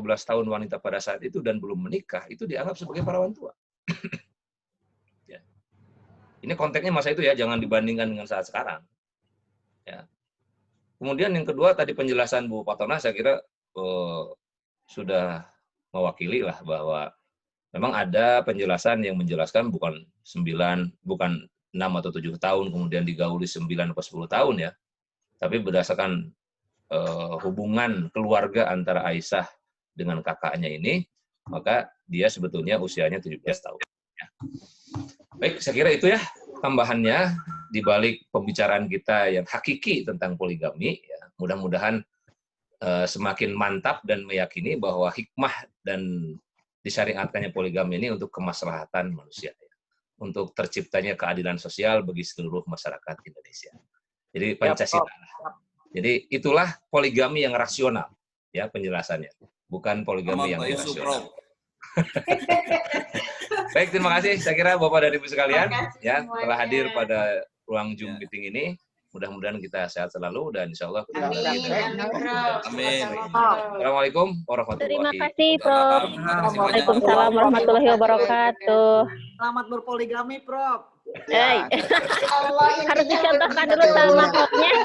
tahun wanita pada saat itu dan belum menikah itu dianggap sebagai perawan tua. Ya. Ini konteksnya masa itu ya, jangan dibandingkan dengan saat sekarang. Ya. Kemudian yang kedua tadi penjelasan Bu Fatona saya kira sudah mewakili lah bahwa memang ada penjelasan yang menjelaskan bukan 6 atau 7 tahun kemudian digauli 9 atau 10 tahun ya. Tapi berdasarkan hubungan keluarga antara Aisyah dengan kakaknya ini, maka dia sebetulnya usianya 17 tahun. Ya. Baik, saya kira itu ya tambahannya di balik pembicaraan kita yang hakiki tentang poligami. Ya. Mudah-mudahan semakin mantap dan meyakini bahwa hikmah dan disyariatkannya poligami ini untuk kemaslahatan manusia. Ya. Untuk terciptanya keadilan sosial bagi seluruh masyarakat Indonesia. Jadi Pancasila. Jadi itulah poligami yang rasional, ya penjelasannya, bukan poligami yang irasional. Baik, terima kasih. Saya kira Bapak dan Ibu sekalian, ya telah hadir pada ruang Zoom meeting ini. Mudah-mudahan kita sehat selalu dan insya Allah. Amin. Assalamualaikum warahmatullahi wabarakatuh. Terima kasih, Prof. Waalaikumsalam warahmatullahi wabarakatuh. Selamat berpoligami, Prof. Harus dicontohkan dulu sama Profnya.